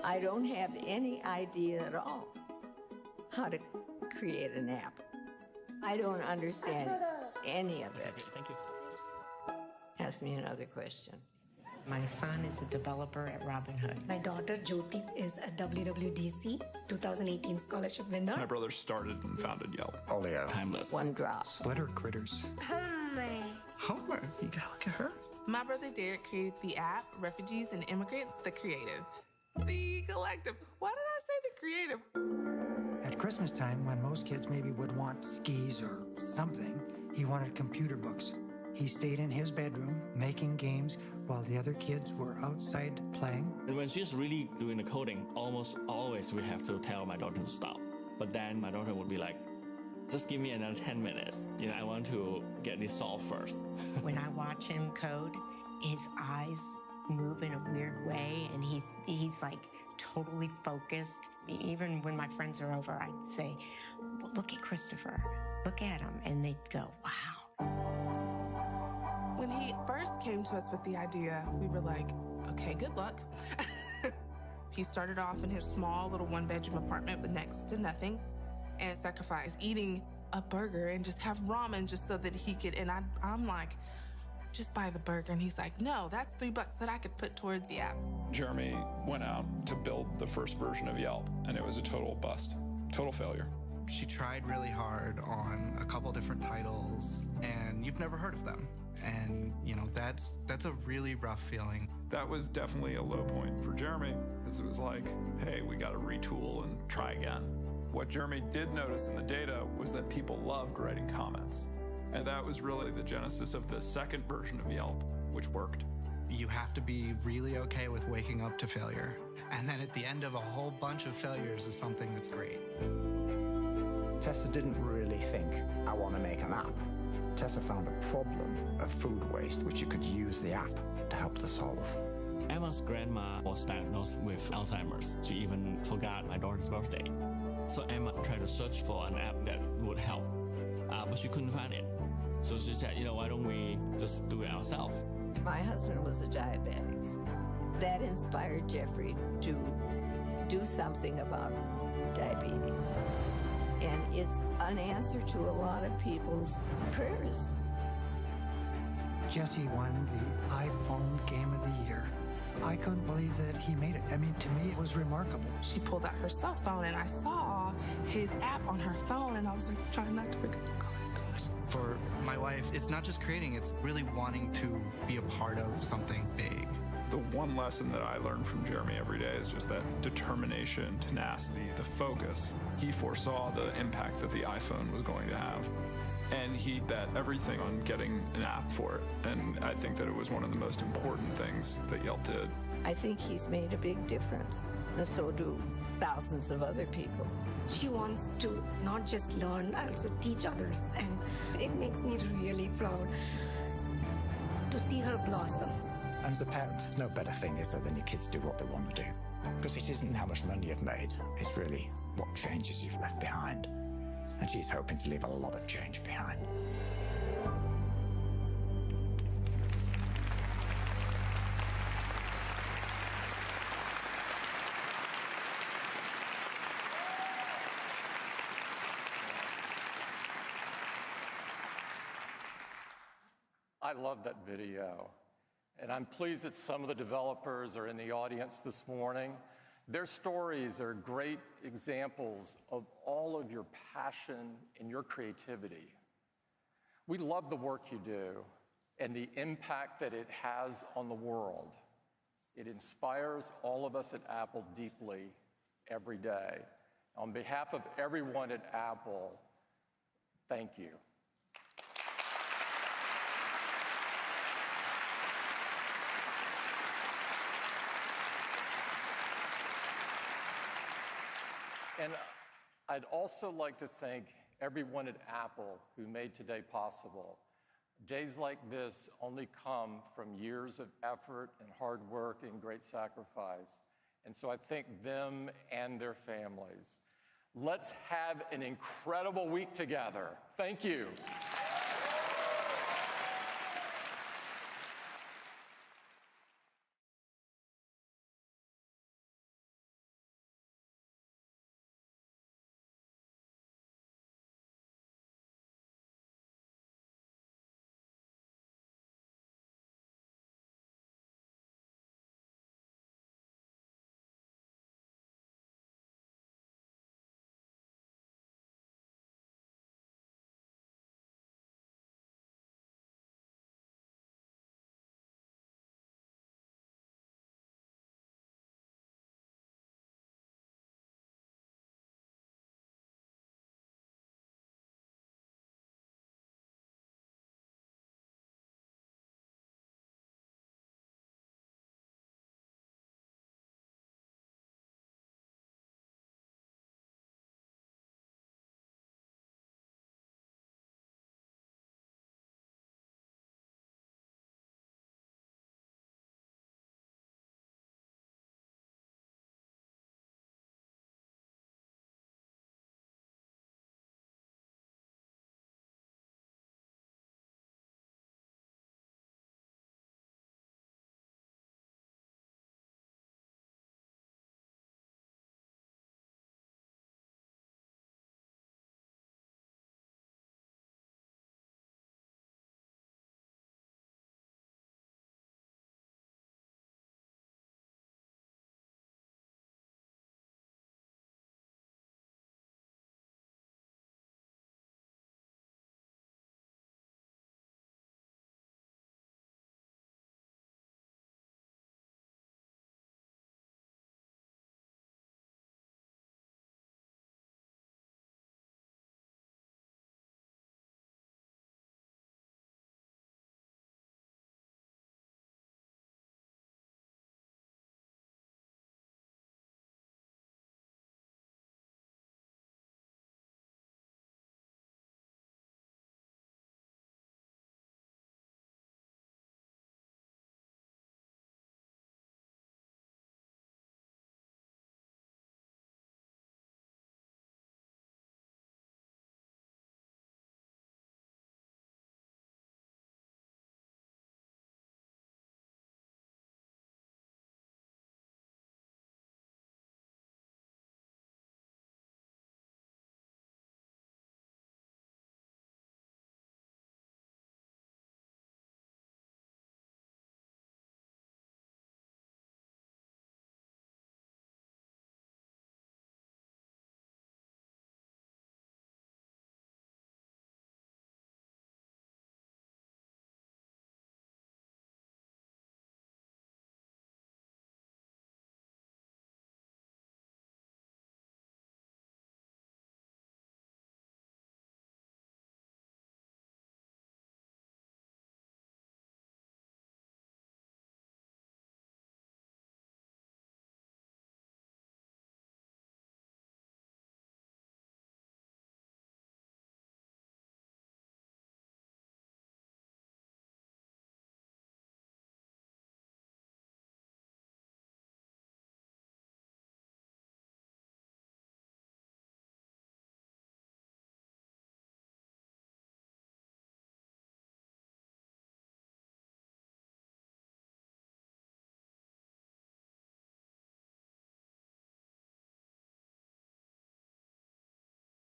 I don't have any idea at all how to create an app. I don't understand any of it. Thank you. Ask me another question. My son is a developer at Robinhood. My daughter Jyoti is a WWDC 2018 scholarship winner. My brother started and founded Yelp. Olio. Timeless. One drop. Splitter critters. Homer, you gotta look at her. My brother Derek created the app Refugees and Immigrants, the Creative. The Collective. Why did I say the Creative? At Christmas time, when most kids maybe would want skis or something, he wanted computer books. He stayed in his bedroom making games while the other kids were outside playing. And when she's really doing the coding, almost always we have to tell my daughter to stop. But then my daughter would be like, just give me another 10 minutes. You know, I want to get this solved first. When I watch him code, his eyes move in a weird way, and he's like totally focused. Even when my friends are over, I'd say, well, look at Christopher, look at him, and they'd go, wow. When he first came to us with the idea, we were like, okay, good luck. He started off in his small little one-bedroom apartment with next to nothing and sacrificed eating a burger and just have ramen just so that he could, and I'm like, just buy the burger. And he's like, no, that's $3 that I could put towards the app. Jeremy went out to build the first version of Yelp, and it was a total bust, total failure. She tried really hard on a couple different titles, and you've never heard of them. And, you know, that's a really rough feeling. That was definitely a low point for Jeremy, because it was like, hey, we got to retool and try again. What Jeremy did notice in the data was that people loved writing comments. And that was really the genesis of the second version of Yelp, which worked. You have to be really okay with waking up to failure. And then at the end of a whole bunch of failures is something that's great. Tessa didn't really think, I want to make an app. Tessa found a problem of food waste, which you could use the app to help to solve. Emma's grandma was diagnosed with Alzheimer's. She even forgot my daughter's birthday. So Emma tried to search for an app that would help, but she couldn't find it. So she said, you know, why don't we just do it ourselves? My husband was a diabetic. That inspired Jeffrey to do something about diabetes. And it's an answer to a lot of people's prayers. Jesse won the iPhone Game of the Year. I couldn't believe that he made it. I mean, to me, it was remarkable. She pulled out her cell phone, and I saw his app on her phone, and I was like, trying not to forget. For my wife, it's not just creating, it's really wanting to be a part of something big. The one lesson that I learned from Jeremy every day is just that determination, tenacity, the focus. He foresaw the impact that the iPhone was going to have. And he bet everything on getting an app for it. And I think that it was one of the most important things that Yelp did. I think he's made a big difference, and so do thousands of other people. She wants to not just learn, also teach others, and it makes me really proud to see her blossom. And as a parent, no better thing is there than your kids do what they want to do. Because it isn't how much money you've made, it's really what changes you've left behind. And she's hoping to leave a lot of change behind. I love that video. And I'm pleased that some of the developers are in the audience this morning. Their stories are great examples of all of your passion and your creativity. We love the work you do, and the impact that it has on the world. It inspires all of us at Apple deeply every day. On behalf of everyone at Apple, thank you. And I'd also like to thank everyone at Apple who made today possible. Days like this only come from years of effort and hard work and great sacrifice. And so I thank them and their families. Let's have an incredible week together. Thank you.